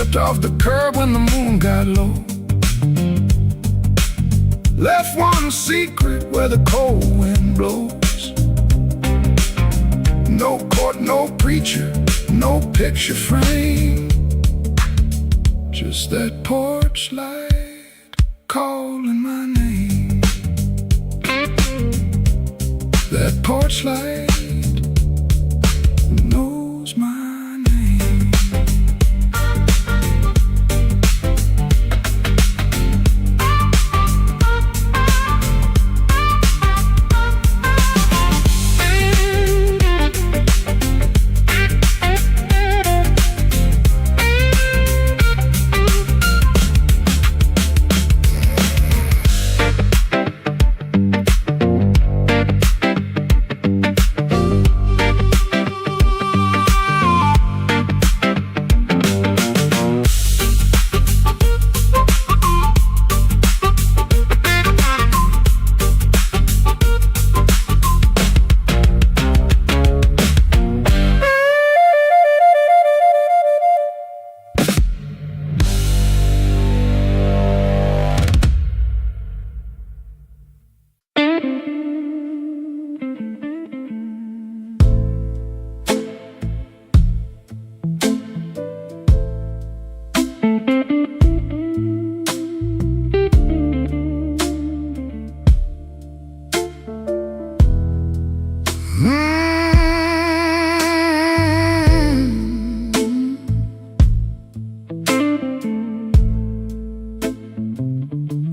Stepped off the curb when the moon got low. Left one secret where the cold wind blows. No court, no preacher, no picture frame. Just that porch light calling my name. That porch light knows my name.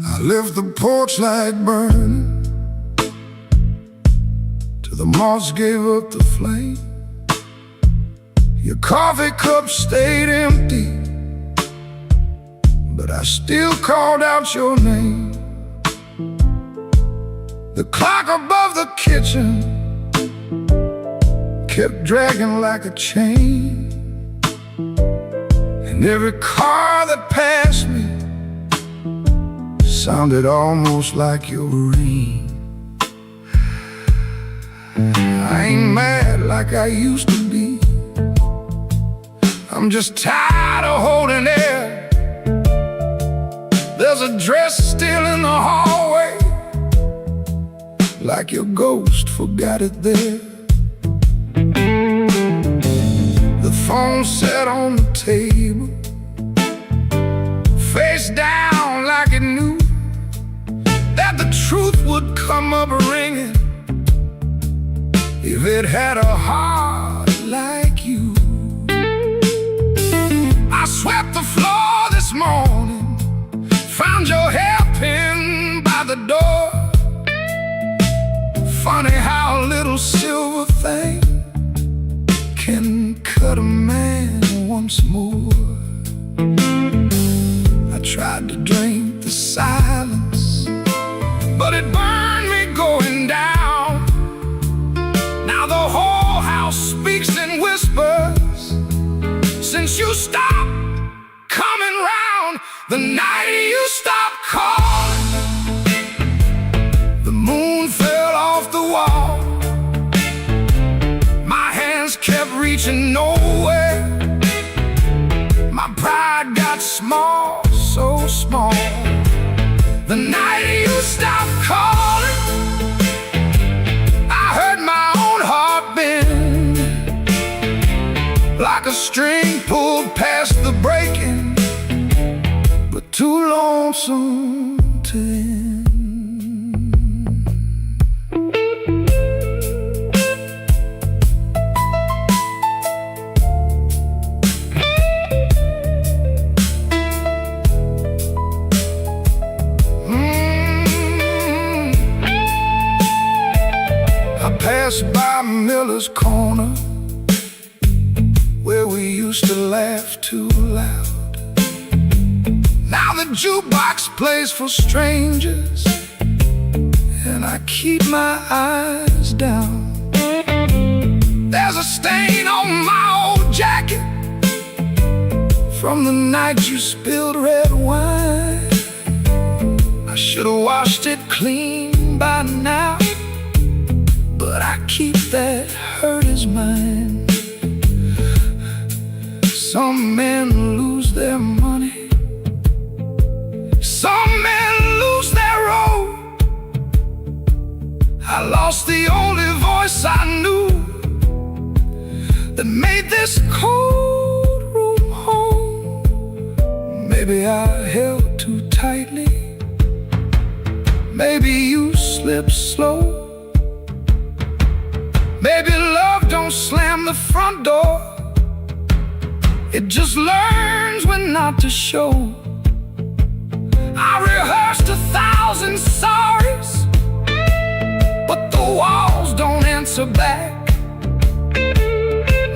I left the porch light burning till the moss gave up the flame. Your coffee cup stayed empty, but I still called out your name. The clock above the kitchen kept dragging like a chain, and every car that passed me sounded almost like your ring. I ain't mad like I used to be. I'm just tired of holding air. There's a dress still in the hallway, like your ghost forgot it there. The phone sat on the table, face down like it knew that the truth would come up ringing if it had a heart like you. I swept the floor this morning, found your hairpin by the door. Funny how a little silver thing can cut a man once more. I tried to drink the silence, but it burned me going down. Now the whole house speaks in whispers since you stopped coming round. The night you stopped calling, the moon fell off the wall. My hands kept reaching nowhere. My pride got small, so small. The night you stopped calling, I heard my own heart bend, like a string pulled past the breaking, but too lonesome to end. Passed by Miller's Corner, where we used to laugh too loud. Now the jukebox plays for strangers, and I keep my eyes down. There's a stain on my old jacket from the night you spilled red wine. I should have washed it clean by now, but I keep that hurt as mine. Some men lose lose their money. Some men lose their road. I lost the only voice I knew that made this cold room home. Maybe I held too tightly. Maybe you slipped slow. Maybe love don't slam the front door. It just learns when not to show. I rehearsed 1,000 sorries, but the walls don't answer back.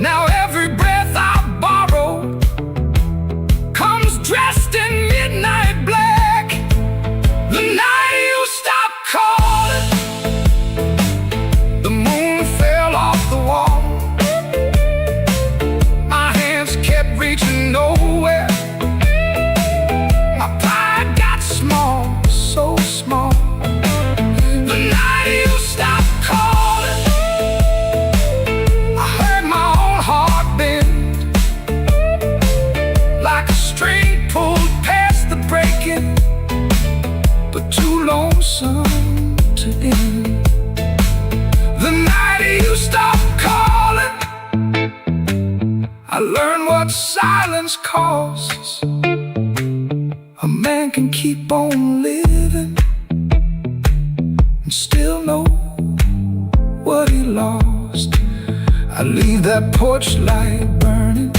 Now every breath I borrow comes dressed in midnight black. The night you stopped calling, the moon fell off the wall. My hands kept reaching nowhere. My pride got small, so small. The night you stopped calling, I heard my own heart bend, like a string pulled past the breaking, but too lonesome to end. The night you stopped calling, I learned what silence costs. A man can keep on living and still know what he lost. I leave that porch light burning,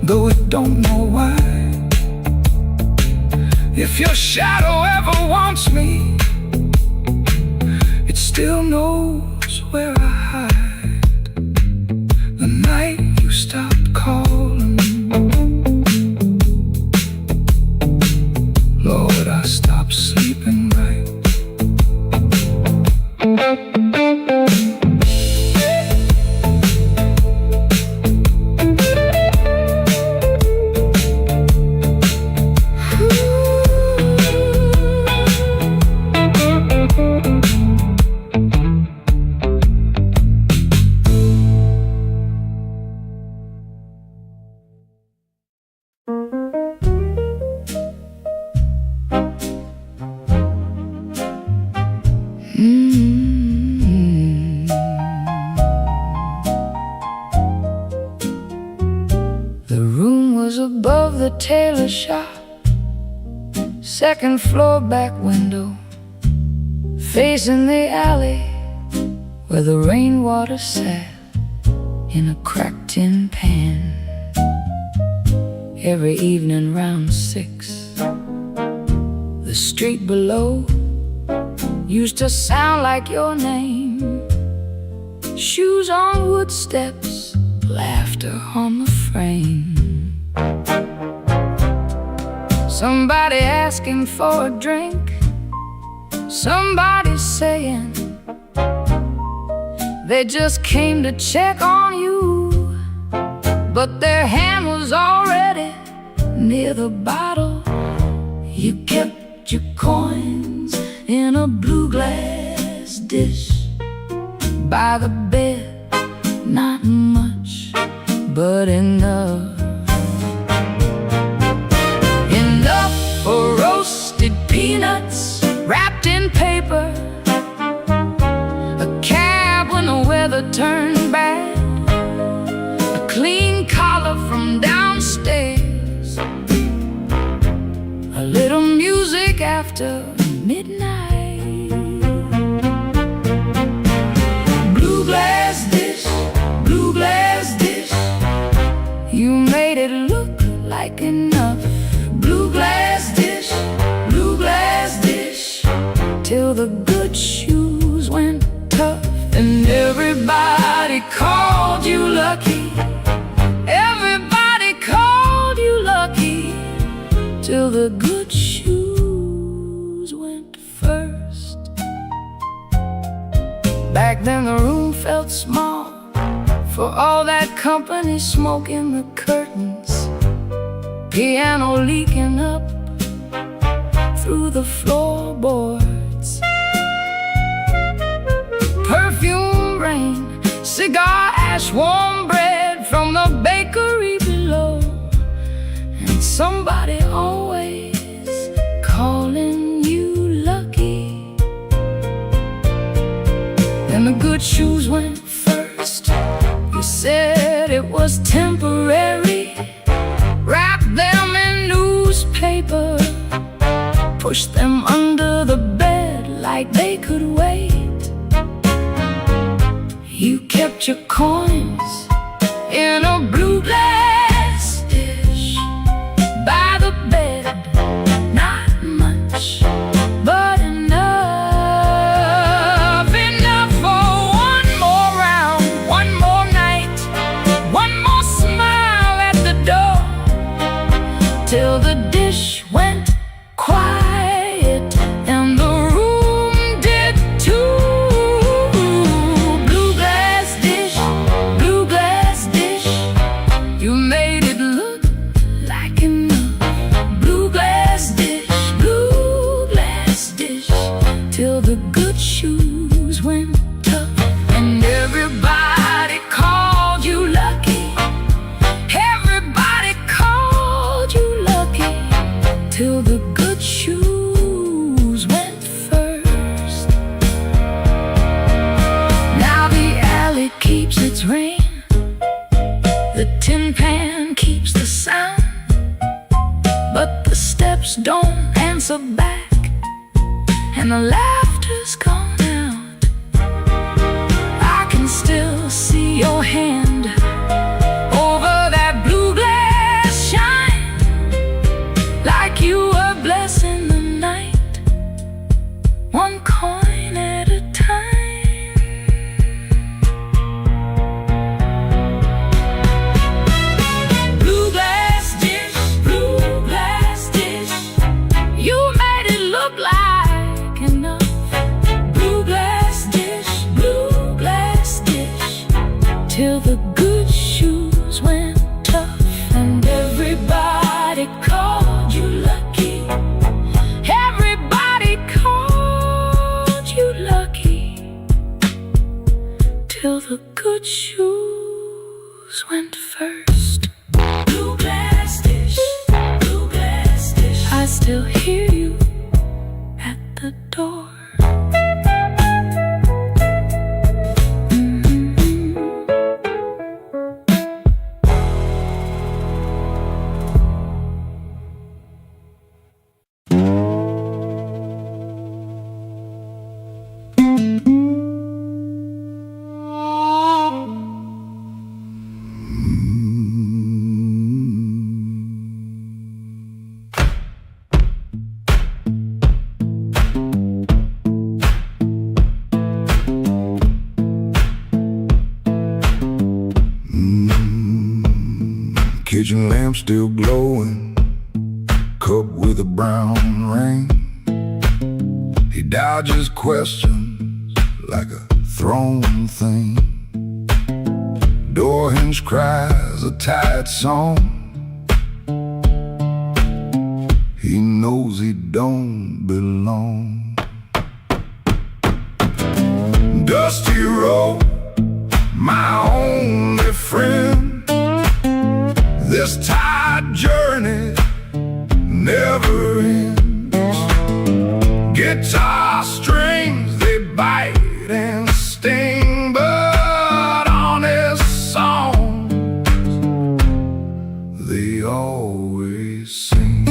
though it don't know why. If your shadow ever wants me, it still knows where I hide. The night you stopped calling, Lord, I stopped sleeping right. The room was above the tailor shop, second floor back window, facing the alley where the rainwater sat in a cracked tin pan. Every evening round 6, the street below used to sound like your name. Shoes on wood steps, laughter on the frame. Somebody asking for a drink, somebody saying they just came to check on you, but their hand was already near the bottle. You kept your coins in a blue glass dish by the bed, not much, but enough. Enough for roasted peanuts wrapped in paper, a cab when the weather turned bad, a clean collar from downstairs, a little music after midnight. Blue glass dish, blue glass dish, you made it look like enough. Blue glass dish, till the good shoes went tough. And everybody called you lucky, everybody called you lucky, till the good shoes went first. Back then the room felt small, for all that company smoking the curtains, piano leaking up through the floorboards, perfume rain, cigar ash, warm bread from the bakery below. somebody always calling you lucky. And the good shoes went first. You said it was temporary. Wrap them in newspaper, push them under the bed like they could wait. You kept your coins in a blue glass dish by the bed. Not much, but enough. Enough for one more round, one more night, one more smile at the door, till the dish went quiet and the room did too. Blue glass dish, blue glass dish, you made it look like enough. Blue glass dish, till the good shoes went tough. And everybody called you lucky. Everybody called you lucky, till the good shoes went first. Now the alley keeps its rain, the tin pan keeps the sound, but the steps don't answer back, and the laughter's gone out. I can still see your hand over that blue glass shine, like you were blessing the night, one coin at a time. Blue glass dish, you made it look like enough. Blue glass dish, till the good shoes went tough. And everybody called you lucky. Everybody called you lucky, till the good shoes went first. Blue glass dish, I still hear you at the door. Kitchen lamp still glowing, cup with a brown ring. He dodges questions like a thrown thing. Door hinge cries a tired song. He knows he don't belong. Dusty road, my only friend. This tired journey never ends. Guitar strings, they bite and sting, but honest songs, they always sing.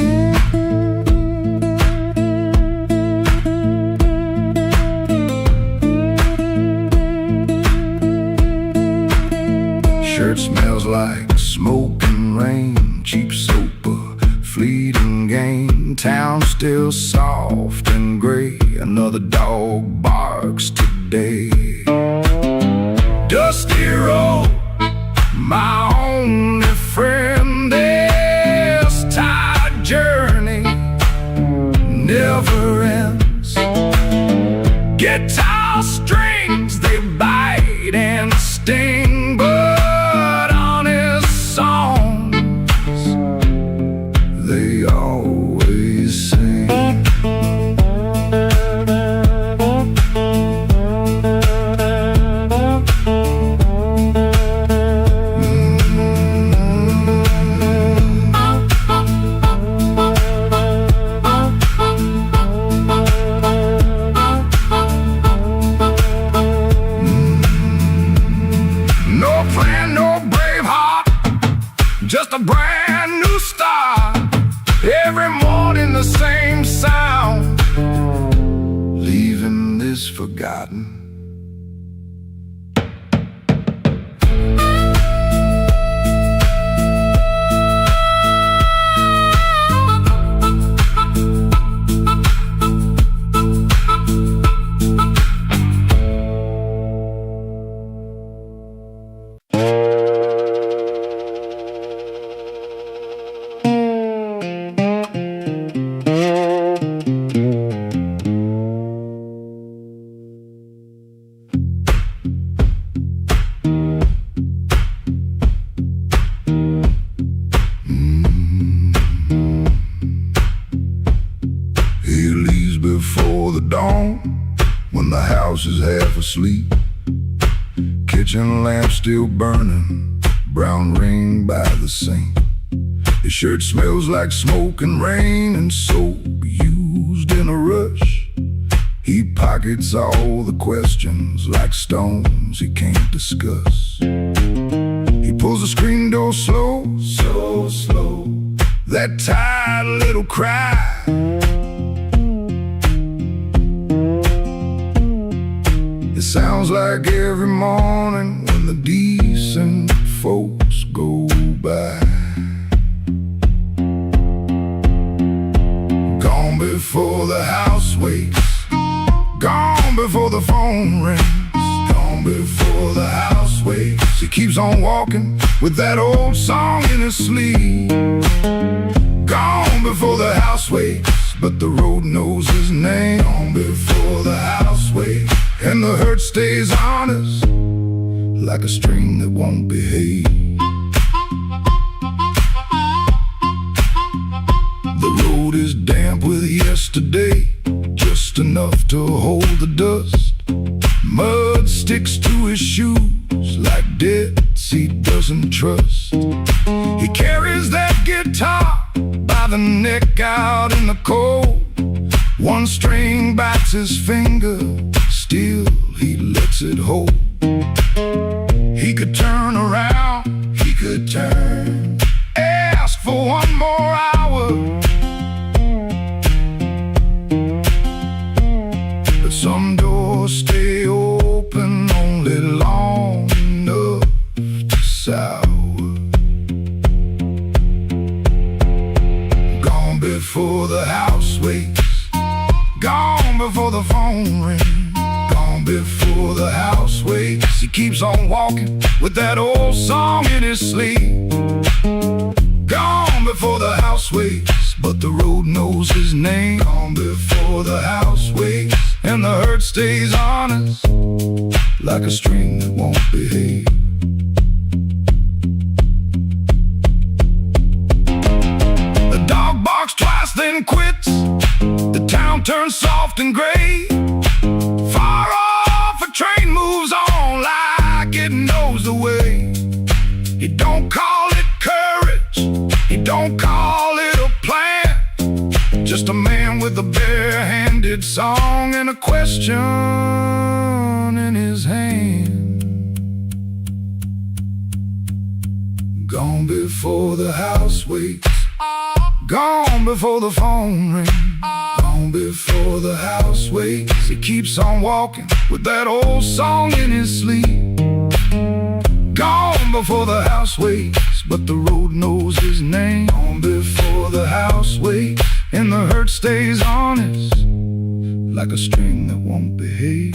Shirt smells like smoke and rain, cheap soap, a fleeting game. Town still soft and gray, another dog barks today. Dusty road, my only friend. This tired journey never ends. Guitar strings, they bite and sting, but honest songs, they always sing. just a brand new start. Every morning the same sound, leaving this forgotten. Before the dawn, when the house is half asleep, kitchen lamp still burning, brown ring by the sink. His shirt smells like smoke and rain and soap used in a rush. He pockets all the questions like stones he can't discuss. He pulls the screen door slow, so slow, that tired little cry. It sounds like every morning when the decent folks go by. Gone before the house wakes, gone before the phone rings, gone before the house wakes. He keeps on walking with that old song in his sleeve. Gone before the house wakes, but the road knows his name. Gone before the house wakes, and the hurt stays on us like a string that won't behave. The road is damp with yesterday, just enough to hold the dust. Mud sticks to his shoes like debts he doesn't trust. He carries that guitar by the neck out in the cold. One string bites his finger, still he lets it hold. He could turn around, he could turn, ask for one more hour, but some doors stay open only long enough to sour. Gone before the house wakes, gone before the phone rings, gone before the house wakes. He keeps on walking with that old song in his sleep. Gone before the house wakes, but the road knows his name. Gone before the house wakes, and the hurt stays on us like a string that won't behave. The dog barks twice then quits. The town turns soft and gray. Far off a train moves on like it knows the way. He don't call it courage, he don't call it a plan, just a man with a bare-handed song and a question in his hand. Gone before the house wakes, gone before the phone rings, gone before the house wakes. He keeps on walking with that old song in his sleep. Gone before the house wakes, but the road knows his name. Gone before the house wakes, and the hurt stays on us like a string that won't behave.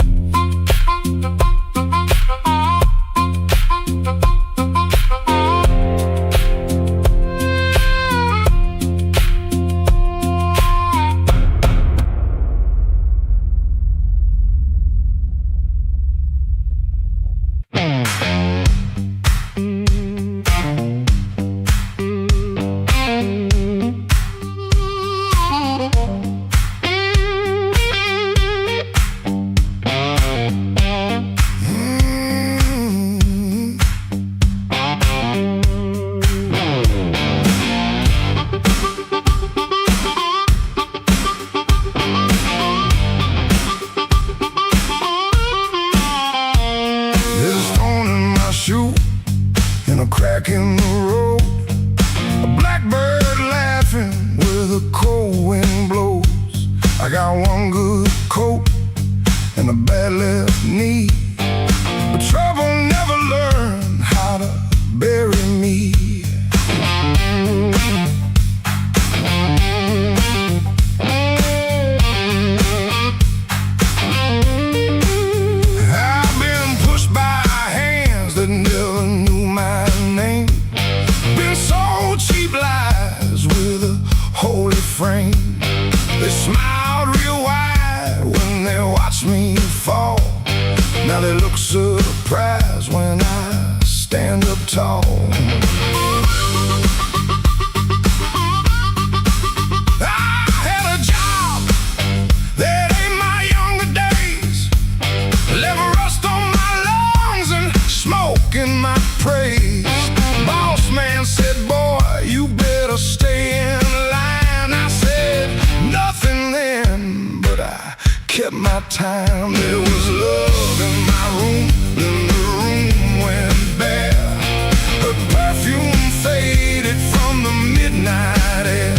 There's a stone in my shoe and a crack in the road. blackbird laughing where the cold wind blows. I got one good coat and a bad left knee, but trouble never learned how to bury me. I've been pushed by hands that never knew my name, been sold cheap lies with a holy frame. They smiled real wide when they watched me fall. Now they look surprised when I stand up tall. I had a job that ain't my younger days, left rust on my lungs and smoke in my praise. Boss man said, boy, you better stay in line. I said nothing then, but I kept my time. There was love in my room, then the room went bare. Her perfume faded from the midnight air.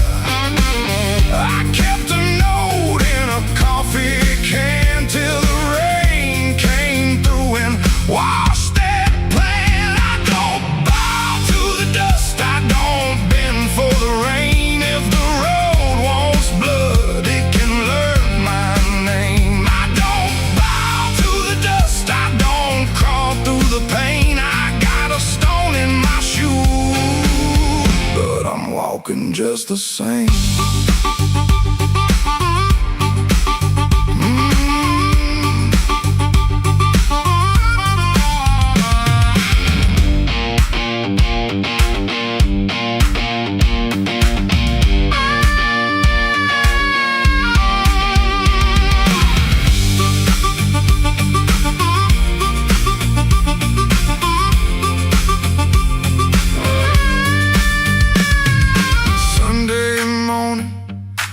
I kept a note in a coffee can till the rain came through and washed that plan. I don't bow to the dust, I don't bend for the rain. If the road wants blood, it can learn my name. I don't bow to the dust, I don't crawl through the pain. I got a stone in my shoe, but I'm walking just the same.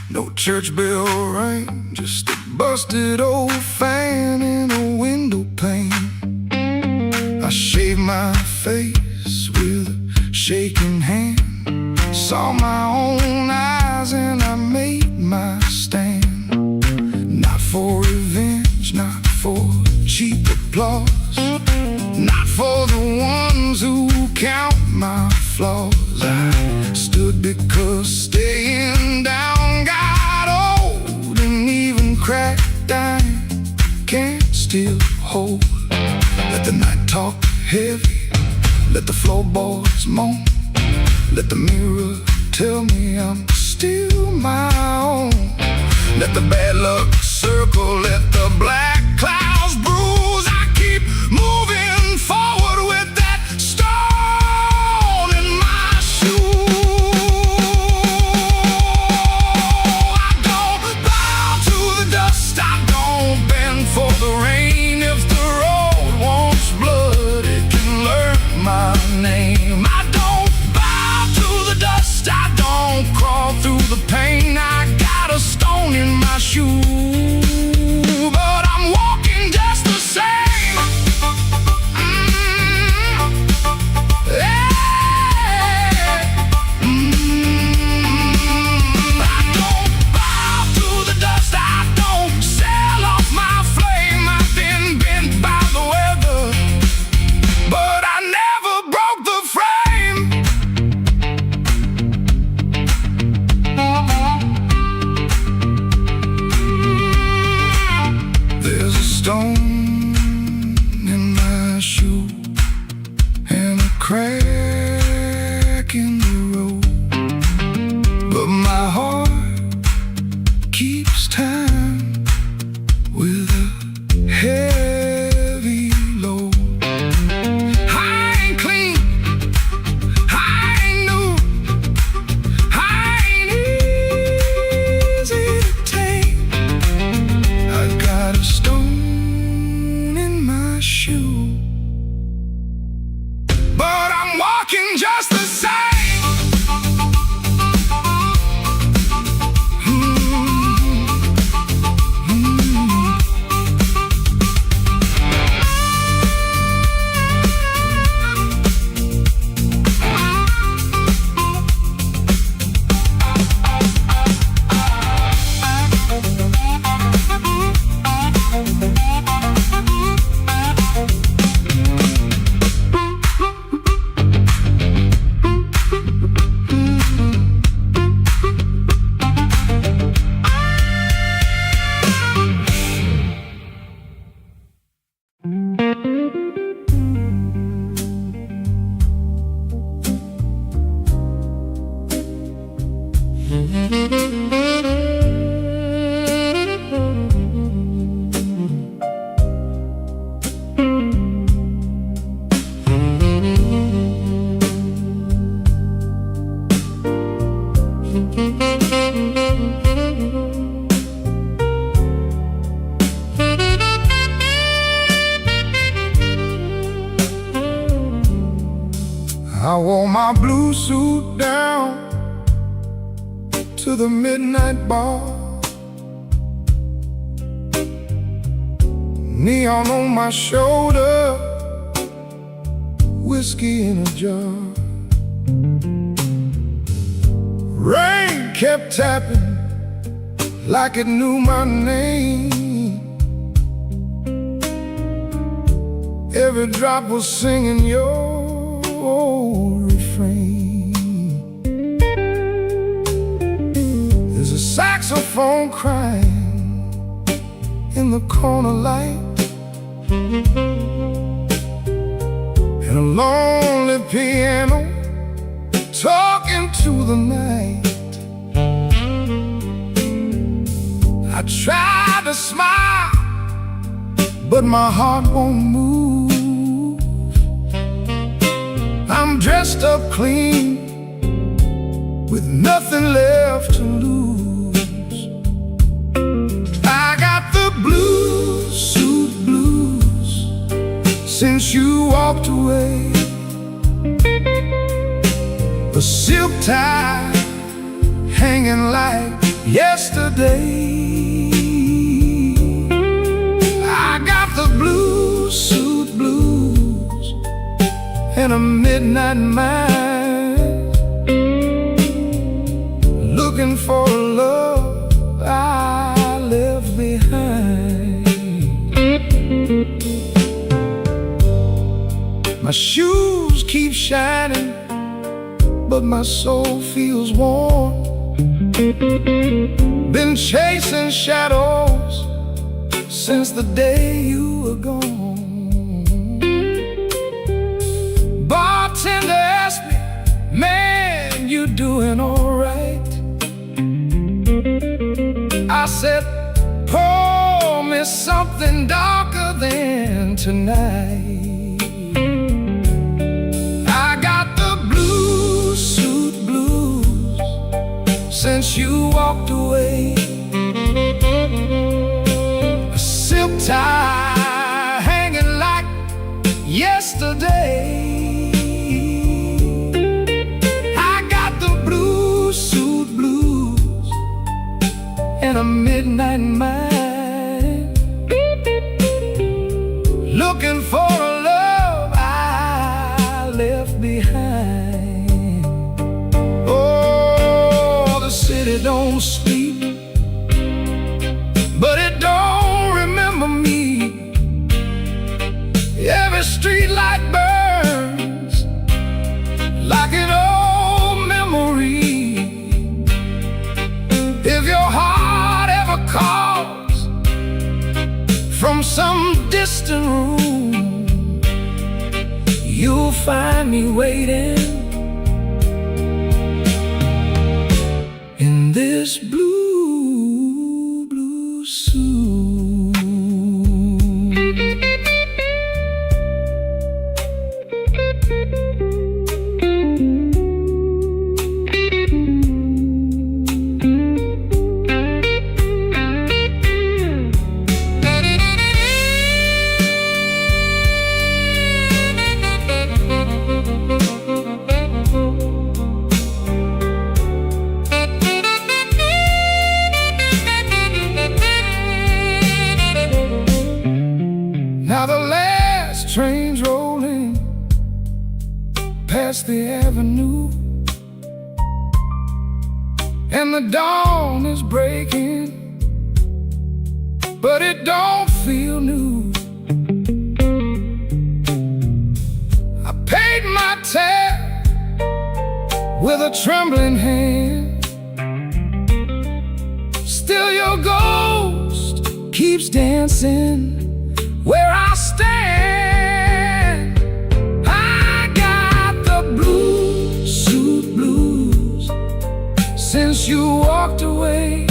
No church bell rang, just a busted old fan in a window pane. I shaved my face with a shaking hand, saw my own eyes and I made my stand. Not for revenge, not for cheap applause, not for the ones who count my flaws. I stood because staying down got old, and even cracked iron can't still hold. Let the night talk heavy, let the floorboards moan, let the mirror tell me I'm still my own. Let the bad luck circle, let the black clouds bruise. I keep moving forward with that stone in my shoe. I don't bow to the dust, I don't bend for the rain. If the road wants blood, it can learn my name. I don't bow to the dust, I don't crawl through the pain. I got a stone in my shoe, but I'm walking just the same. I don't bow to the dust, I don't sell off my flame. I've been bent by the weather, but I never broke the frame. There's a stone in my shoe and a crack in the road, but my heart keeps time with a heavy load. I ain't clean, I ain't new, I ain't easy to tame. I got a stone in my shoe, but I'm walking just the same. blue suit down to the midnight bar. Neon on my shoulder, whiskey in a jar. Rain kept tapping like it knew my name. Every drop was singing your refrain. There's a saxophone crying in the corner light, and a lonely piano talking to the night. I tried to smile, but my heart won't move. I'm dressed up clean, with nothing left to lose. I got the blue suit blues since you walked away. A silk tie hanging like yesterday. I got the blue suit blues and a midnight mind, looking for a love I left behind. My shoes keep shining, but my soul feels warm. Been chasing shadows since the day you were gone. Bartender asked me, man, you doing alright? I said, pour me something darker than tonight. I got the blue suit blues since you walked away. A silk tie hanging like yesterday. I got the blue suit blues and a midnight mind, looking for a love I left behind. Oh, the city don't sleep, but it don't remember me. Every street light burns like an old memory. If your heart ever calls from some distant room, you'll find me waiting in this blue suit. Now the last train's rolling past the avenue, and the dawn is breaking, but it don't feel new. I paid my tab with a trembling hand. Still your ghost keeps dancing where I stand. I got the blue suit blues since you walked away.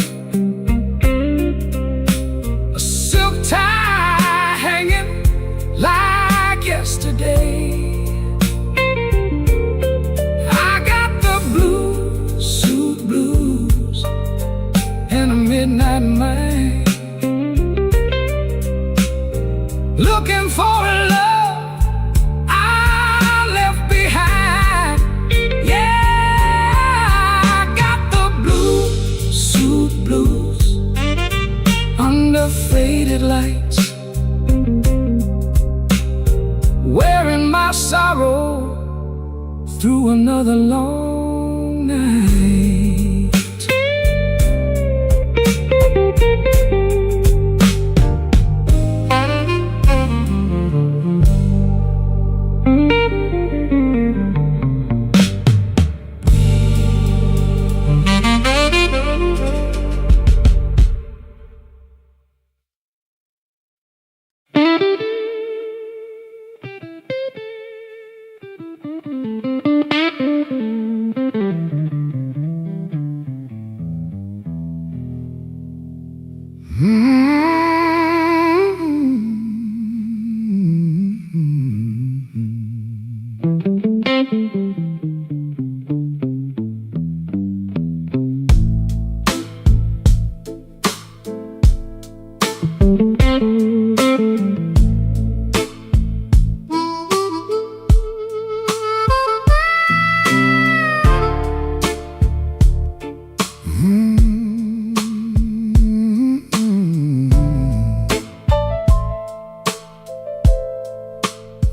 A silk tie hanging like yesterday. I got the blue suit blues and a midnight mind, looking for a love I left behind. Yeah. through another long night.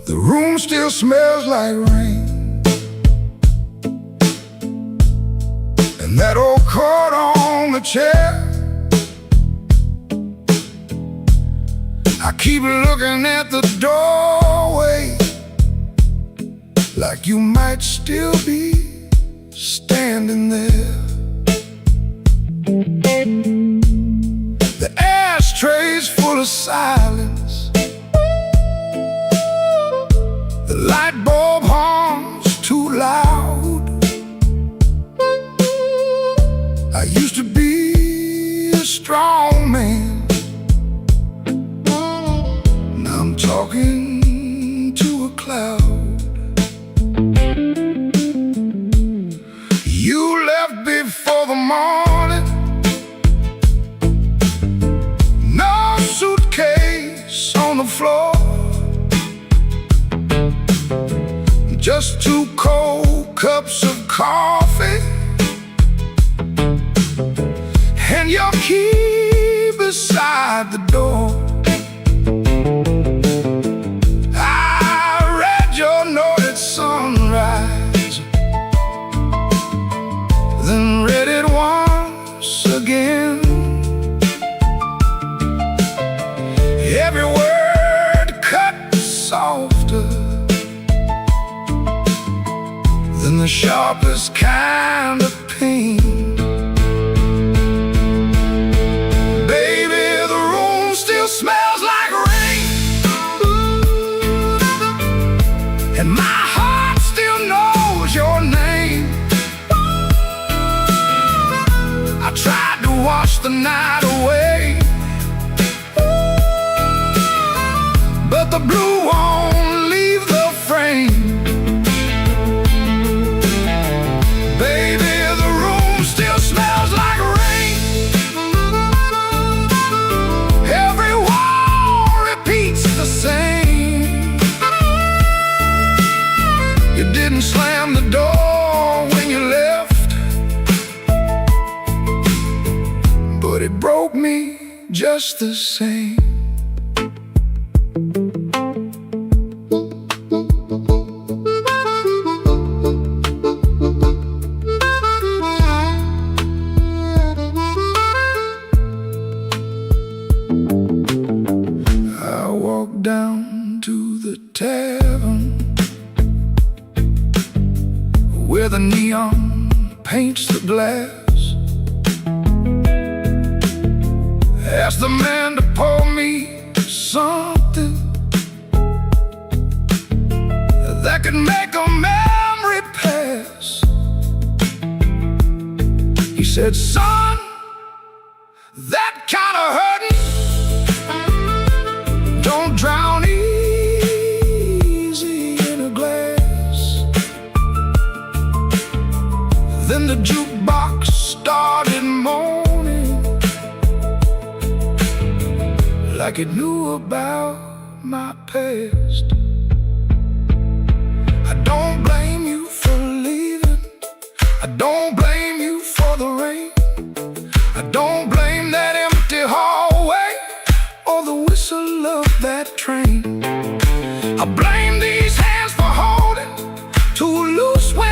The room still smells like rain, and that old coat on the chair. I keep looking at the doorway, like you might still be standing there. The ashtray's full of silence, the light bulb hums too loud. I used to be a strong man, now I'm talking to a cloud. You left before the morning, no suitcase on the floor, just 2 cold cups of coffee and your key beside the door. I read your note at sunrise, then read it once again. Every word cut softer than the sharpest kind of pain. Baby, the room still smells like rain, and my heart still knows your name. I tried to wash the night away, but the blue won't leave the frame. Baby, the room still smells like rain. Every wall repeats the same. You didn't slam the door when you left, but it broke me just the same. Down to the tavern where the neon paints the glass. Asked the man to pour me something that could make a memory pass. He said, son, that kind of hurting don't drown easy in a glass. Then the jukebox started moaning, like it knew about my past. I don't blame you for leaving, I don't blame you for the rain, I don't blame that empty hallway or the whistle of that train. I blame these hands for holding too loose when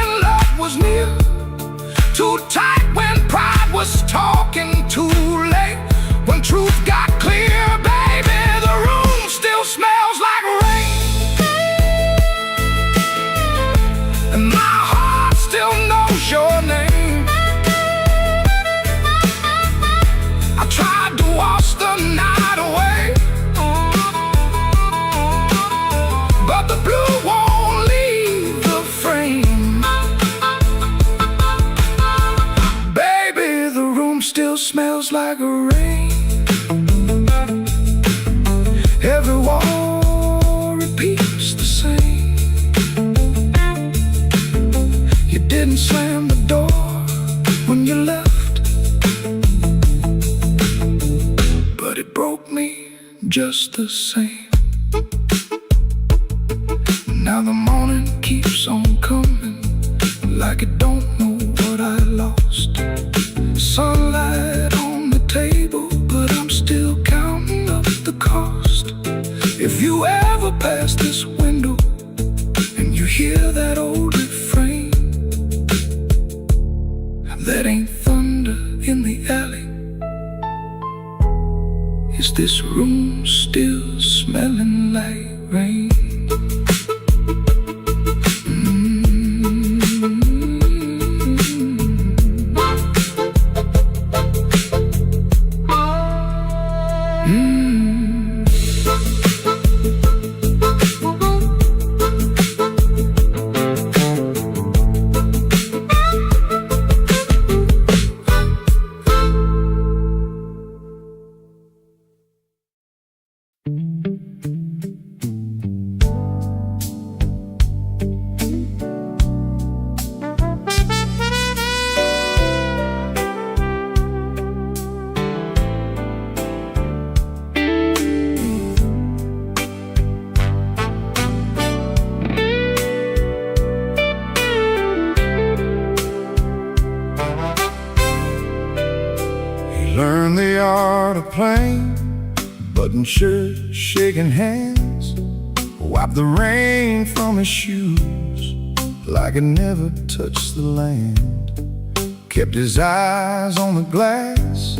slammed the door when you left, but it broke me just the same. Now the morning keeps on coming, like it don't know what I lost. Sunlight on the table, but I'm still counting up the cost. If you ever pass this window and you hear that old refrain, that ain't thunder in the alley. Is this room still smelling like rain? Learn the art of playing, button shirt, shaking hands, wipe the rain from his shoes like it never touched the land. Kept his eyes on the glass,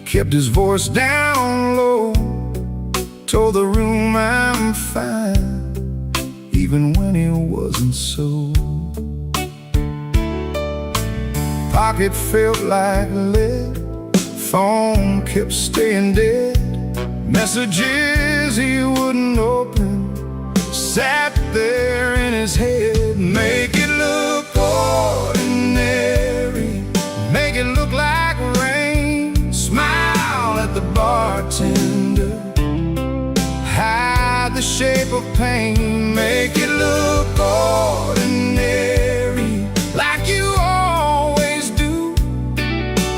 kept his voice down low, told the room I'm fine, even when he wasn't so. Pocket felt like lead, phone kept staying dead, messages he wouldn't open sat there in his head. Make it look ordinary, make it look like rain. Smile at the bartender, hide the shape of pain. Make it look ordinary, like you always do.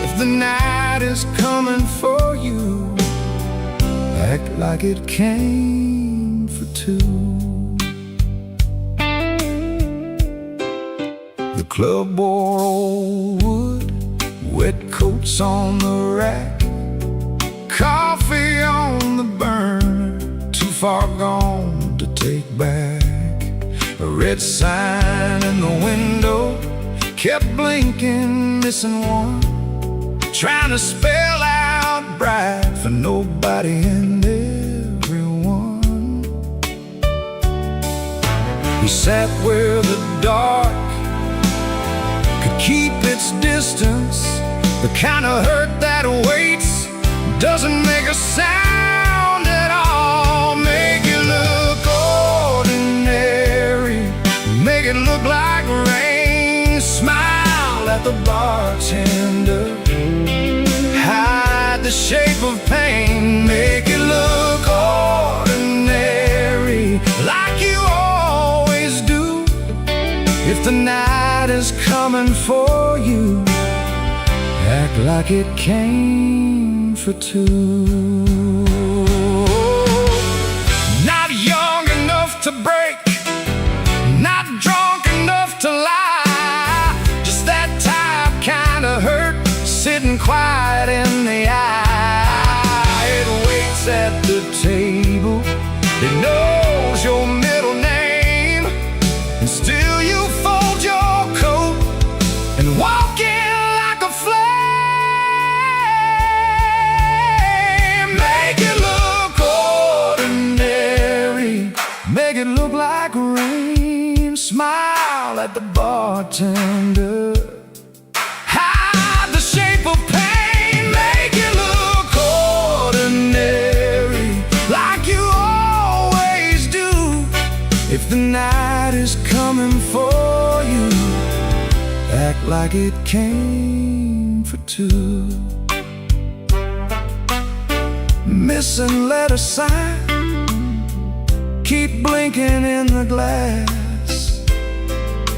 If the night is coming for you, act like it came for two. The club bore old wood, wet coats on the rack, coffee on the burner, too far gone to take back. A red sign in the window kept blinking, missing one, trying to spell out bright for nobody and everyone. He sat where the dark could keep its distance, the kind of hurt that waits, doesn't make a sound at all. Make it look ordinary, make it look like rain. Smile at the bartender, hide the shape of pain. Make it look ordinary, like you always do. If the night is coming for you, act like it came for two. Not young enough to break, not drunk enough to lie, just that type kind of hurt sitting quiet in the eye. It waits at the table, it knows your middle name, and still you fold your coat and walk in like a flame. Make it look ordinary, make it look like rain. Smile at the bartender, hide the shape of pain. Make it look ordinary, like you always do. If the night is coming for you, act like it came for two. Missing letter sign, keep blinking in the glass,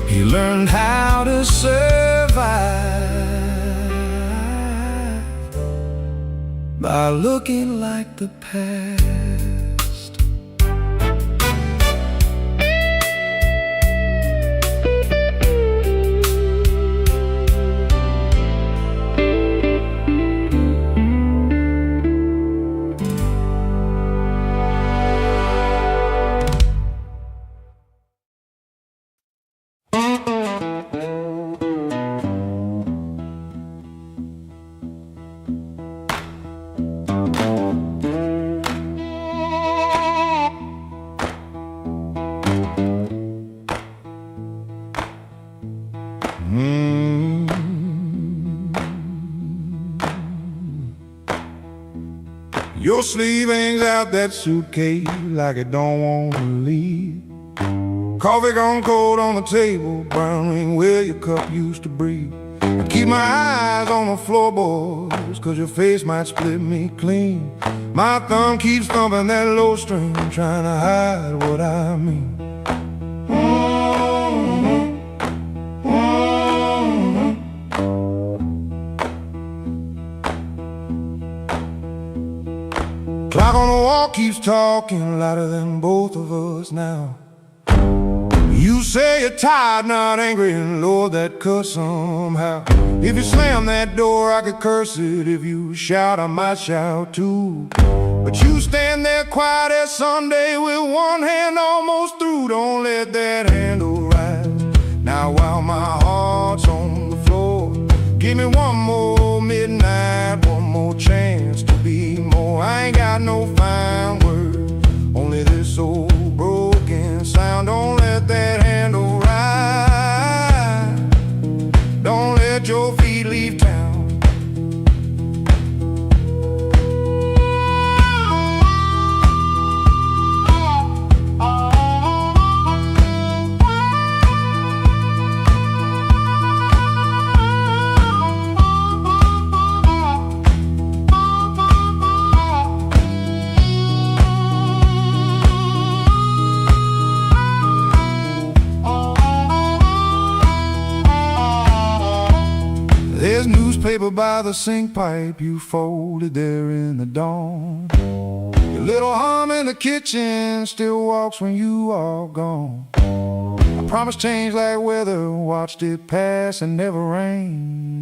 He learned how to survive by looking like the past. Your sleeve hangs out that suitcase like it don't want to leave. Coffee gone cold on the table, brown ring where your cup used to breathe. I keep my eyes on the floorboards, cause your face might split me clean. My thumb keeps thumping that low string, trying to hide what I mean. Clock on the wall keeps talking louder than both of us now. You say you're tired, not angry, and Lord, that cuts somehow. If you slam that door, I could curse it. If you shout, I might shout too. But you stand there quiet as Sunday with one hand almost through. Don't let that handle rise. Now while my heart's on the floor, give me one more midnight, one more chance to be more. I ain't got no fine words, only this old broken sound. Don't let that handle rise. Don't let your feet leave town. There's newspaper by the sink pipe you folded there in the dawn. Your little hum in the kitchen still walks when you are gone. I promised change like weather, watched it pass and never rain.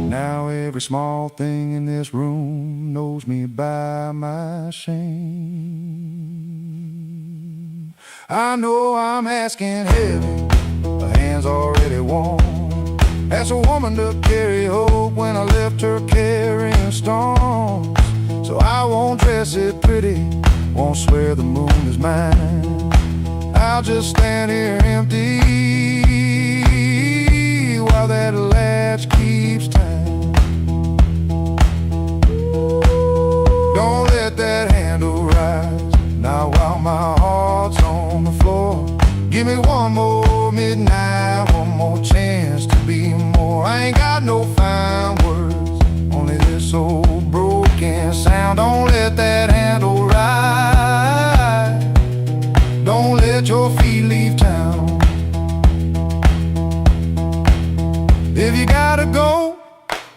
Now every small thing in this room knows me by my shame. I know I'm asking heavy, the hand's already warm. Asked a woman to carry hope when I left her carrying storms. So I won't dress it pretty, won't swear the moon is mine. I'll just stand here empty while that latch keeps time. Don't let that handle rise. Now while my heart's on the floor, give me one more midnight, one more chance to be more. I ain't got no fine words, only this old broken sound. Don't let that handle rise. Don't let your feet leave town. If you gotta go,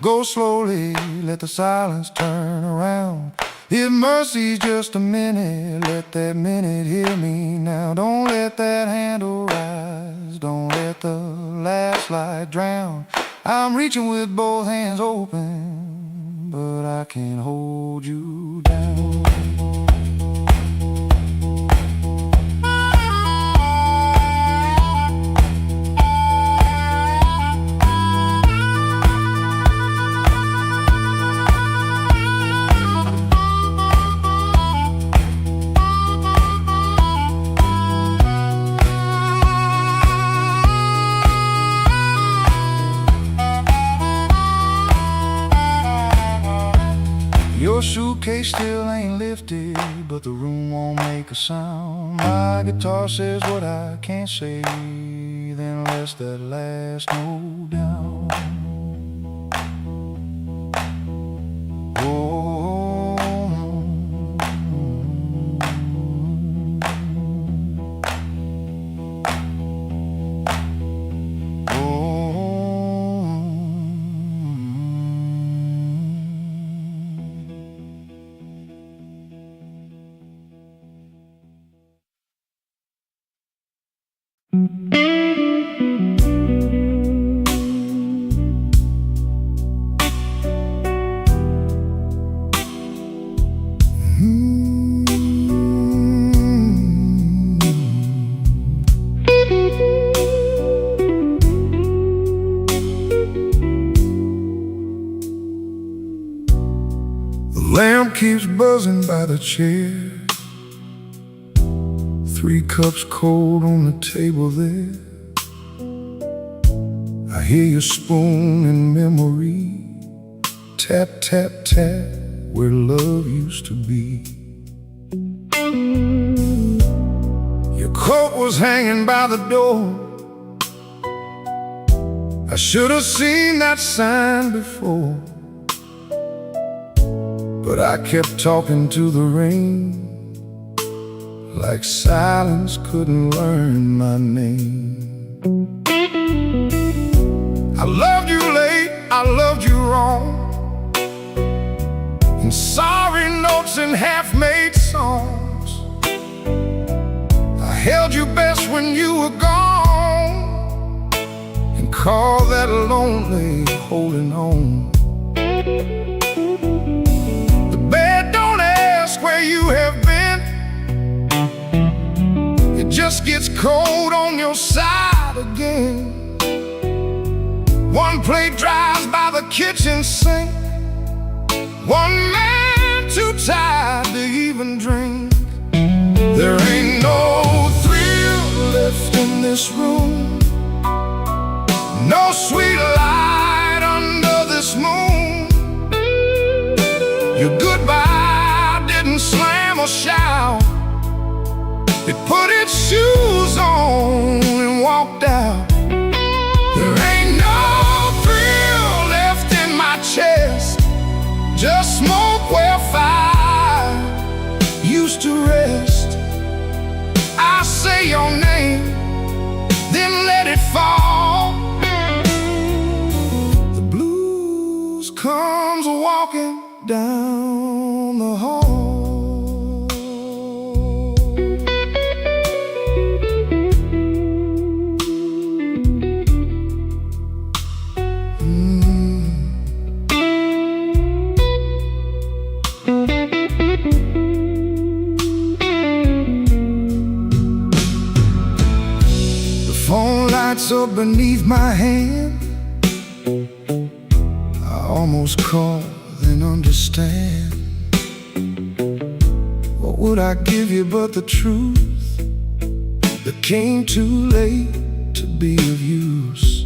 go slowly, let the silence turn around. If mercy's just a minute, let that minute hear me now. Don't let that handle rise, don't let the last light drown. I'm reaching with both hands open, but I can't hold you down. Your suitcase still ain't lifted, but the room won't make a sound. My guitar says what I can't say, then lets that last note down. Oh, keeps buzzing by the chair. 3 cups cold on the table there. I hear your spoon in memory. Tap, tap, tap, where love used to be. Your coat was hanging by the door. I should have seen that sign before, but I kept talking to the rain, like silence couldn't learn my name. I loved you late, I loved you wrong, in sorry notes and half-made songs. I held you best when you were gone, and called that lonely holding on. The bed don't ask where you have been. It just gets cold on your side again. One plate dries by the kitchen sink. One man too tired to even drink. There ain't no thrill left in this room, no sweet light under this moon. Your goodbye didn't slam or shout. It put its shoes on and walked out. There ain't no thrill left in my chest, just smoke where fire used to rest. I say your name, then let it fall. The blues comes walking down the hall. Phone lights up beneath my hand. I almost call, then understand. What would I give you but the truth that came too late to be of use?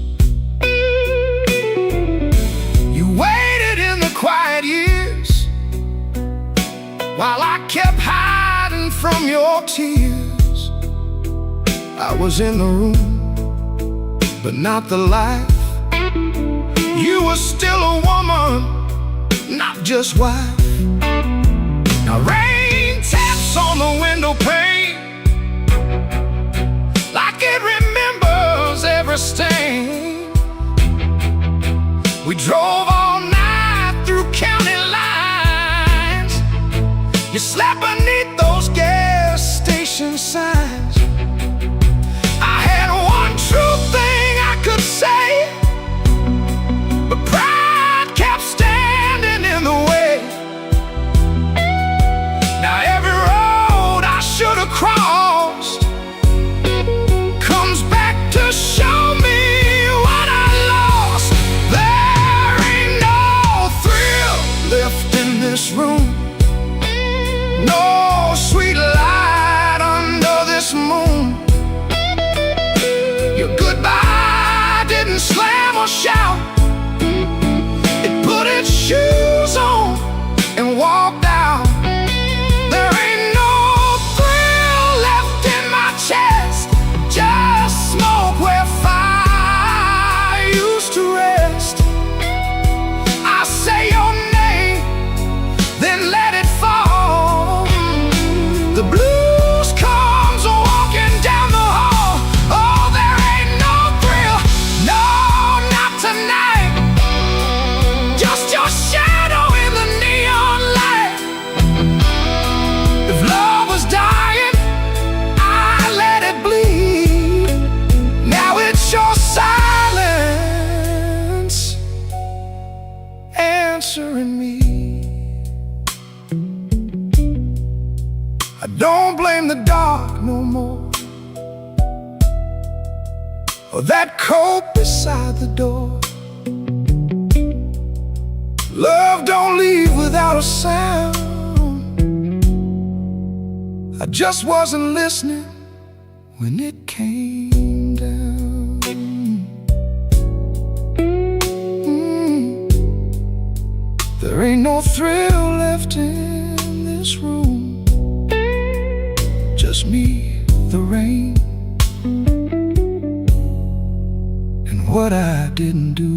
You waited in the quiet years while I kept hiding from your tears. I was in the room, but not the life. You were still a woman, not just wife. Now rain taps on the window pane, like it remembers every stain. We drove all night through county lines. You slept beneath those gas station signs. True thing I could say, but pride kept standing in the way. Now every road I should have crossed comes back to show me what I lost. There ain't no thrill left in this room, no sweet light under this moon. Your goodbye didn't slam or shout. It put its shoes on and walked out. There ain't no thrill left in my chest, just smoke where fire used to rest. I say your name, then let it fall. The blues comes walking down the hall. Oh, there ain't no thrill, no, not tonight. Just your shadow in the neon light. If love was dying, I let it bleed. Now it's your silence answering me. I don't blame the dark no more, or that coat beside the door. Love don't leave without a sound. I just wasn't listening when it came down. There ain't no thrill left in this room, just me, the rain, and what I didn't do.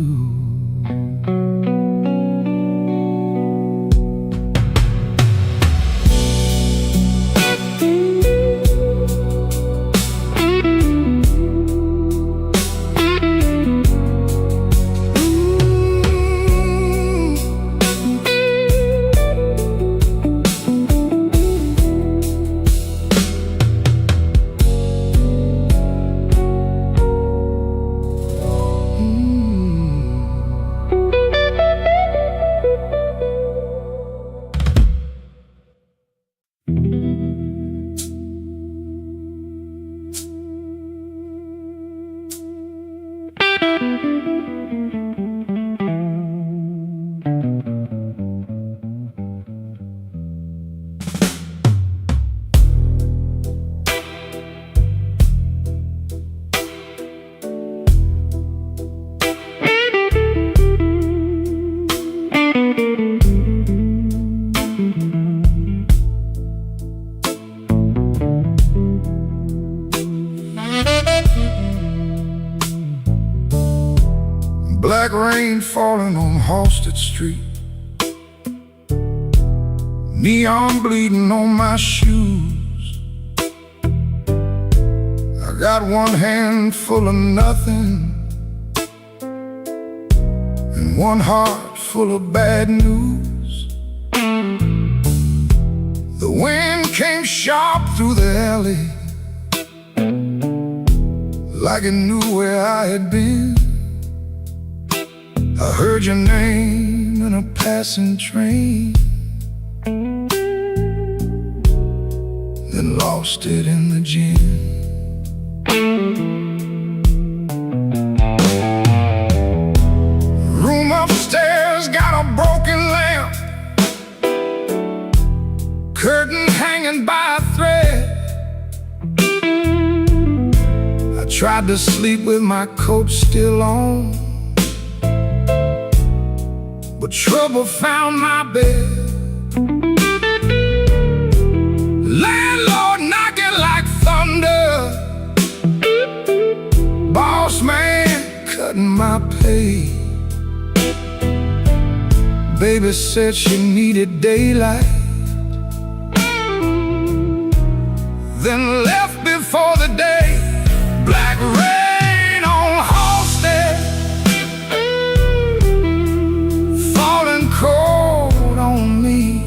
Black rain falling on Halsted Street, neon bleeding on my shoes. I got one hand full of nothing and one heart full of bad news. The wind came sharp through the alley, like it knew where I had been. I heard your name in a passing train, then lost it in the gin. Room upstairs got a broken lamp, curtain hanging by a thread. I tried to sleep with my coat still on, but trouble found my bed. Landlord knocking like thunder, boss man cutting my pay. Baby said she needed daylight, then left before the day. Black rain on Halsted, falling cold on me.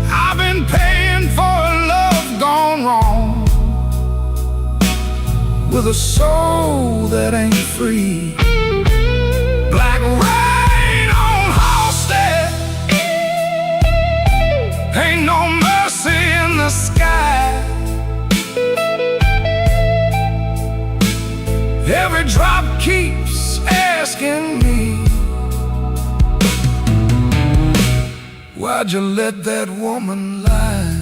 I've been paying for a love gone wrong, with a soul that ain't free. Black rain on Halsted, ain't no mercy in the sky. Every drop keeps asking me, why'd you let that woman lie?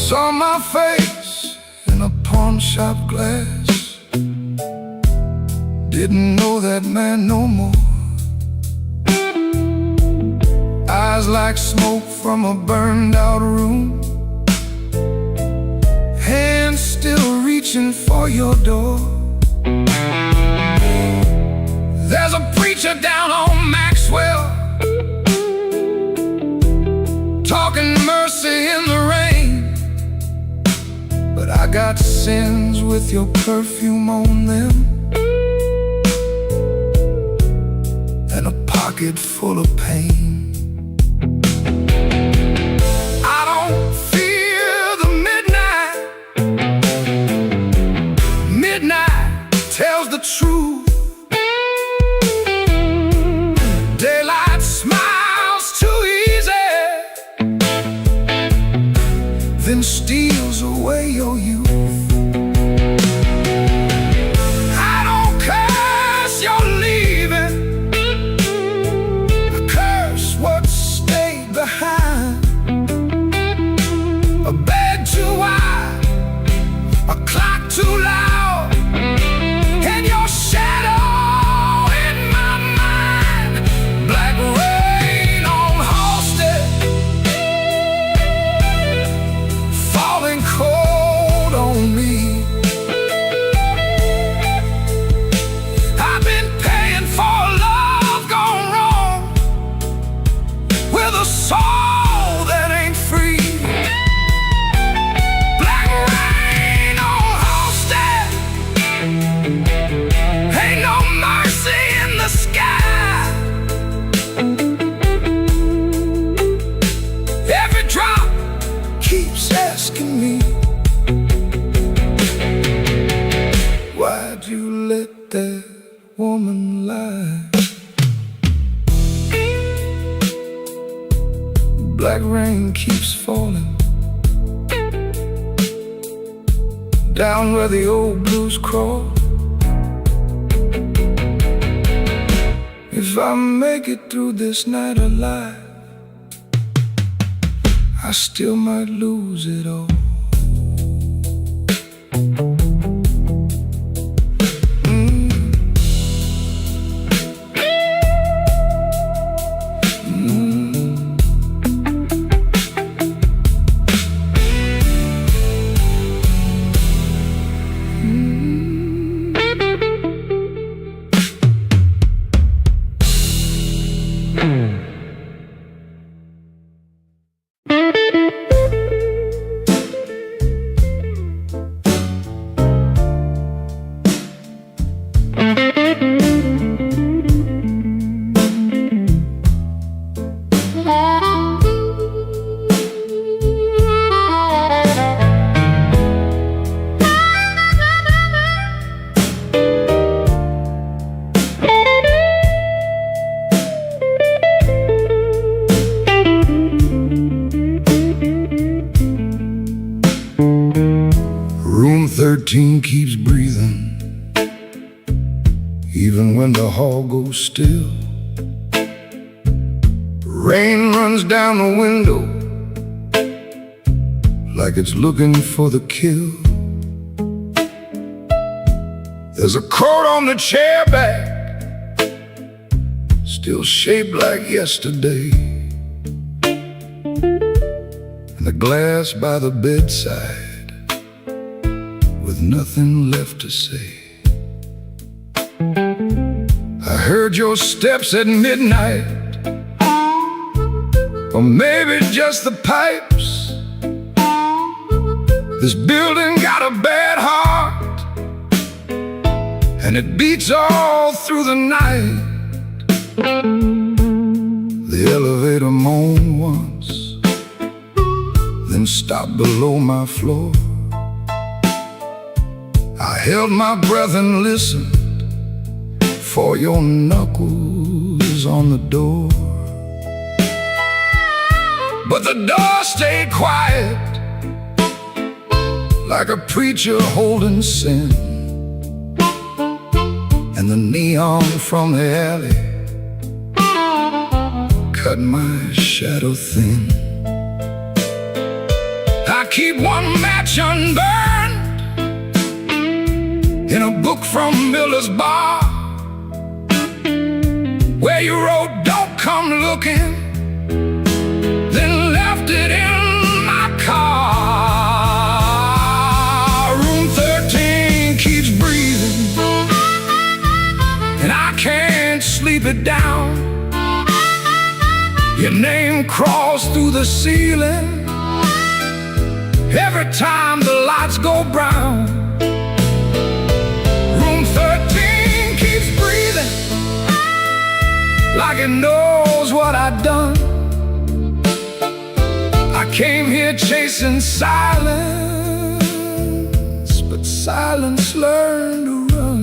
Saw my face in a pawn shop glass, didn't know that man no more. Eyes like smoke from a burned out room, hands still reaching for your door. There's a preacher down on Maxwell, talking mercy in the rain. But I got sins with your perfume on them, and a pocket full of pain. midnight tells the truth. Daylight smiles too easy, then steals away your youth. I don't curse your leaving, I curse what stayed behind. A bed too wide, a clock too loud, and your shadow in my mind. Black rain on Halsted, falling cold on me. I've been paying for love gone wrong, with a soul that ain't free. Black rain on Halsted, ain't no mercy in the sky. Every drop keeps asking me, why'd you let that woman lie? Black rain keeps falling down where the old blues crawl. If I make it through this night alive, I still might lose it all. Room 13 keeps breathing, even when the hall goes still. Rain runs down the window like it's looking for the kill. There's a coat on the chair back, still shaped like yesterday, and the glass by the bedside with nothing left to say. I heard your steps at midnight, or maybe just the pipes. This building got a bad heart, and it beats all through the night. The elevator moaned once, then stopped below my floor. I held my breath and listened for your knuckles on the door. But the door stayed quiet, like a preacher holding sin, and the neon from the alley cut my shadow thin. I keep one match unburned in a book from Miller's bar, where you wrote, "Don't come looking," then left it in my car. Room 13 keeps breathing, and I can't sleep it down. Your name crawls through the ceiling every time the lights go brown. Room 13 keeps breathing, like it knows what I've done. I came here chasing silence, but silence learn to run.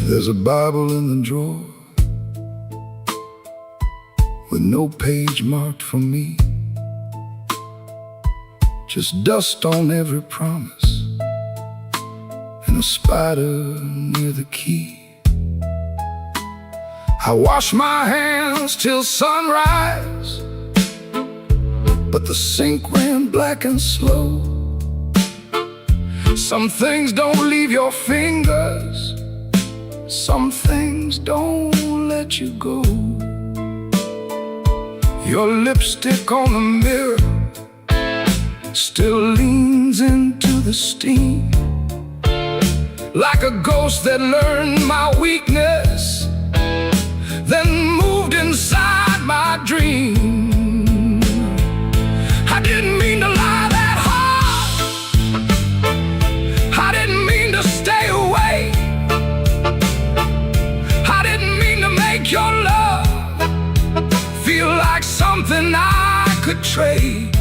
There's a Bible in the drawer with no page marked for me, just dust on every promise and a spider near the key. I wash my hands till sunrise, but the sink ran black and slow. Some things don't leave your fingers, some things don't let you go. Your lipstick on the mirror still leans into the steam, like a ghost that learned my weakness, then moved inside my dream. I didn't mean to lie that hard, I didn't mean to stay away, I didn't mean to make your love feel like something I could trade.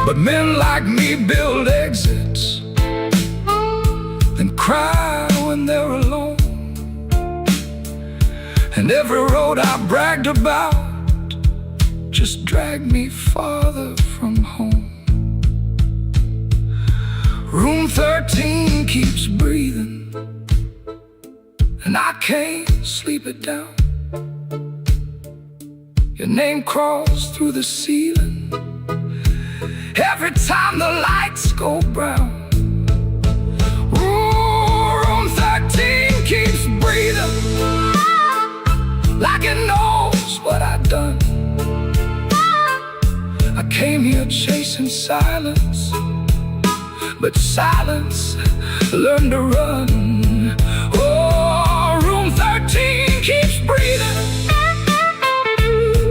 But men like me build exits and cry when they're alone, and every road I bragged about just dragged me farther from home. Room 13 keeps breathing, and I can't sleep it down. Your name crawls through the ceiling every time the lights go brown. Ooh, room 13 keeps breathing, like it knows what I've done. I came here chasing silence, but silence learned to run. Oh, room 13 keeps breathing,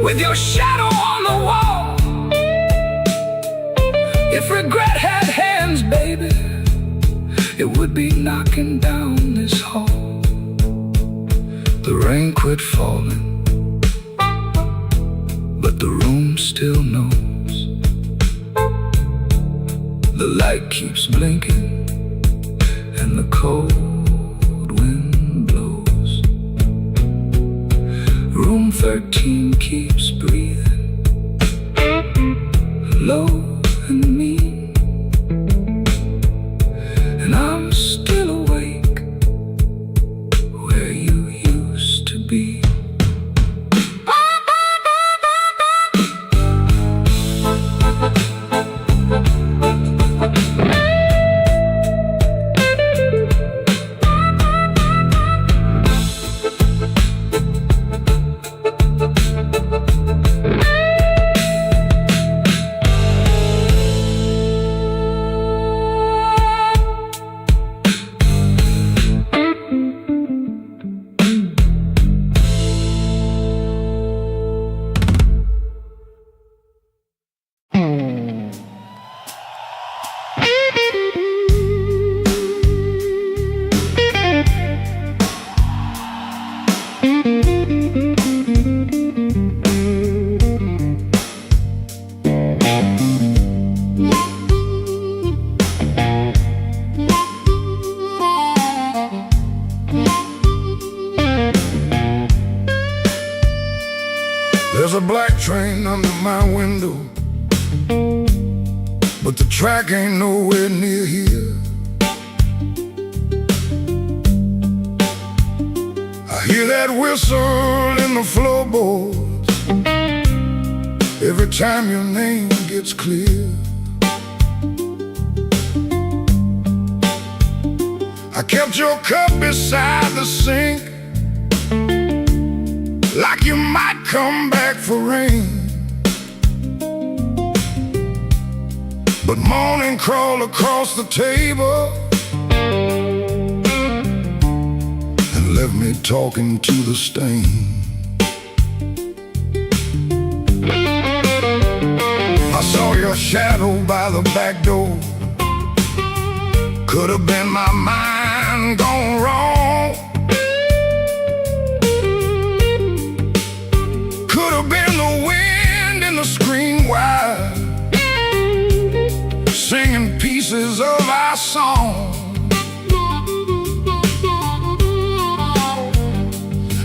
with your shadow on the wall. If regret had hands, baby, it would be knocking down this hall. The rain quit falling, but the room still knows. The light keeps blinking, and the cold wind blows. Room 13 keeps breathing, low and mean, and I'm still awake where you used to be. There's a black train under my window, but the track ain't nowhere near here. I hear that whistle in the floorboards every time your name gets clear. I kept your cup beside the sink like you might come back for rain. But morning crawl across the table and left me talking to the stain. I saw your shadow by the back door. Could have been my mind gone wrong. Could have been the wind in the screen wire, singing pieces of our song.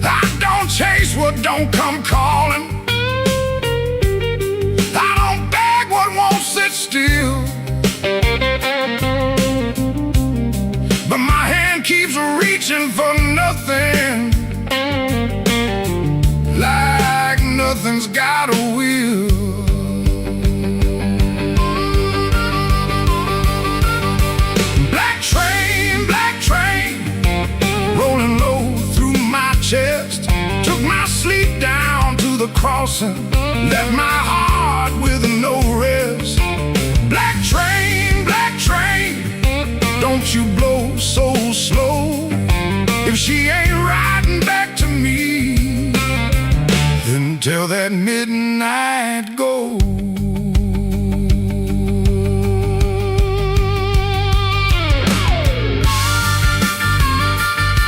I don't chase what don't come calling. I don't beg what won't sit still. But my hand keeps reaching for nothing, like nothing's got a will. Black train, rolling low through my chest. Took my sleep down to the crossing, left my heart with no